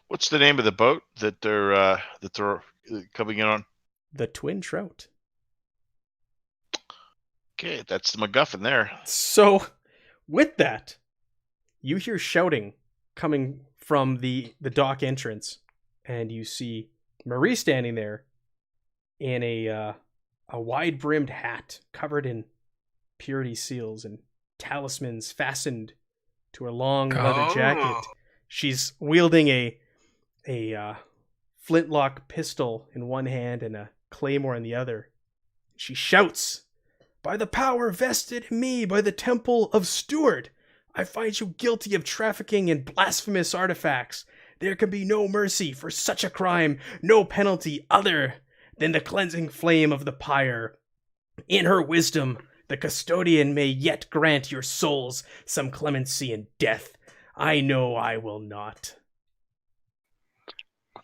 What's the name of the boat that they're coming in on? The Twin Trout. Okay, that's the MacGuffin there. So, with that, you hear shouting coming from the dock entrance, and you see Marie standing there in a wide-brimmed hat covered in purity seals and talismans fastened to her long leather jacket. She's wielding a flintlock pistol in one hand and a claymore in the other. She shouts, "By the power vested in me by the Temple of Stewart, I find you guilty of trafficking in blasphemous artifacts. There can be no mercy for such a crime, no penalty other than the cleansing flame of the pyre. In her wisdom, the custodian may yet grant your souls some clemency in death. I know I will not."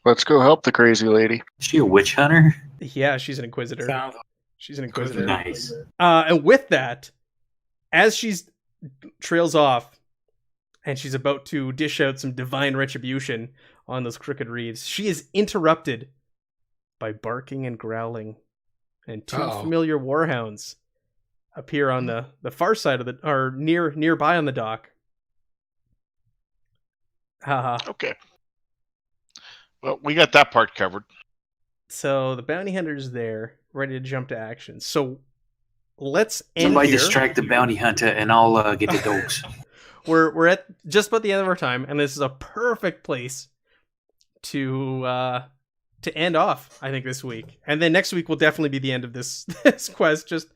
Let's go help the crazy lady. Is she a witch hunter? Yeah, she's an inquisitor. She's an inquisitor. Nice. And with that, as she's trails off, and she's about to dish out some divine retribution on those crooked Reeves, she is interrupted by barking and growling, and two familiar warhounds appear on the far side of or nearby on the dock. Haha. Okay. Well, we got that part covered. So the bounty hunter's there, ready to jump to action. So let's end Somebody here. distract the bounty hunter, and I'll get the dogs. We're at just about the end of our time, and this is a perfect place to end off, I think, this week. And then next week will definitely be the end of this quest. Just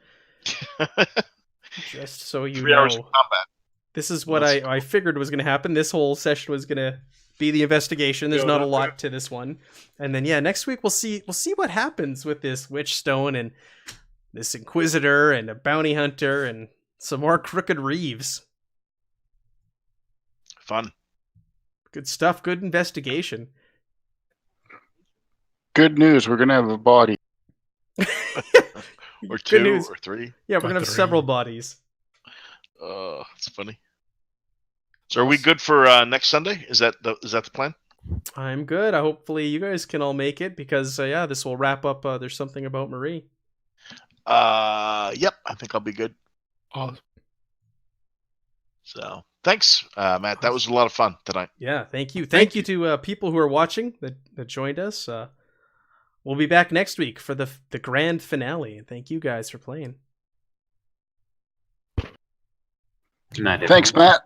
so you 3 hours of know, combat. this is what I figured was going to happen. This whole session was going to be the investigation. There's not a lot to this one, and then next week we'll see what happens with this witch stone and this inquisitor and a bounty hunter and some more crooked Reeves. Fun. Good stuff. Good investigation. Good news, we're gonna have a body. Or Good 2 news. or 3. Yeah, we're gonna have several bodies. Oh, it's funny. So are we good for next Sunday? Is that the plan? I'm good. Hopefully you guys can all make it, because this will wrap up There's Something About Marie. Yep, I think I'll be good. Oh, So thanks, Matt. That was a lot of fun tonight. Yeah, thank you. Thank you to people who are watching that joined us. We'll be back next week for the grand finale. And thank you guys for playing. Good night, Thanks, everyone. Matt.